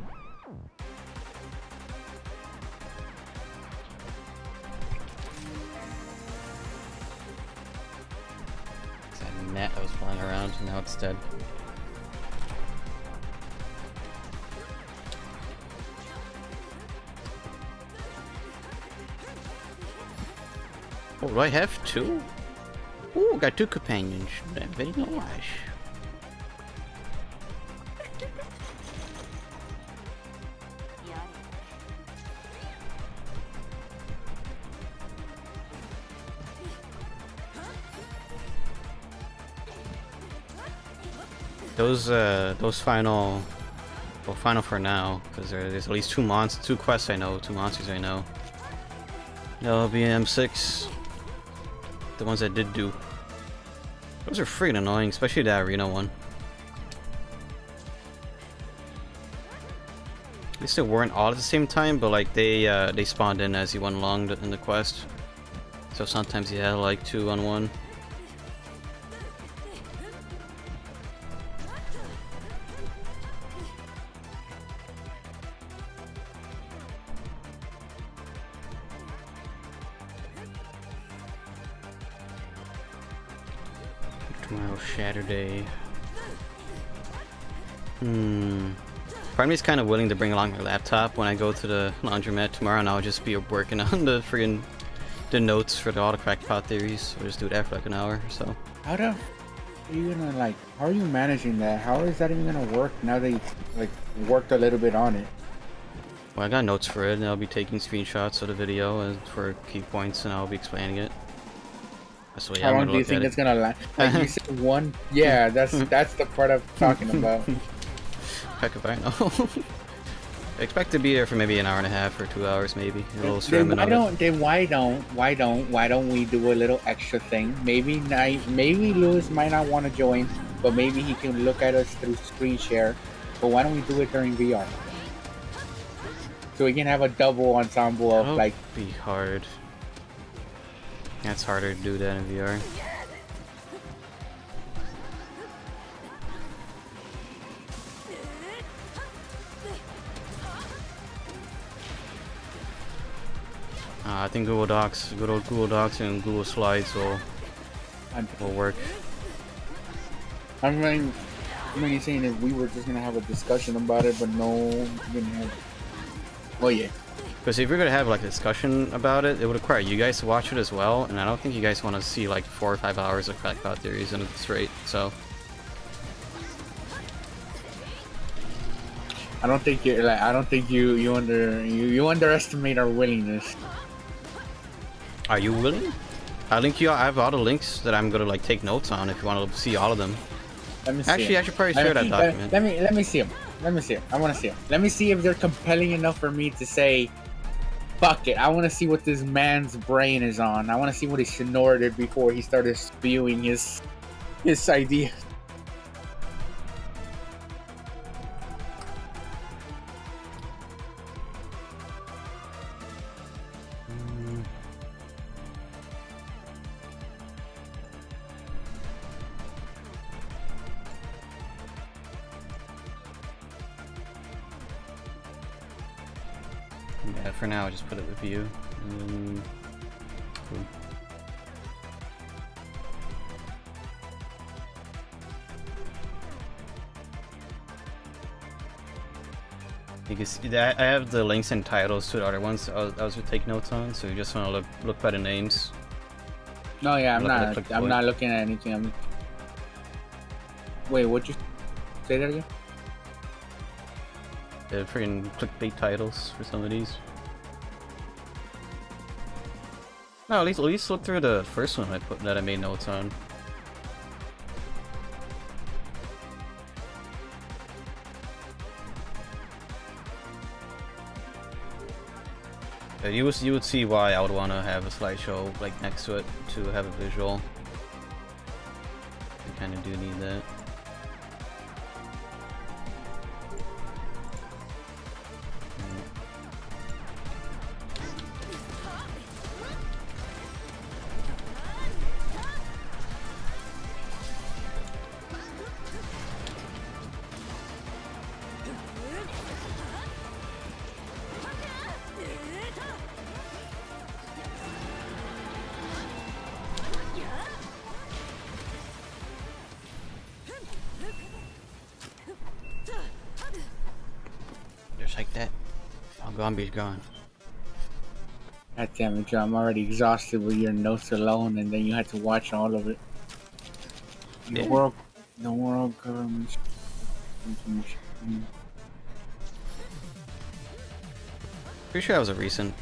net that was flying around, and now it's dead. Oh, do I have two? Ooh, got two companions. Very nice. Those final, well, final for now, because there's at least two quests I know, two monsters I know. That'll be M6. The ones I did do. Those are freaking annoying, especially that arena one. At least they weren't all at the same time, but like they spawned in as you went along in the quest. So sometimes you had like 2 on 1. Tomorrow, Saturday. Part of me is kind of willing to bring along my laptop when I go to the laundromat tomorrow, and I'll just be working on the friggin' notes for all the crackpot theories. We'll just do that for like an hour or so. How are you gonna like? How are you managing that? How is that even gonna work now that you like worked a little bit on it? Well, I got notes for it, and I'll be taking screenshots of the video and for key points, and I'll be explaining it. That's the way How long do you think it's gonna last? Like you said, one. Yeah, that's the part I'm talking about. Heck if I know. I expect to be there for maybe an hour and a half or 2 hours, maybe. A little Then why don't we do a little extra thing? Maybe Lewis might not want to join, but maybe he can look at us through screen share. But why don't we do it during VR? So we can have a double ensemble of like. Be hard. That's harder to do that in VR. I think Google Docs, good old Google Docs and Google Slides will work. I'm really saying that we were just gonna have a discussion about it, but no, we didn't have. Oh yeah. Because if you're gonna have like a discussion about it, it would require you guys to watch it as well, and I don't think you guys want to see like 4 or 5 hours of crackpot theories in it straight. So I don't think you like. I don't think you underestimate our willingness. are you willing? I have all the links that I'm gonna like take notes on if you want to see all of them. Let me see Actually, I should probably share that document. Let me see them. Let me see them. I want to see them. Let me see if they're compelling enough for me to say, fuck it. I want to see what this man's brain is on. I want to see what he snorted before he started spewing his ideas. Yeah, for now, I just put it with you. And then... Cool. You can see that I have the links and titles to the other ones I was to take notes on, so you just want to look by the names. No, yeah, I'm Look at not looking at anything. Wait, what you say that again? The freaking clickbait titles for some of these. No, at least look through the first one that I made notes on. You would see why I would want to have a slideshow like next to it to have a visual. I kind of do need that. Just like that. Oh, Gombi's gone. God damn it, Joe, I'm already exhausted with your notes alone, and then you had to watch all of it. The Yeah. world government. Pretty sure that was a recent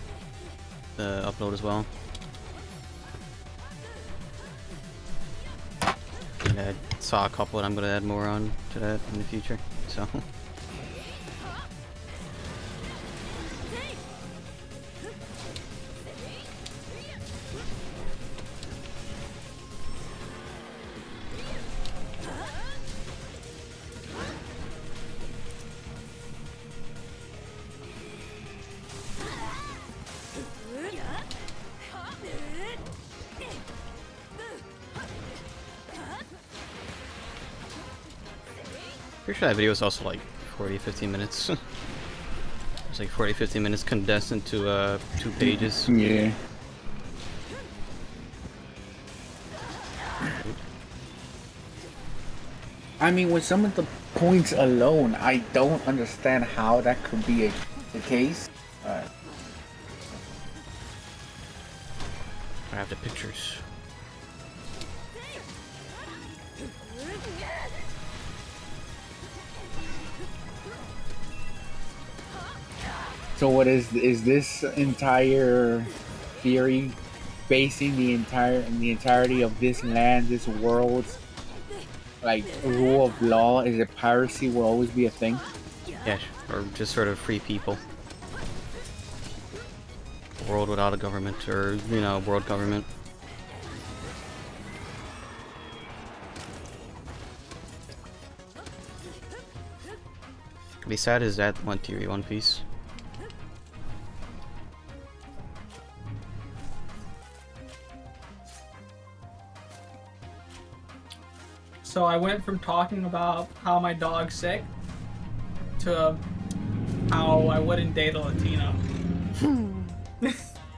upload as well. And I saw a couple, and I'm gonna add more on to that in the future. So. Pretty sure that video is also like 40-50 minutes. It's like 40-50 minutes condensed into 2 pages. Yeah. I mean, with some of the points alone, I don't understand how that could be the case. I have the pictures. So what is this entire theory basing the entirety of this land, this world's like rule of law? Is that piracy will always be a thing? Yeah, or just sort of free people. A world without a government, or you know, world government. Besides that one theory, One Piece. So I went from talking about how my dog's sick to how I wouldn't date a Latino.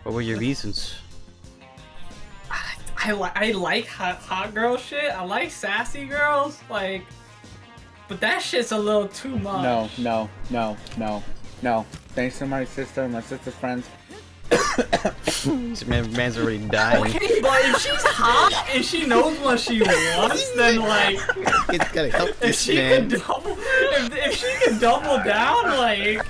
What were your reasons? I like hot girl shit. I like sassy girls, like, but that shit's a little too much. No. Thanks to my sister and my sister's friends. This man's already dying. Okay, but if she's hot and she knows what she wants, then like, It's gotta help if this she man. can double, if she can double down, like,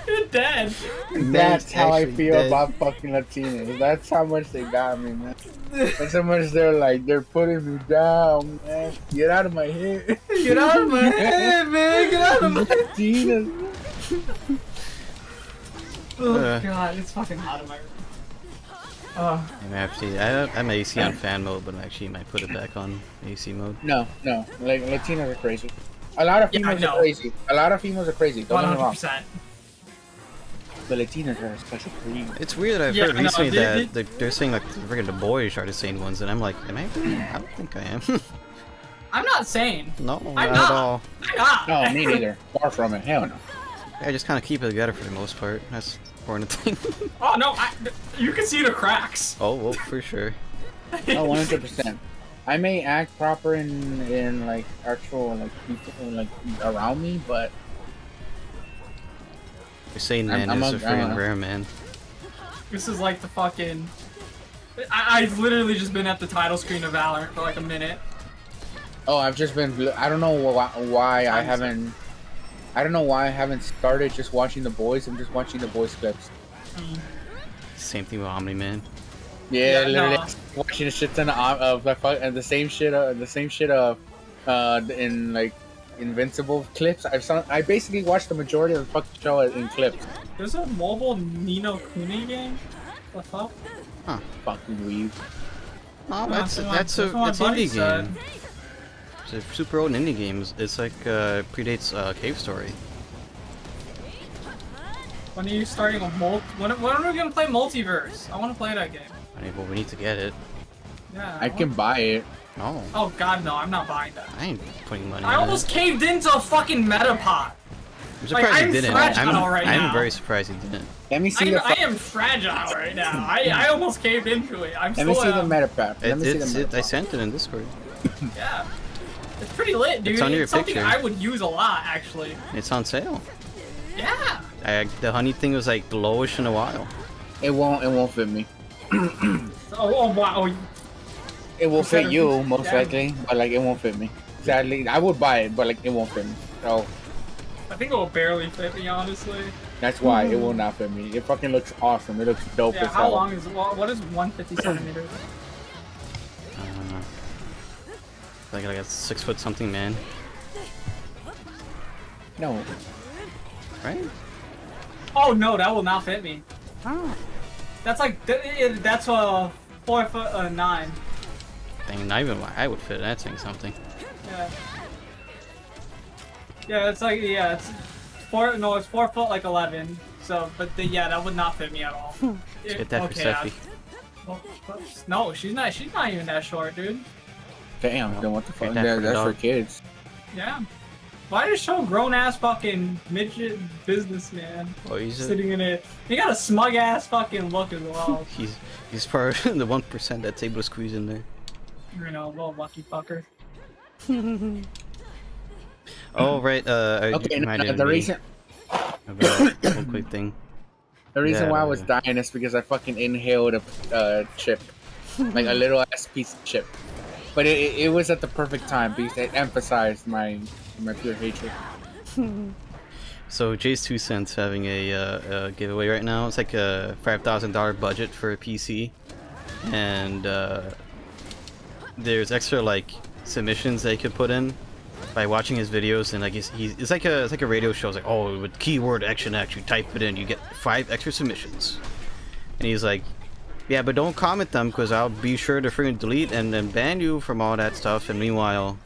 you're dead. That's how I actually feel dead. about fucking Latinos. That's how much they got me, man. That's how much they're putting me down, man. Get out of my head. Get out of my head, man. Get out of my head. Latinos. Oh god, it's fucking hot in my room. I'm AC on fan mode, but I actually might put it back on AC mode. No. Like Latinos are crazy. A lot of females are crazy. Don't get me wrong. 100%. The Latinos are a special breed. It's weird that I've Yeah, heard I know, recently they- that they're saying like freaking the boys are the sane ones, and I'm like, am I? I don't think I am. I'm not sane. No, I'm not not. at all. I'm not. No, me neither. Far from it. Hell no. I just kind of keep it together for the most part. That's the important thing. Oh no, you can see the cracks. Oh, well, for sure. Oh, 100%. I may act proper in like actual like people like around me, but You're saying man is a friggin' rare man. This is like the fucking. I've literally just been at the title screen of Valorant for like a minute. oh, I've just been. I don't know why I haven't. I don't know why I haven't started just watching the boys. I'm just watching the boys clips. Same thing with Omni Man. Yeah, Yeah, literally no. watching a shit ton of and the same shit in like Invincible clips. I basically watched the majority of the fucking show in clips. There's a mobile Nino Kuni game. What the fuck? Huh. Fucking weave. Oh, That's that's what my buddy indie said. game. It's a super old indie game. It's like predates Cave Story. When are you starting a when are we gonna play Multiverse? I want to play that game. I mean, well, we need to get it. Yeah. I can buy it. No, Oh god, no! I'm not buying that. I ain't putting money. I in almost it. caved into a fucking Metapod. I'm surprised I'm you didn't. fragile right I'm now. very surprised you didn't. Let me see the. I am fragile right now. I almost caved into it. I'm Let me still. see the metapad. Let me see the I metapad. sent it in Discord. Yeah. It's pretty lit, dude. It's on your something picture. I would use a lot, actually. It's on sale. Yeah. The honey thing was like the lowest in a while. It won't fit me. Oh wow. It will fit Consider- you most yeah. likely, but like it won't fit me. Sadly, I would buy it, but like it won't fit me. So I think it will barely fit me, honestly. that's why it will not fit me. It fucking looks awesome. It looks dope Yeah. as How hell. long is it? What is 150 centimeters? Like a 6 foot something man, No. right? Oh no, that will not fit me. Oh. That's like that's a 4'9". Dang, not even I would fit. That's saying something. Yeah. Yeah, it's like it's 4. No, it's 4 foot like 11. So, but yeah, that would not fit me at all. Let's get that for Steffi. No, she's not. She's not even that short, dude. Damn. Then what the fuck? that for the That's for dog. kids. Yeah. Why just show grown ass fucking midget businessman Oh, he's sitting in it? He got a smug ass fucking look as well. he's part of the 1% that's able to squeeze in there. You know, little lucky fucker. Oh right, Okay, the reason about one quick thing. why I was dying is because I fucking inhaled a chip, like a little ass piece of chip, but it was at the perfect time because it emphasized my pure hatred. So Jay's 2 cents having a giveaway right now. It's like a $5,000 budget for a PC, and there's extra like submissions they could put in by watching his videos, and like it's like a radio show. It's like, oh, with keyword action X, you type it in, you get 5 extra submissions, and he's like, yeah, but don't comment them because I'll be sure to freaking delete and then ban you from all that stuff. And meanwhile,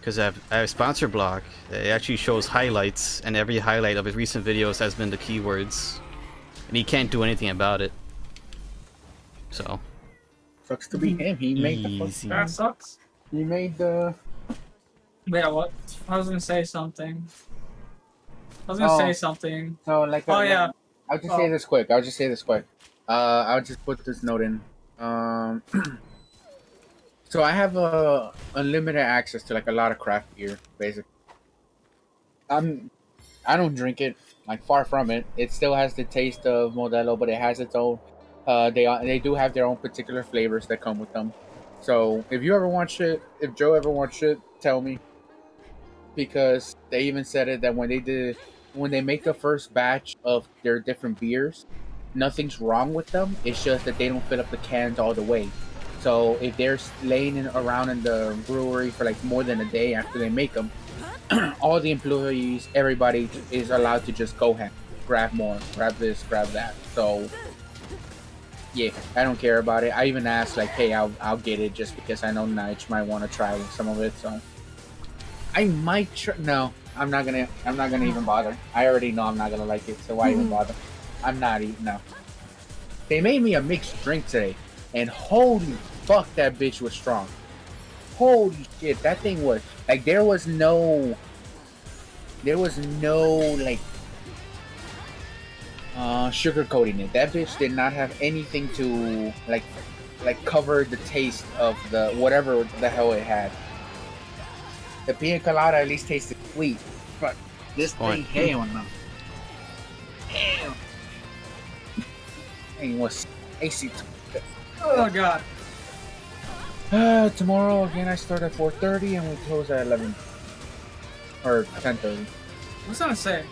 because I have sponsor block, it actually shows highlights, and every highlight of his recent videos has been the keywords, and he can't do anything about it. So Sucks to be him. He made the easy. That sucks. he made the. Yeah, what? I was gonna say something. I was gonna say something. So like. Oh yeah. I'll just say this quick. I'll just put this note in. So I have unlimited access to like a lot of craft beer, basically. I don't drink it, like far from it. It still has the taste of Modelo, but it has its own. They do have their own particular flavors that come with them. So if you ever want shit, if Joe ever wants shit, tell me. Because they even said it that when they make the first batch of their different beers, nothing's wrong with them. It's just that they don't fill up the cans all the way. So if they're laying around in the brewery for like more than a day after they make them, all the employees, everybody is allowed to just go ahead, grab more, grab this, grab that. So yeah, I don't care about it. I even asked like, hey, I'll get it just because I know Nige might want to try some of it. So I might try. No, I'm not gonna even bother. I already know I'm not gonna like it, so why even bother? I'm not eating. No. They made me a mixed drink today, and holy fuck, that bitch was strong. Holy shit, that thing was like there was no like sugarcoating it. That bitch did not have anything to like cover the taste of the whatever the hell it had. The pina colada at least tasted sweet, but this thing, hell no. Hell. It was spicy. Oh god. Tomorrow again I start at 4:30 and we close at 11 or 10:30. I was gonna say.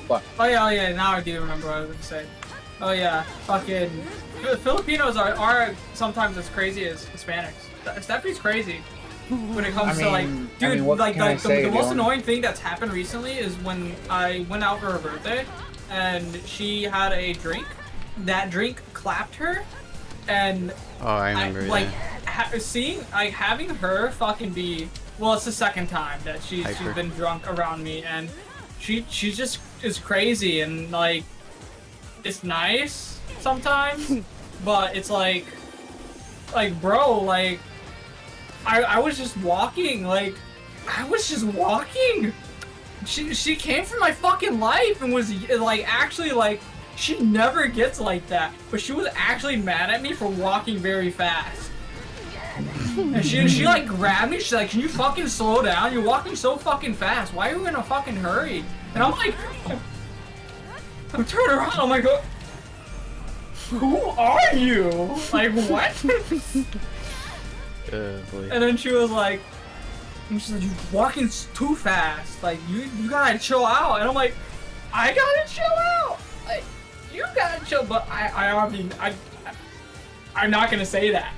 What? Oh yeah, now I do remember what I was gonna say. Oh yeah, fucking Filipinos are sometimes as crazy as Hispanics. Steffi's crazy when it comes to like, dude, the most annoying thing that's happened recently is when I went out for her birthday and she had a drink. That drink clapped her, and Oh, I remember. having her fucking be, well, it's the second time that she's been drunk around me, and she just is crazy, and like it's nice sometimes, but it's like bro, like I was just walking, she came from my fucking life and was like actually like. She never gets like that, but she was actually mad at me for walking very fast. And she like grabbed me, she's like, can you fucking slow down? You're walking so fucking fast. Why are you in a fucking hurry? And I'm like, I'm turning around, I'm like, who are you? Like, what? Boy. And then she was like, she's like, you're walking too fast. Like, you gotta chill out. And I'm like, I gotta chill out. Like, you gotta chill, but I'm not gonna say that.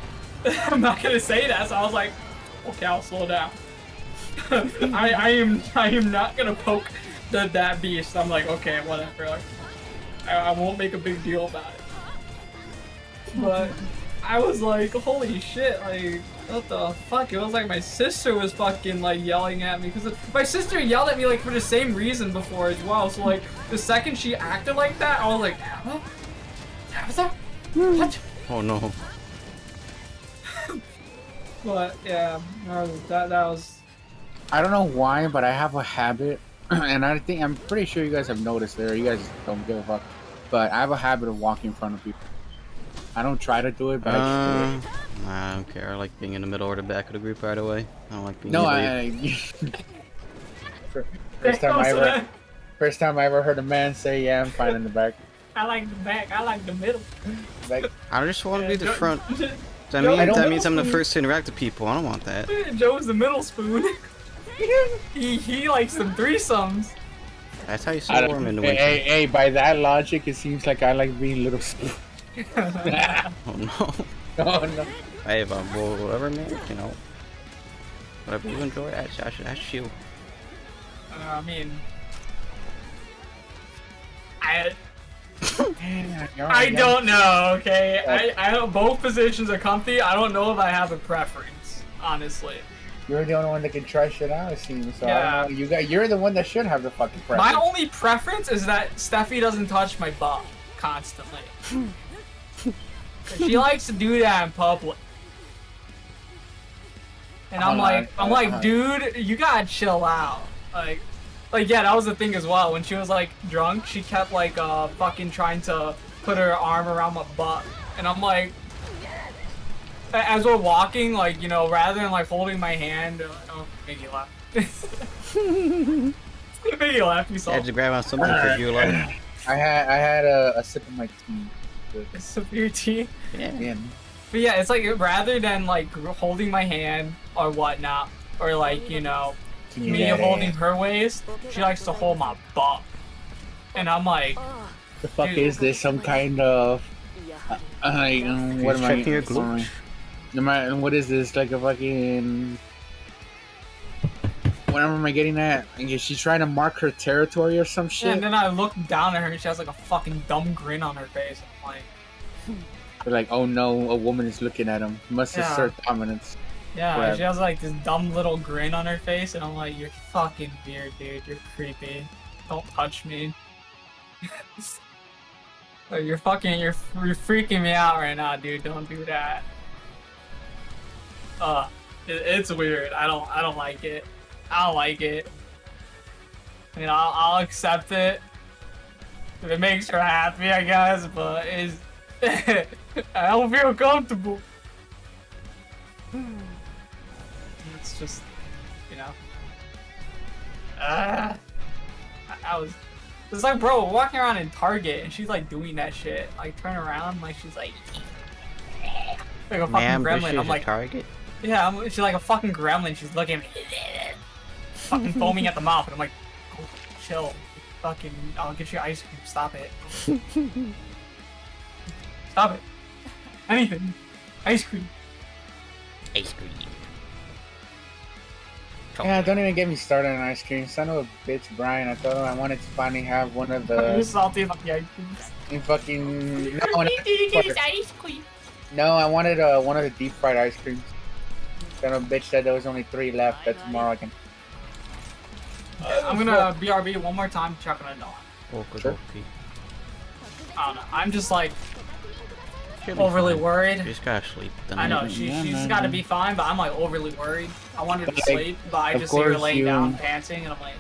I'm not gonna say that. So I was like, okay, I'll slow down. I am not gonna poke that beast. I'm like, okay, whatever. Like, I won't make a big deal about it. But I was like, holy shit, like, what the fuck? It was like my sister was fucking like yelling at me, because my sister yelled at me like for the same reason before as well. So like the second she acted like that, I was like, Tabitha? What? Oh no. But yeah, that was. I don't know why, but I have a habit, and I'm pretty sure you guys have noticed it, or you guys don't give a fuck. But I have a habit of walking in front of people. I don't try to do it, but I just do it. I don't care. I like being in the middle or the back of the group right away. I don't like being First time I ever heard a man say, "Yeah, I'm fine in the back." I like the back. I like the middle. Like, I just want to be the front. That means I'm the first to interact with people. I don't want that. Joe's the middle spoon. he likes some threesomes. That's how you see warm in the winter. Hey, by that logic, it seems like I like being little spoon. Oh no. Oh no. Hey, but whatever, man. You know, whatever you enjoy, that's you. I mean, I don't know. Okay, I don't, both positions are comfy. I don't know if I have a preference, honestly. You're the only one that can try shit out, it seems. So yeah. I don't know. You're the one that should have the fucking preference. My only preference is that Steffi doesn't touch my butt constantly. She likes to do that in public. And I'm like, dude, you gotta chill out. Like, yeah, that was the thing as well. When she was like drunk, she kept like fucking trying to put her arm around my butt, and I'm like, as we're walking, like, you know, rather than like holding my hand, oh, make you laugh. Make you laugh, you saw. I had to grab on something for you, like. I had a sip of my tea. A sip of your tea. Yeah. But yeah, it's like rather than like holding my hand or whatnot, or like, you know, me holding her waist, she likes to hold my butt, and I'm like, the fuck is this? Some kind of what am I? Checking your glutes? What is this? Like a fucking. Whatever am I getting at? I guess she's trying to mark her territory or some shit. Yeah, and then I look down at her and she has like a fucking dumb grin on her face. I'm like, they're like, oh no, a woman is looking at him. Must assert dominance. Yeah, Whatever. She has like this dumb little grin on her face, and I'm like, you're fucking weird, dude. You're creepy. Don't touch me. You're freaking me out right now, dude. Don't do that. It's weird. I don't like it. I don't like it. I mean, I'll accept it. If it makes her happy, I guess, but it's I don't feel comfortable. It's just, you know. I was. It's like, bro, walking around in Target and she's like doing that shit. Like, turn around, like she's like a fucking gremlin. I'm like, Target. yeah, she's like a fucking gremlin. She's looking, fucking foaming at the mouth, and I'm like, oh, chill, fucking, I'll get you ice cream. Stop it. Stop it. Anything. Ice cream. Ice cream. Yeah, don't even get me started on ice cream. Son of a bitch, Brian. I told him I wanted to finally have one of You're the salty about the ice cream. in fucking. Did you get his ice cream? No, I wanted one of the deep fried ice creams. Son of a bitch said there was only 3 left. That tomorrow I can. I'm gonna BRB one more time, check on a dog. Sure. I don't know. I'm just like overly worried. You just gotta sleep. I know she's got to be fine, but I'm like overly worried. I want her to Like, sleep, but I just see her laying down, panting, and I'm like.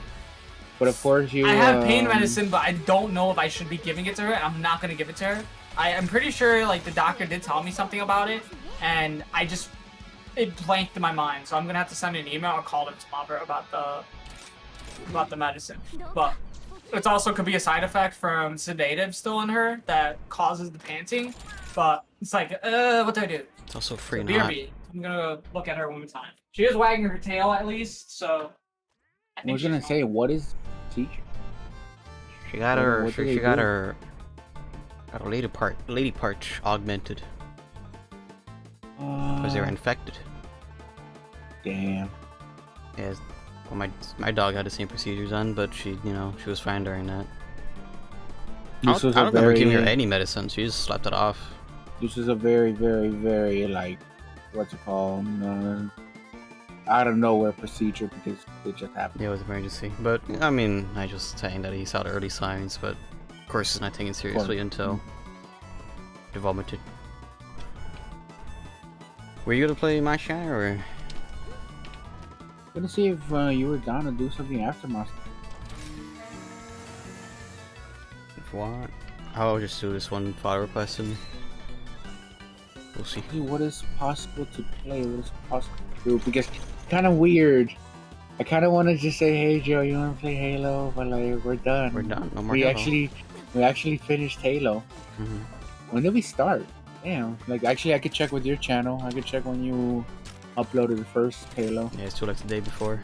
But of course you. I have pain medicine, but I don't know if I should be giving it to her. I'm not gonna give it to her. I'm pretty sure like the doctor did tell me something about it, and it blanked in my mind. So I'm gonna have to send an email or call them tomorrow about the medicine. But it also could be a side effect from sedative still in her that causes the panting. But it's like, what do I do? It's also free So not. BRB. I'm gonna look at her one more time. She is wagging her tail at least, so. I was gonna say, what is teacher? She got her. What do She they got do? her. Got her lady part augmented because they were infected. Damn. Yeah, well, my dog had the same procedures on, but she was fine during that. I don't remember giving her any medicine. She just slept it off. This is a very, very, very like, what's it called? Out of nowhere procedure because it just happened. Yeah, it was emergency. But I mean, I just saying that he saw the early signs, but of course he's not taken seriously until they vomited. Were you gonna play my shine or? I'm gonna see if you were down to do something after my. If you want, I'll just do this one file request and we'll see. What is possible to play? What is possible to do? Because kind of weird. I kind of want to just say, hey Joe, you want to play Halo? But like, we're done. We're done. No more We Halo. actually finished Halo. Mhm. When did we start? Damn. Like, actually, I could check with your channel. I could check when you uploaded the first Halo. Yeah, it's too like the day before.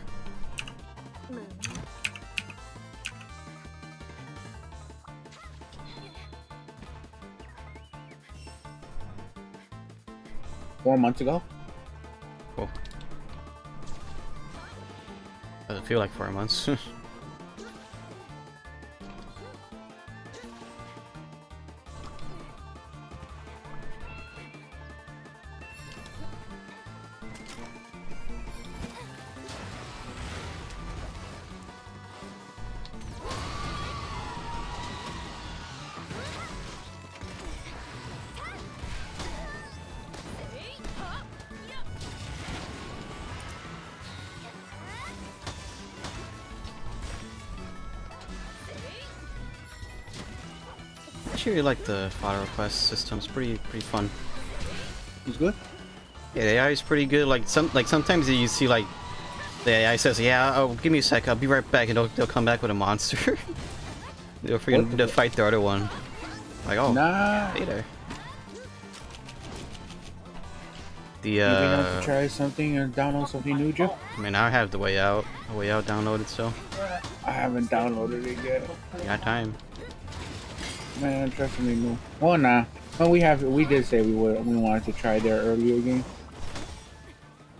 4 months ago. Cool. Doesn't feel like 4 months. I actually really like the file request system. It's pretty fun. It's good. Yeah, the AI is pretty good. Like sometimes you see like the AI says, "Yeah, oh, give me a sec. I'll be right back," and they'll come back with a monster. they'll fight the other one. Like, oh, Nah. hey there. You have to try something and download something new, Joe? I mean, I have the way out downloaded still. I haven't downloaded it yet. You got time. Man, try something new. Oh nah. Well, we did say we wanted to try their earlier game.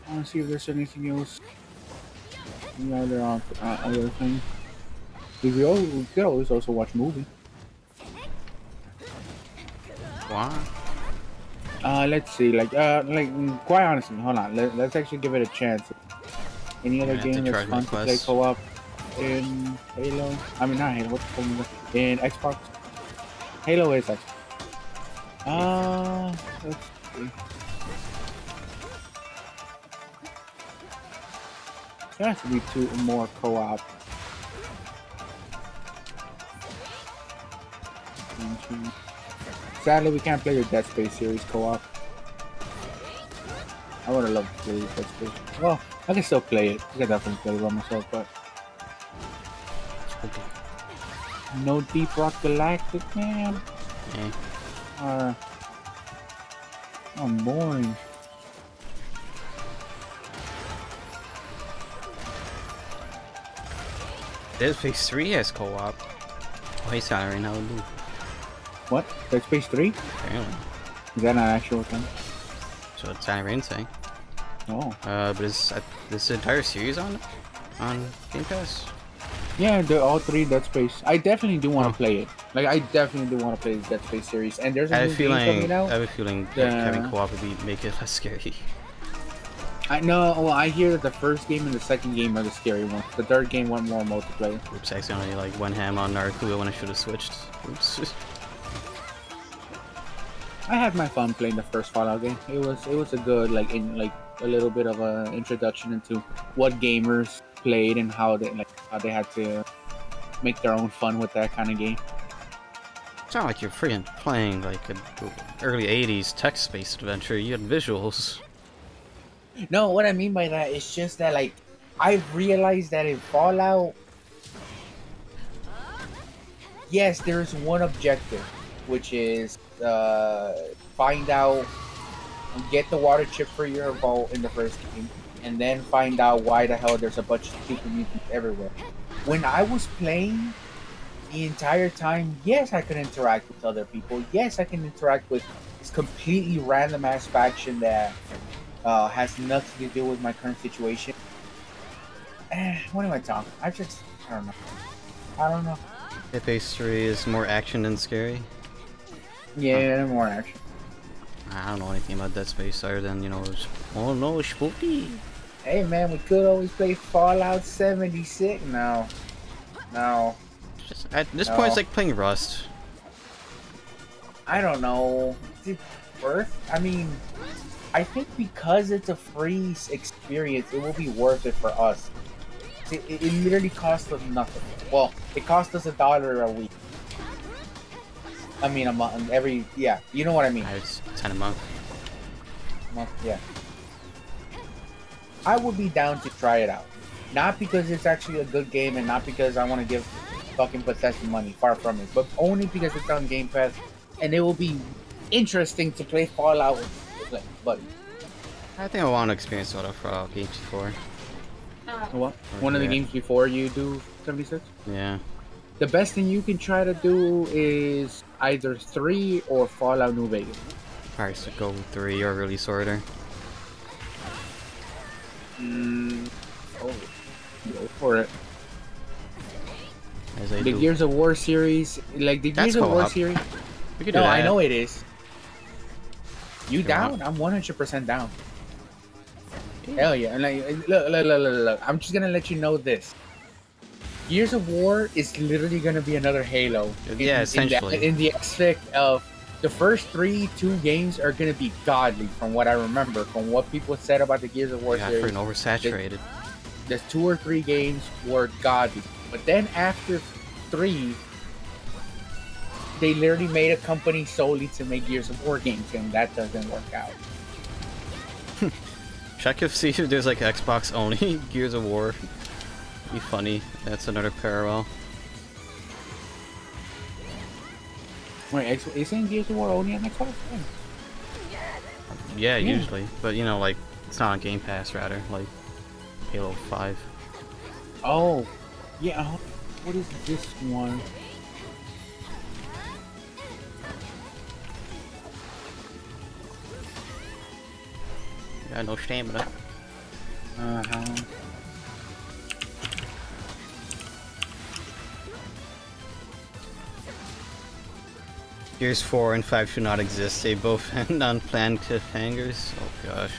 I want to see if there's anything else. Any other other thing. We could always also watch movie. What? Let's see. Like quite honestly, hold on. Let's actually give it a chance. Any other I have to game that's charge fun my to play Quest. co-op in Halo? I mean, not Halo. What's the name? In Xbox? Halo is Xbox. Let's see. There has to be 2 more co-op. Sadly, we can't play the Dead Space series co-op. I would have loved to play Dead Space. Well, I can still play it. I can definitely play it by myself, but no Deep Rock Galactic, man. I'm boring. Dead Space 3 has co-op. Oh, he's not right now, dude. What? Dead Space 3? Apparently. Is that an actual thing? So it's Rain saying. Oh. But is this entire series on Game Pass? Yeah, they're all 3 Dead Space. I definitely do want to play it. Like, I definitely do want to play the Dead Space series. And there's a new game coming out. I have a feeling that having co-op would make it less scary. I know. Well, I hear that the first game and the second game are the scary ones. The third game went more multiplayer. Oops, I accidentally like went ham on Naruto when I should have switched. Oops. I had my fun playing the first Fallout game. It was a good a little bit of an introduction into what gamers played and how they had to make their own fun with that kind of game. It's not like you're freaking playing like an early 80s text-based adventure. You had visuals. No, what I mean by that is just that, like, I've realized that in Fallout, yes, there's one objective, which is find out, get the water chip for your vault in the first game, and then find out why the hell there's a bunch of super mutants everywhere. When I was playing the entire time, yes, I could interact with other people. Yes, I can interact with this completely random ass faction that has nothing to do with my current situation. What am I talking? I don't know. I don't know. Dead Space 3 is more action than scary. Yeah, more action. I don't know anything about Dead Space other than, you know, oh no, spooky. Hey man, we could always play Fallout 76. No. At this point, it's like playing Rust. I don't know. Is it worth? I mean, I think because it's a free experience, it will be worth it for us. It literally costs us nothing. Well, it cost us $1 a week. I mean, a month. Yeah, you know what I mean. It's 10 a month. Yeah. I would be down to try it out. Not because it's actually a good game and not because I want to give fucking Bethesda money. Far from it. But only because it's on Game Pass and it will be interesting to play Fallout with like buddy. I think I want to experience what games before. What? One of the games before you do 76? Yeah. The best thing you can try to do is either 3 or Fallout New Vegas. Alright, so go 3 or release order. Go for it. As I The do. Gears of War series, like the That's Gears of War co-op. series. We could do No, that. I know it is. You You down? want? I'm 100% down. Hell yeah! And like, look. I'm just gonna let you know this. Gears of War is literally gonna be another Halo. Yeah, essentially. In the aspect of the first 2 games are gonna be godly, from what I remember, from what people said about the Gears of War Yeah, series. freaking oversaturated. The 2 or 3 games were godly, but then after 3, they literally made a company solely to make Gears of War games, and that doesn't work out. Check see if there's like Xbox only Gears of War. Be funny. That's another parallel. Wait, isn't Gears of War only on Xbox? Yeah, usually. But you know, like, it's not on Game Pass, rather. Like, Halo 5. Oh, yeah. What is this one? Got no stamina. Uh-huh. Gears 4 and 5 should not exist. They both end on planned cliffhangers. Oh gosh.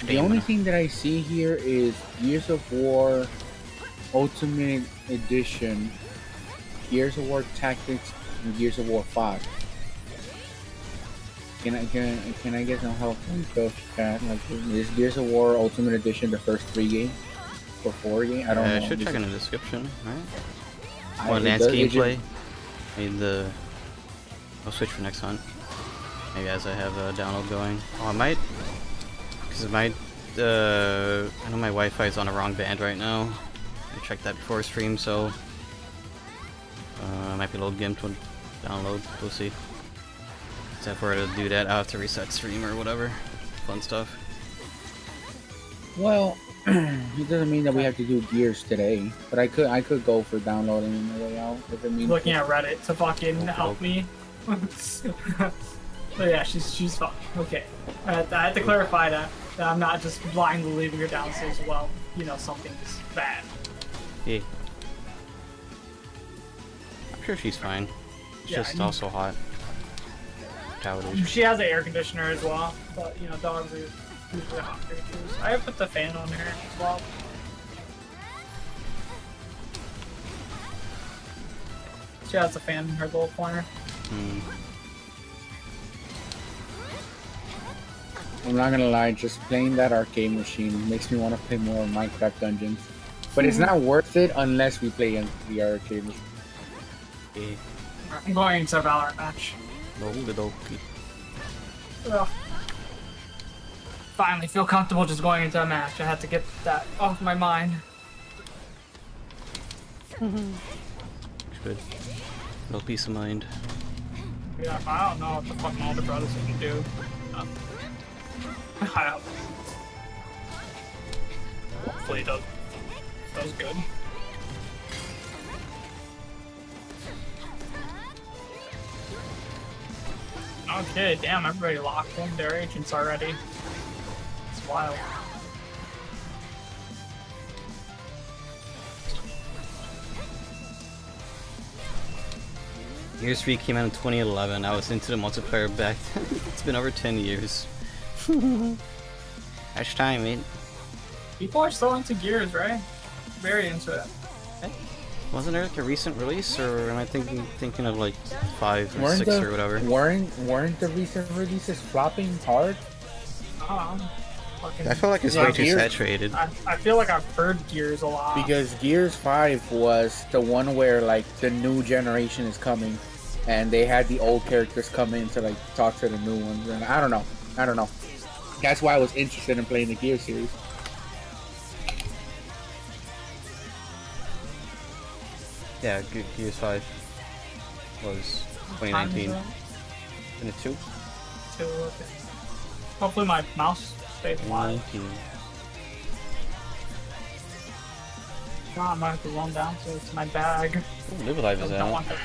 The only thing that I see here is Gears of War Ultimate Edition, Gears of War Tactics, and Gears of War 5. Can I get some help from the chat? Like, is Gears of War Ultimate Edition the first 3 games? Or 4 games? I don't know. I should check in the description, right? It Advanced does- it gameplay. Maybe I'll switch for next hunt. Maybe as I have a download going. Oh, I might. Because I know my Wi-Fi is on the wrong band right now. I checked that before stream, so I might be a little gimped to download. We'll see. Except for to do that, I'll have to reset stream or whatever. Fun stuff. Well, it doesn't mean that we have to do Gears today, but I could go for downloading on the way out. If it means Looking at Reddit to fucking help me. But yeah, she's fine. Okay. I had to clarify that I'm not just blindly leaving her downstairs while, you know, something's bad. Yeah. I'm sure she's fine. It's Yeah, just also hot. Childish. She has an air conditioner as well, but, you know, dogs are usually hot creatures. I have put the fan on her as well. She has a fan in her little corner. I'm not gonna lie, just playing that arcade machine makes me want to play more Minecraft Dungeons. But it's not worth it unless we play in the arcade machine. Yeah. I'm going into a Valorant match. Okie Ugh. Finally feel comfortable just going into a match. I had to get that off my mind. Good. No peace of mind. Yeah, I don't know what the fuck my older brother's gonna do. Hopefully he does good. Okay, damn, everybody locked in their agents already. It's wild. Gears 3 came out in 2011. I was into the multiplayer back then. It's been over 10 years. That's time, mate. People are still into Gears, right? Very into it. Wasn't there like a recent release, or am I thinking of like 5 or Weren't 6 the- or whatever? Weren't the recent releases flopping hard? I feel like it's Yeah, way too Gears- saturated. I feel like I've heard Gears a lot. Because Gears 5 was the one where like the new generation is coming, and they had the old characters come in to like talk to the new ones, and I don't know. That's why I was interested in playing the Gears series. Yeah, Gears 5 was 2019. Isn't it 2? Hopefully my mouse stays alive. 2019. I might have to run down to my bag. Ooh, Live Alive is I don't out. want that.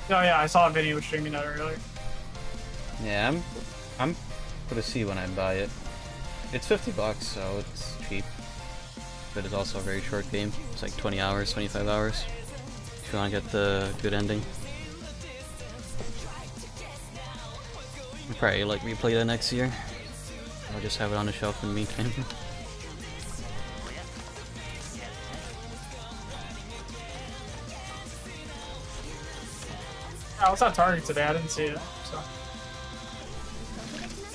Oh yeah, I saw a video streaming that earlier. Yeah, I'm gonna see when I buy it. It's $50, so it's cheap. But it's also a very short game. It's like 20 hours, 25 hours. If you want to get the good ending. I'll probably like replay that next year. I'll just have it on the shelf in the meantime. I was at Target today, I didn't see it, so.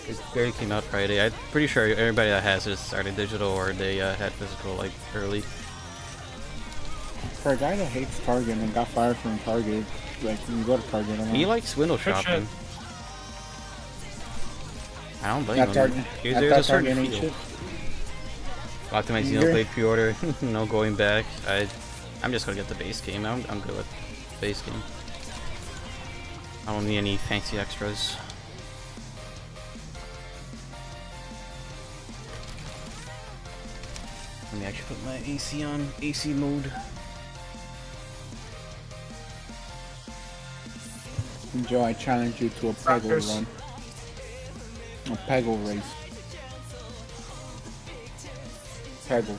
It barely came out Friday. I'm pretty sure everybody that has it started digital or they had physical like early. For a guy that hates Target and got fired from Target, like when you go to Target, I don't He know. likes window Good shopping. shit. I don't blame At him. Target, There's at a that certain Target ain't feel. shit. Optimize Xenoblade pre-order, no going back. I'm just gonna get the base game. I'm good with the base game. I don't need any fancy extras. Let me actually put my AC on AC mode. Joe, I challenge you to a Peggle Raptors. run. A Peggle race. Peggle.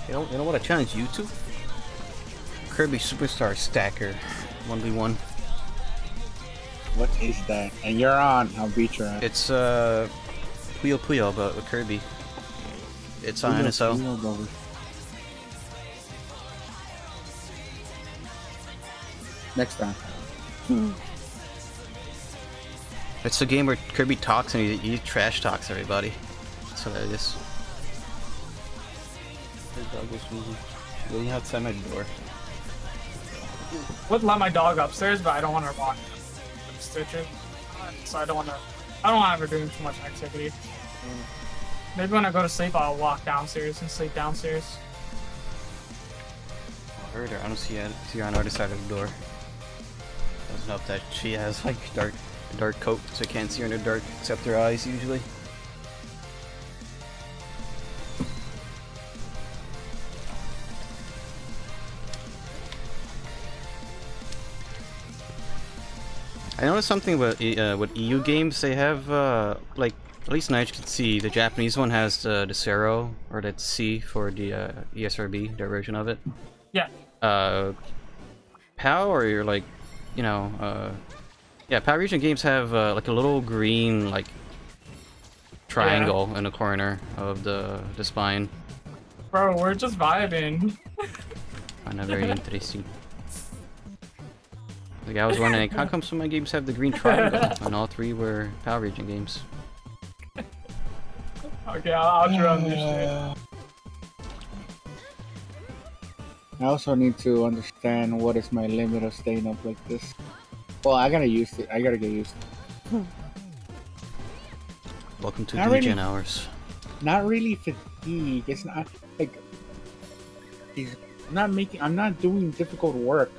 You know what I challenge you to? Kirby Superstar Stacker. 1v1. What is that? And you're on. I'll beat your ass. It's Puyo Puyo, but with Kirby. It's on NSO. Next time. It's a game where Kirby talks and he trash talks everybody. That's hilarious. The dog was waiting outside my door. Would let my dog upstairs, but I don't want her walking stitches. So I don't want her doing too much activity. Maybe when I go to sleep, I'll walk downstairs and sleep downstairs. I heard her. I don't see her on the other side of the door. Doesn't help that she has like dark coat, so I can't see her in the dark except her eyes usually. I noticed something with EU games. They have like, at least Nige can see, the Japanese one has the Zero, or the C for the ESRB, their version of it. Yeah. PAL, or you're like, you know, yeah, PAL region games have like a little green like triangle in the corner of the spine. Bro, we're just vibing. Find that very interesting. Like, I was wondering, how come some of my games have the green triangle, and all three were PAL region games? Okay, I'll run this shit. I also need to understand what is my limit of staying up like this. Well, I gotta use it. I gotta get used to it. Welcome to Not DGen really. hours. Not really fatigue. It's not like I'm not doing difficult work.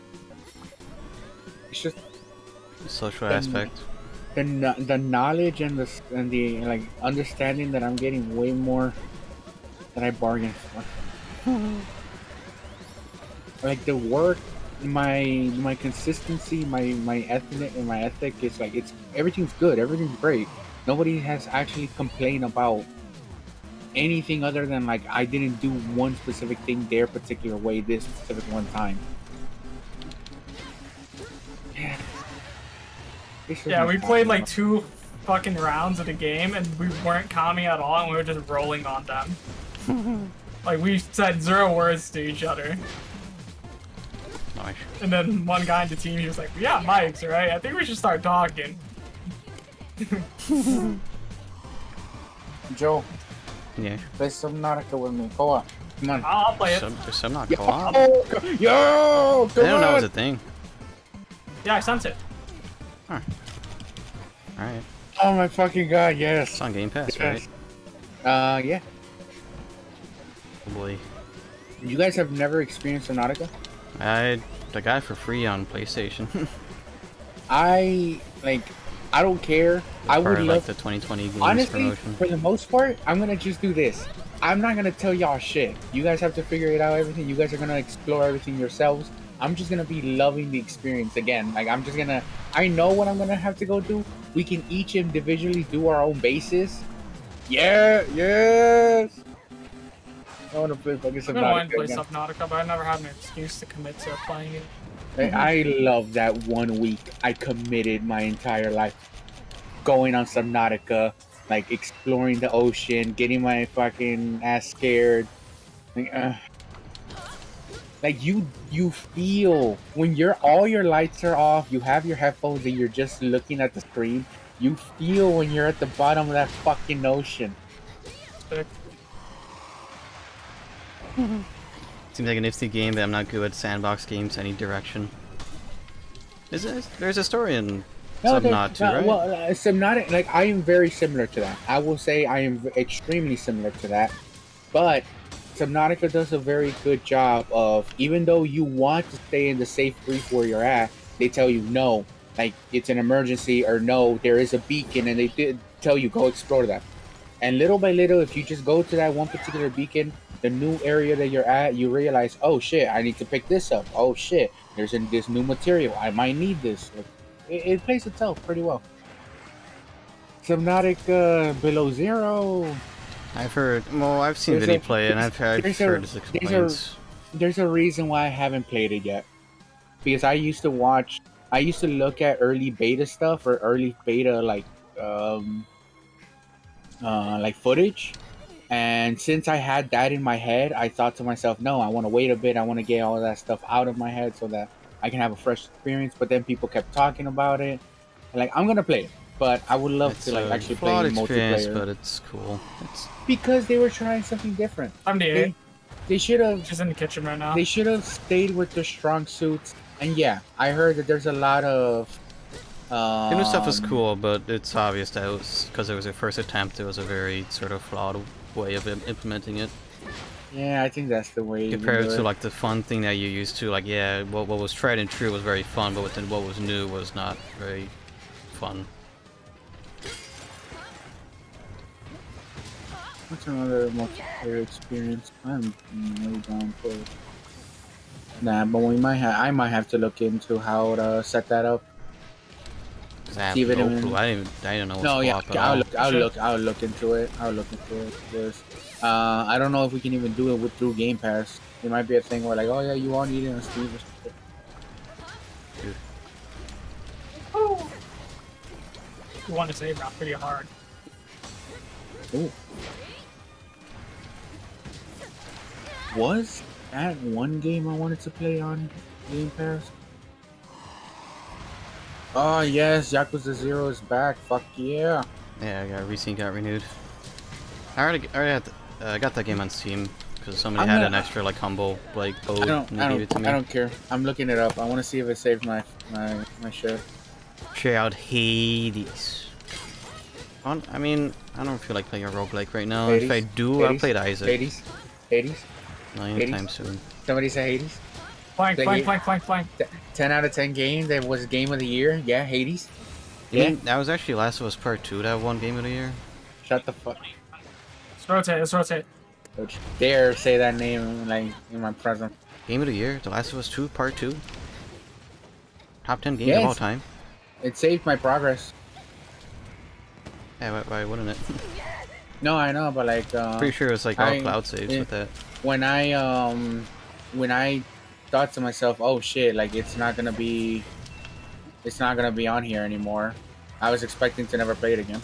It's just The social aspect. the knowledge and the like understanding that I'm getting way more than I bargained for. Like the work, my consistency, my ethic is like everything's good, everything's great. Nobody has actually complained about anything other than like I didn't do one specific thing their particular way this specific one time. Yeah, we played like 2 fucking rounds of the game and we weren't calming at all and we were just rolling on them. Like we said 0 words to each other. Nice. And then one guy in the team, he was like, yeah, mics, right? I think we should start talking. Joe, Yeah. play Subnautica with me. Go on. Come on. I'll play it. Some not co-op. Yo, I come didn't know it was on. a thing. Yeah, I sent it. Huh. Alright. Oh my fucking god, yes. It's on Game Pass, Yes. right? Yeah. Oh boy. You guys have never experienced Subnautica? I got it for free on PlayStation. I don't care. I would Part of, love like the 2020 games honestly, promotion. for the most part, I'm gonna just do this. I'm not gonna tell y'all shit. You guys have to figure it out, everything. You guys are gonna explore everything yourselves. I'm just gonna be loving the experience again. Like, I know what I'm gonna have to go do. We can each individually do our own bases. Yeah, yes! I wanna play fucking I've been wanting to Subnautica play again. Subnautica, but I never had an excuse to commit to playing it. I love that 1 week I committed my entire life going on Subnautica, like exploring the ocean, getting my fucking ass scared. Like you feel when all your lights are off, you have your headphones and you're just looking at the screen. You feel when you're at the bottom of that fucking ocean. Seems like a nifty game, but I'm not good at sandbox games any direction. There's a story in Subnautica too, right? Well, Subnautica, like I am very similar to that. I will say I am extremely similar to that. But Subnautica does a very good job of, even though you want to stay in the safe reef where you're at, they tell you no, like it's an emergency, or no, there is a beacon, and they did tell you go explore that. And little by little, if you just go to that one particular beacon, the new area that you're at, you realize, oh shit, I need to pick this up. Oh shit, there's this new material. I might need this. It plays itself pretty well. Subnautica Below Zero. I've heard. Well, I've seen Vinny play, and I've heard his complaints. There's a reason why I haven't played it yet. because I used to look at early beta stuff or early beta um like footage. And since I had that in my head, I thought to myself, no, I want to wait a bit. I want to get all that stuff out of my head so that I can have a fresh experience. But then people kept talking about it. And, like, I'm going to play it. But I would love It's to like a actually play flawed experience, multiplayer. but it's cool. It's Because they were trying something different. I'm the They should have She's in the kitchen right now. they should have stayed with their strong suits. And yeah, I heard that there's a lot of the new stuff is cool, but it's obvious that it was because it was their first attempt. It was a very sort of flawed way of implementing it. Yeah, I think that's the way. Compared to like the fun thing that you used to, like what was tried and true was very fun, but then what was new was not very fun. What's another multiplayer experience? I'm really down for it. Nah, but I might have to look into how to set that up. I have See if it no even- clue. I didn't know. No, yeah, swap at all. I'll look into it. There's, I don't know if we can even do it through Game Pass. It might be a thing where like, oh yeah, you want it on Steam or something. You want to save round pretty hard. Ooh. Was that one game I wanted to play on Game Pass? Oh yes, Yakuza 0 is back. Fuck yeah. Yeah, recently got renewed. I already got that game on Steam because somebody had an extra like humble like code and they gave it to me. I don't care. I'm looking it up. I want to see if it saved my shit. Check out Hades. I mean, I don't feel like playing a roguelike right now. Hades? If I do, I'll play Isaac. Hades. Not Hades? anytime soon. Somebody say Hades. Flank. 10 out of 10 game. That was game of the year. Yeah, Hades. You mean that was actually Last of Us Part 2 that won Game of the Year? Shut the fuck. Let's rotate. Don't you dare say that name like in my presence. Game of the Year? The Last of Us 2 Part 2? Top 10 games of all time? It saved my progress. Yeah, why wouldn't it? No, I know, but like Pretty sure it's like all cloud saves with that. when I thought to myself, oh shit, like it's not gonna be on here anymore. I was expecting to never play it again.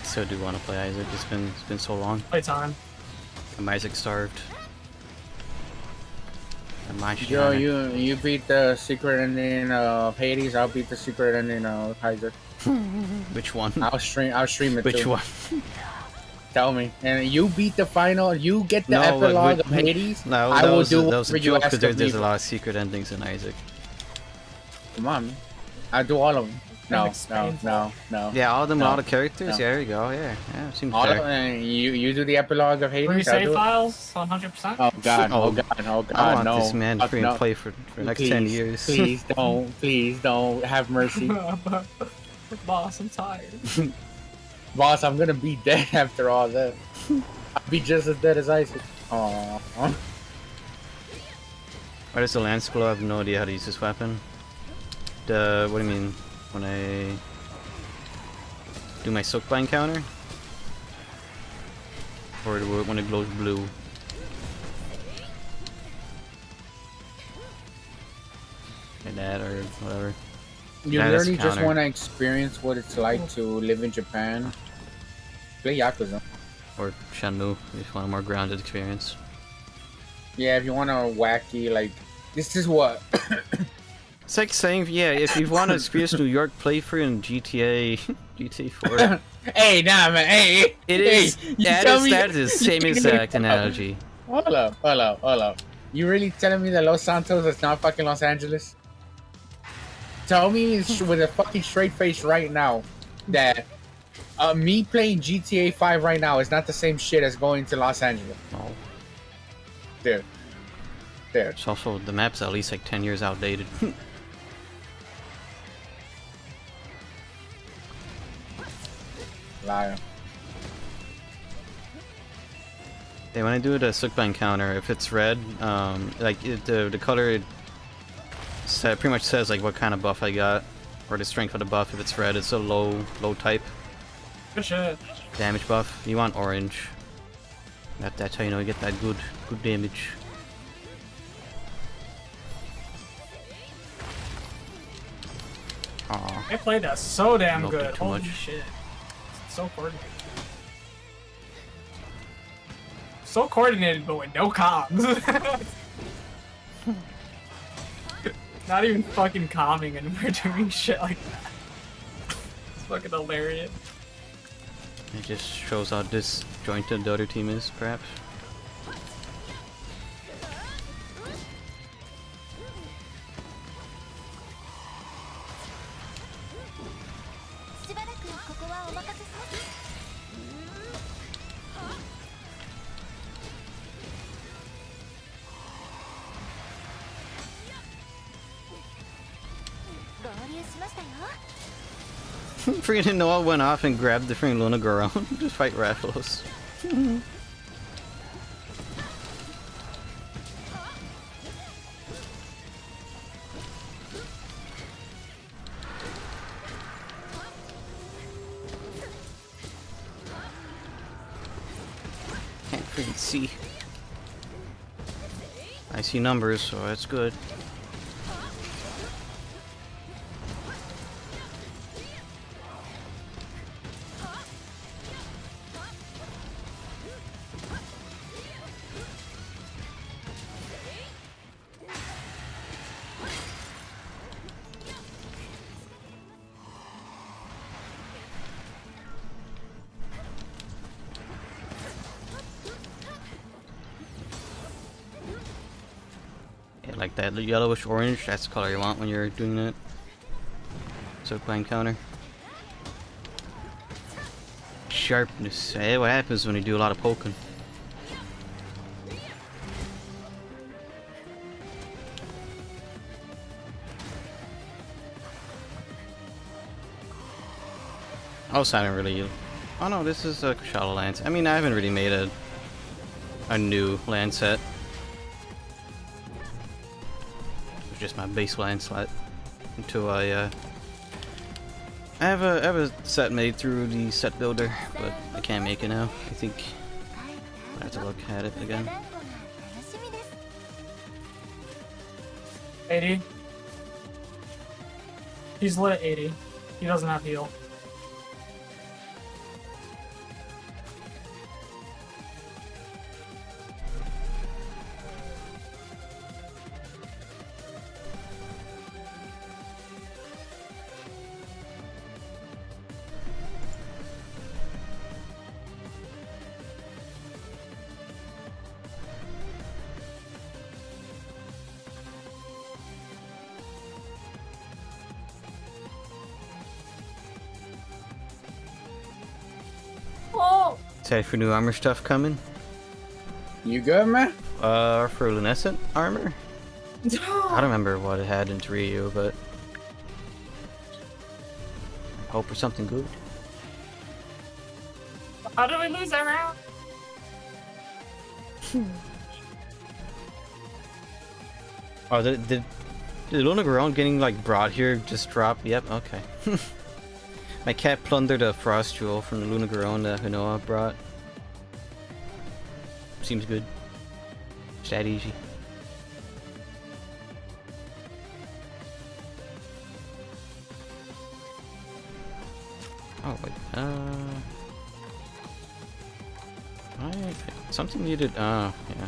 So do want to play Isaac. It's been so long. Playtime. I'm Isaac starved. Yo, you beat the secret ending of Hades. I'll beat the secret ending of Isaac. Which one? I'll stream it. Which too. one? Tell me. And you beat the final. You get the epilogue of Hades. No, I will do that was a whatever you joke ask because of me. there's a lot of secret endings in Isaac. Come on, man. I'll do all of them. No. Yeah, all of them, No. all the characters. No. Yeah, there you go. Yeah, seems All fair. of them. You do the epilogue of Hades. Free I'll save do it. files, 100%. Oh god! Oh, Oh god! Oh god! I want no! this man to Fuck free and no. play for the next 10 years. Please don't! Please don't! Have mercy, Boss, I'm tired. boss. I'm gonna be dead after all that. I'll be just as dead as Isaac. Aww. Why does the lance glow? I have no idea how to use this weapon. What do you mean? When I do my Soakbind counter? Or when it glows blue? Like that or whatever. You Yeah, that's literally just counter. want to experience what it's like to live in Japan. Play Yakuza. Or Shenmue, if you want a more grounded experience. Yeah, if you want a wacky like, this is what. It's like saying, yeah, if you want to experience New York, play for in GTA 4. Hey, nah, man. Hey, It hey, is. you That tell is me- the same exact analogy. Hold up. You really telling me that Los Santos is not fucking Los Angeles? Tell me with a fucking straight face right now that me playing GTA 5 right now is not the same shit as going to Los Angeles. No. Dude. It's also, the map's at least like 10 years outdated. Liar. Yeah, when I do the Sukban counter, if it's red, the color pretty much says like what kind of buff I got, or the strength of the buff. If it's red, it's a low type Good shit. damage buff. You want orange. That's how you know you get that good damage. Aw. I played that so damn Milked it good. too Holy much. shit. It's so coordinated. So coordinated, but with no comms. Not even fucking calming, and we're doing shit like that. It's fucking hilarious. It just shows how disjointed the other team is, perhaps. Freaking Noah went off and grabbed the freaking Luna Goron to fight Rathalos. Can't freaking see. I see numbers, so that's good. Like that yellowish orange, that's the color you want when you're doing that. So playing counter. Sharpness. Hey, what happens when you do a lot of poking? Also, I don't really... Oh no, this is a Shallow Lance. I mean, I haven't really made a new land set. Just my base land slot until I have a set made through the set builder, but I can't make it now. I think I have to look at it again. 80. He's lit 80. He doesn't have heal. Excited for new armor stuff coming? You good, man? For lunescent armor? I don't remember what it had in Ryu, but I hope for something good. How did we lose that round? Oh, did Luna Goron getting like brought here just drop? Yep, okay. My cat plundered a frost jewel from the Luna Goron that Hinoa brought. Seems good. It's that easy. Oh wait, something needed. Oh yeah.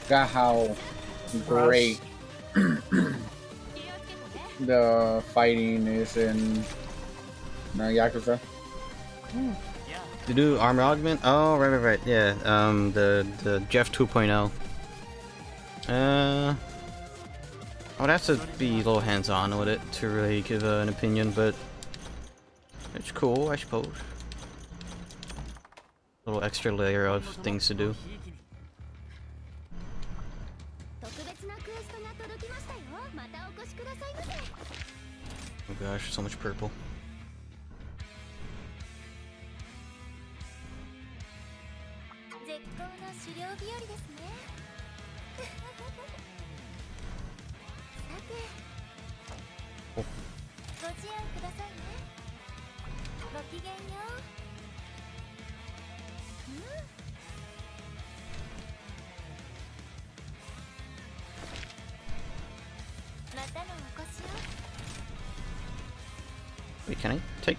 Got how great the fighting is in Yakuza. To do armor augment? Oh right, yeah. The Jeff 2.0. I'd have to be a little hands-on with it to really give an opinion, but it's cool, I suppose. A little extra layer of things to do. Oh gosh, so much purple. 絶好の狩猟日和ですね。さて、おご自愛くださいね。ごきげんよう。またのお越しを。 Wait, can I take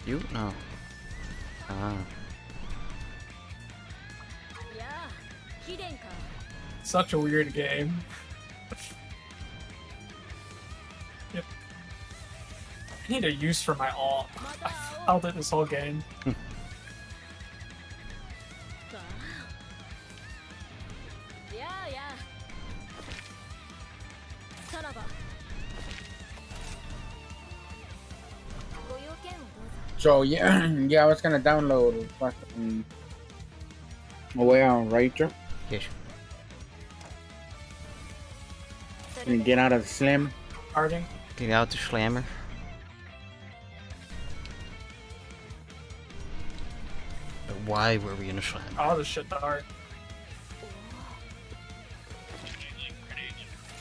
you? No. Ah. やあ、貴殿か。 Such a weird game. Yep. I need a use for my ult. I felt it this whole game. やあやあ。さらば。ご用件をどうぞ。 So yeah, yeah, I was gonna download fucking away on Rachel Yes. and get out of the slim. Starting. Get out the slammer. But why were we in a slam? Oh, this shit dark.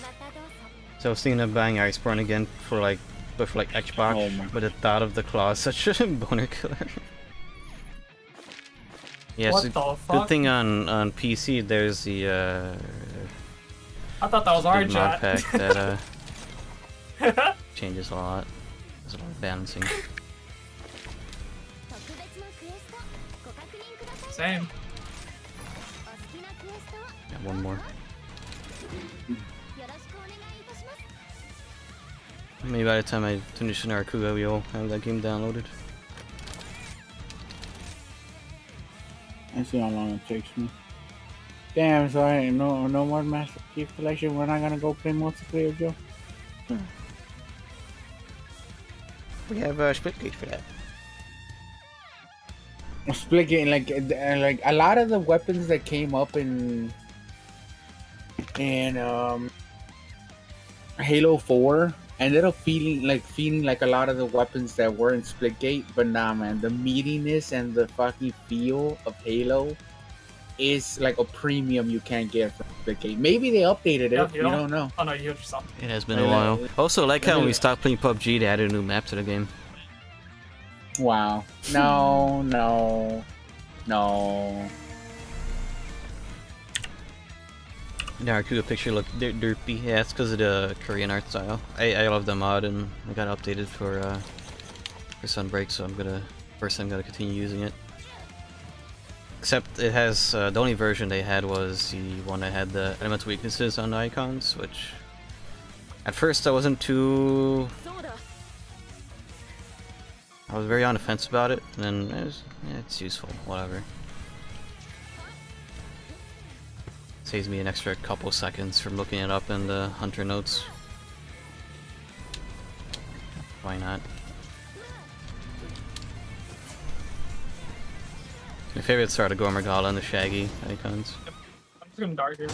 またどうぞ。 So I was thinking of buying Iceborne again for like Xbox, Oh my- but the thought of the claw is such a boner killer. Yes, What a the good fuck? thing on PC. There's the I thought that was our good mod chat. pack that changes a lot. There's a lot of balancing. 特別のクエストご確認ください。 Same. お好きなクエストを Got one more. よろしくお願いいたします。 Maybe by the time I finish Narakuga, we'll have that game downloaded. I see how long it takes me. Damn, so I ain't no more Master Chief Collection. We're not gonna go play multiplayer, Joe. We have Splitgate for that. Split game, like a lot of the weapons that came up in Halo 4 ended up feeling like a lot of the weapons that were in Splitgate, but nah, man, the meatiness and the fucking feel of Halo is like a premium you can't get from Splitgate. Maybe they updated it. Yep, You don't know. Oh no, you heard yourself. It has been a while. Also, like how when we Really? stopped playing PUBG, they added a new map to the game. Wow. No, no, no. Narakuga picture looked derpy. Yeah, it's because of the Korean art style. I love the mod and I got updated for Sunbreak, so I'm gonna continue using it. Except it has the only version they had was the one that had the elemental weaknesses on the icons, which at first I wasn't too. そうだ。 I was very on the fence about it, and then it's useful, whatever. Saves me an extra couple seconds from looking it up in the hunter notes. Why not? My favorites are the Gormagala and the Shaggy icons. I'm just gonna dart here.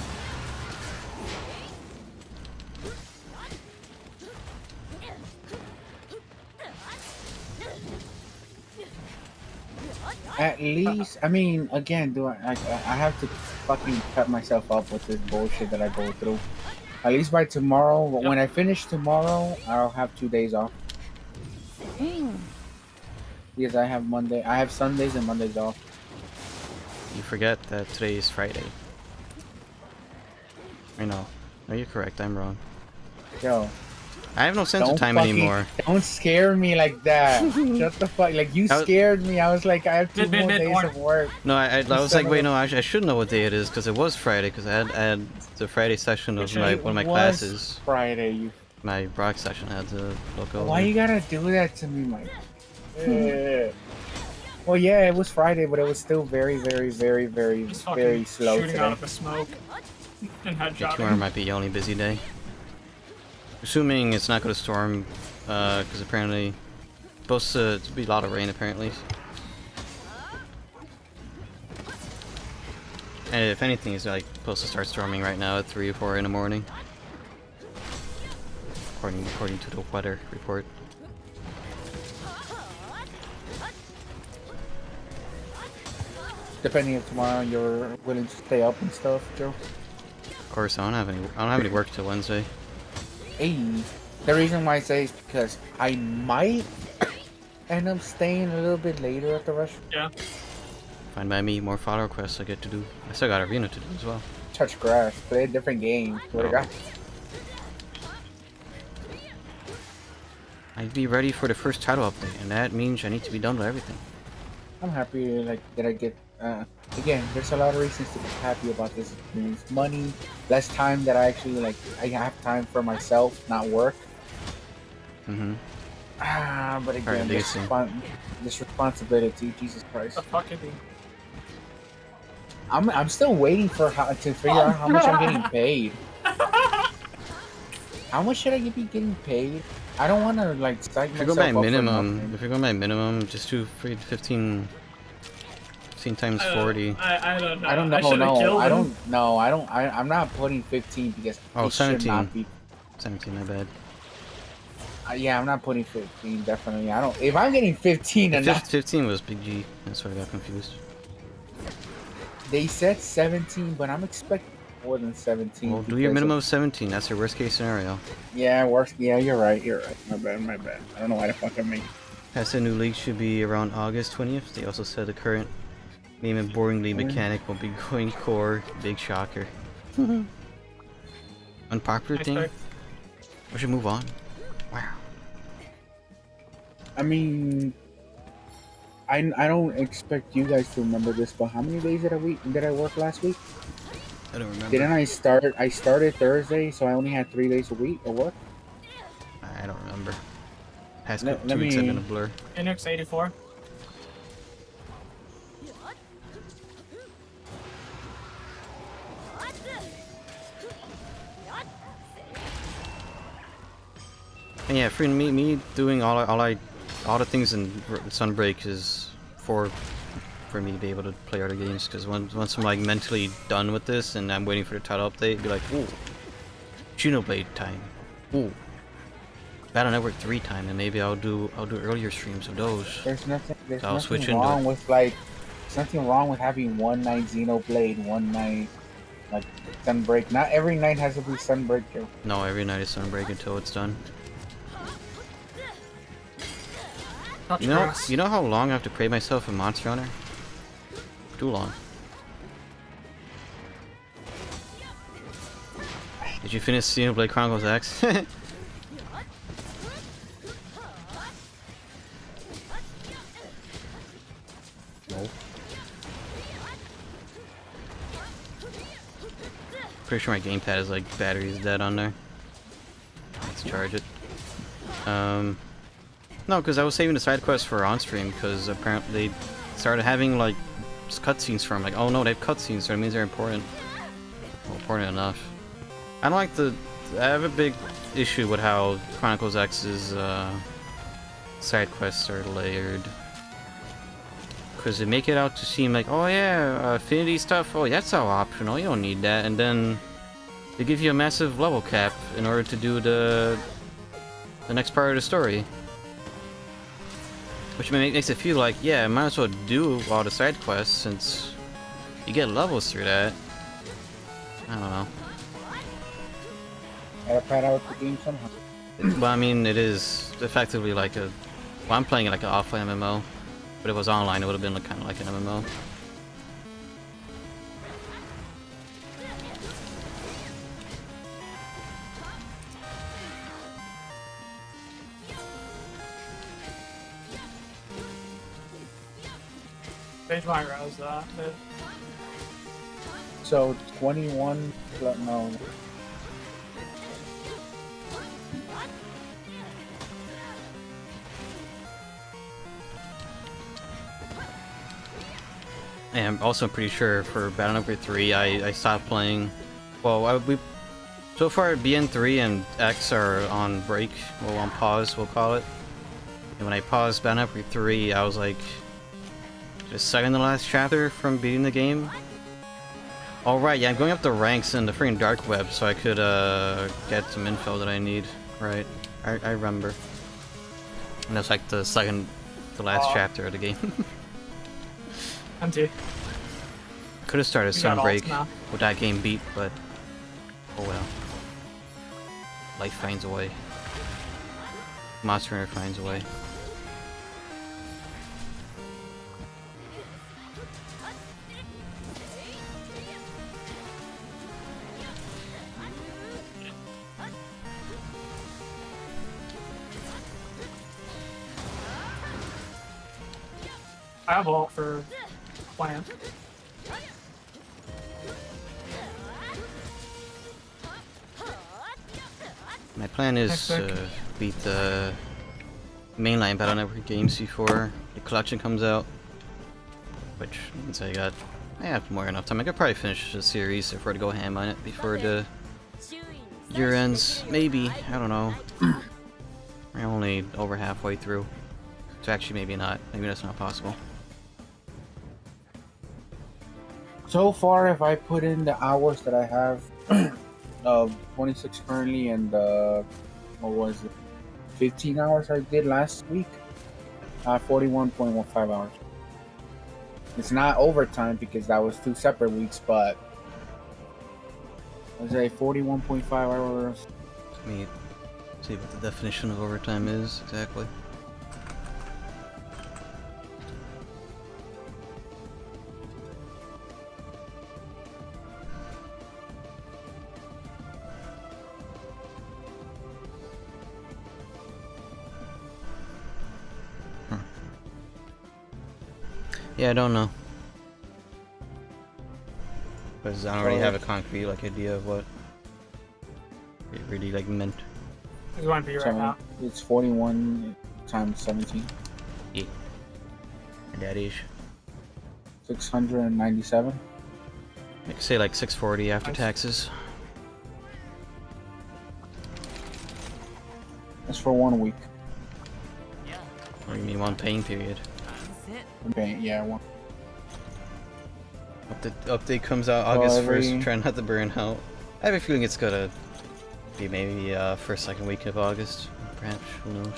At least, I mean, again, I have to fucking cut myself up with this bullshit that I go through. At least by tomorrow, when I finish tomorrow, I'll have 2 days off. Because I have Sundays and Mondays off. You forget that today is Friday. I know. No, you're correct. I'm wrong. Yo, I have no sense don't of time fucking- anymore. don't scare me like that. Shut the fuck, like you scared me. I was like, I have 2 more days of work. No, I was son like, of wait, a- no, I should know what day it is because it was Friday because I had the Friday session of one of my It was classes. Friday, you. My Brock session I had to look over. Why you gotta do that to me, Mike? Well, yeah, it was Friday, but it was still very, very, very, very, Just very fucking slow shooting out today. of the smoke and Yeah, headshotting. tomorrow might be the only busy day. Assuming it's not going to storm, because apparently it's supposed to be a lot of rain apparently. And if anything, it's like supposed to start storming right now at 3 or 4 in the morning. according to the weather report. Depending if tomorrow you're willing to stay up and stuff, Joe. Of course, I don't have any work till Wednesday. Hey, the reason why I say is because I might end up staying a little bit later at the restaurant. Yeah. Fine by me, more follow quests I get to do. I still got arena to do as well. Touch grass, play a different game. What I got? I'd be ready for the first title update, and that means I need to be done with everything. I'm happy like that I get. Again, there's a lot of reasons to be happy about this experience. Money, less time that I actually like. I have time for myself, not work. Mm-hmm. But again, this responsibility, Jesus Christ. The fuck is he? I'm still waiting for to figure out how much I'm getting paid. How much should I be getting paid? I don't want to like psych if you're myself going by up minimum, if you're going by minimum, just do 15 times 40. I don't know. I don't know. I'm not putting 15 because Oh, it 17. should not be. 17, my bad. Yeah, I'm not putting 15. Definitely, I don't. If I'm getting 15 and 15 was Big G. That's why I got confused. they said 17, but I'm expecting more than 17. Well, do your minimum of 17. That's your worst case scenario. Yeah, worst. Yeah, you're right. You're right. My bad. I don't know why the fuck I mean. Past the new league should be around August 20th. They also said the current name and boring league mechanic will be going core. Big shocker. Unpopular thing? We should move on. Wow. I mean, I don't expect you guys to remember this, but how many days did I work last week? I don't remember. Didn't I start? I started Thursday, so I only had 3 days a week of work. I don't remember. Past Let 2 weeks have me- been a blur. Index 84. And yeah, for me doing all the things in Sunbreak is for me to be able to play other games. Because once I'm like mentally done with this and I'm waiting for the title update, be like, ooh, Xenoblade time, ooh, Battle Network 3 time, and maybe I'll do earlier streams of those. There's nothing switch into wrong it. with like. There's nothing wrong with having one night Xenoblade, one night like Sunbreak. Not every night has to be Sunbreak, Joe. No, every night is Sunbreak until it's done. Touch You know grass. how long I have to pray myself a Monster Hunter? Too long. Did you finish Xenoblade Chronicles X? No. Pretty sure my gamepad is like battery is dead on there. Let's charge it. No, because I was saving the side quests for on stream because apparently they started having like cutscenes from like, oh no, they have cutscenes, so it means they're important. Well, important enough. I don't like I have a big issue with how Chronicles X's side quests are layered. Because they make it out to seem like, oh yeah, affinity stuff, oh that's all optional, you don't need that, and then they give you a massive level cap in order to do the next part of the story. Which makes it feel like, yeah, I might as well do all the side quests since you get levels through that. I don't know. Gotta pad out the game somehow. Well, I mean, it is effectively like a... Well, I'm playing it like an offline MMO. But if it was online, it would have been like, kind of like an MMO. Page my rouse that. So 21. No. And I'm also pretty sure for Battle Network 3, I stopped playing. Well, so far BN3 and X are on break, well, on pause, we'll call it. And when I paused Battle Network 3, I was like, just second to last chapter from beating the game. Alright, yeah, I'm going up the ranks in the freaking dark web so I could get some info that I need. Right. I remember. And that's like the last chapter of the game. Empty. Could have started We got Sunbreak ults now. with that game beat, but oh well. Life finds a way. Monster Hunter finds a way. I have ult for plant. My plan is to beat the mainline Battle Network games before the collection comes out. Which means I have more enough time. I could probably finish the series if we're to go ham on it before the year ends. Maybe, I don't know. We're only over halfway through. So actually maybe not. Maybe that's not possible. So far, if I put in the hours that I have, 26 currently, and what was it, 15 hours I did last week, 41.15 hours. It's not overtime because that was 2 separate weeks, but I was say 41.5 hours. Let me see what the definition of overtime is exactly. Yeah, I don't know. Because I don't really have a concrete idea of what it really meant. It's going to be right So now. it's 41 times 17. Yeah. That is. 697. I could say like 640 after Nice. taxes. That's for 1 week. Or you mean one paying period. Okay, yeah, one. Update comes out August every- 1st. Try not to burn out. I have a feeling it's gonna be maybe first, second week of August. Perhaps, who knows.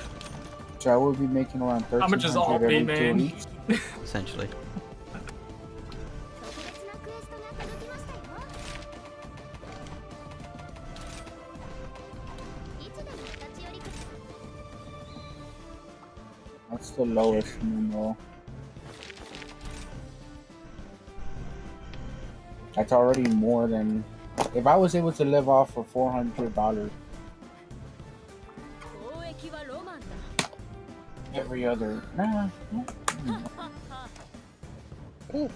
So I will be making around 1300 How much is all every be, 2 man? weeks. Essentially. 特別なクエストが届きましたよ。いつでも立ち寄りください。 That's the lowest number. That's already more than. If I was able to live off for $400 交易はロマンだ。 every other. Nah. また会おう。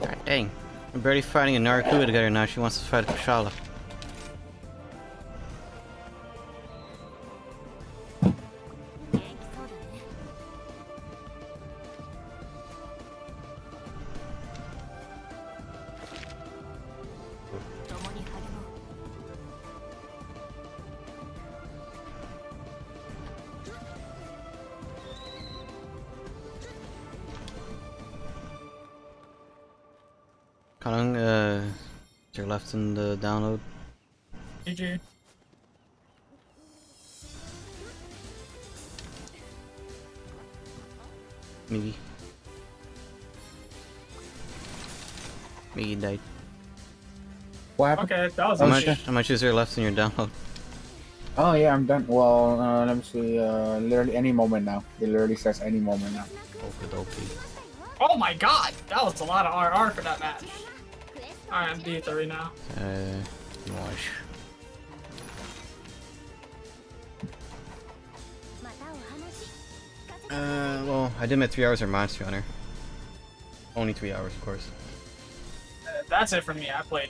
God dang. We're barely fighting a Narakuda together now. She wants to fight a Kushala. 元気そうだね。共に励もう。 Kanang, you're left in the download. GG. Miggy. Miggy died. What happened? Okay, that was Oh, easy. shit. How much is there left in your download? Oh yeah, I'm done. Well, let me see. Literally any moment now. It literally says any moment now. Okie Oh my god! That was a lot of RR for that match. クエスト Alright, I'm D3 now. Wash. またお話聞かせてください。 Well, I did my 3 hours of Monster Hunter. Only 3 hours, of course. That's it for me. I played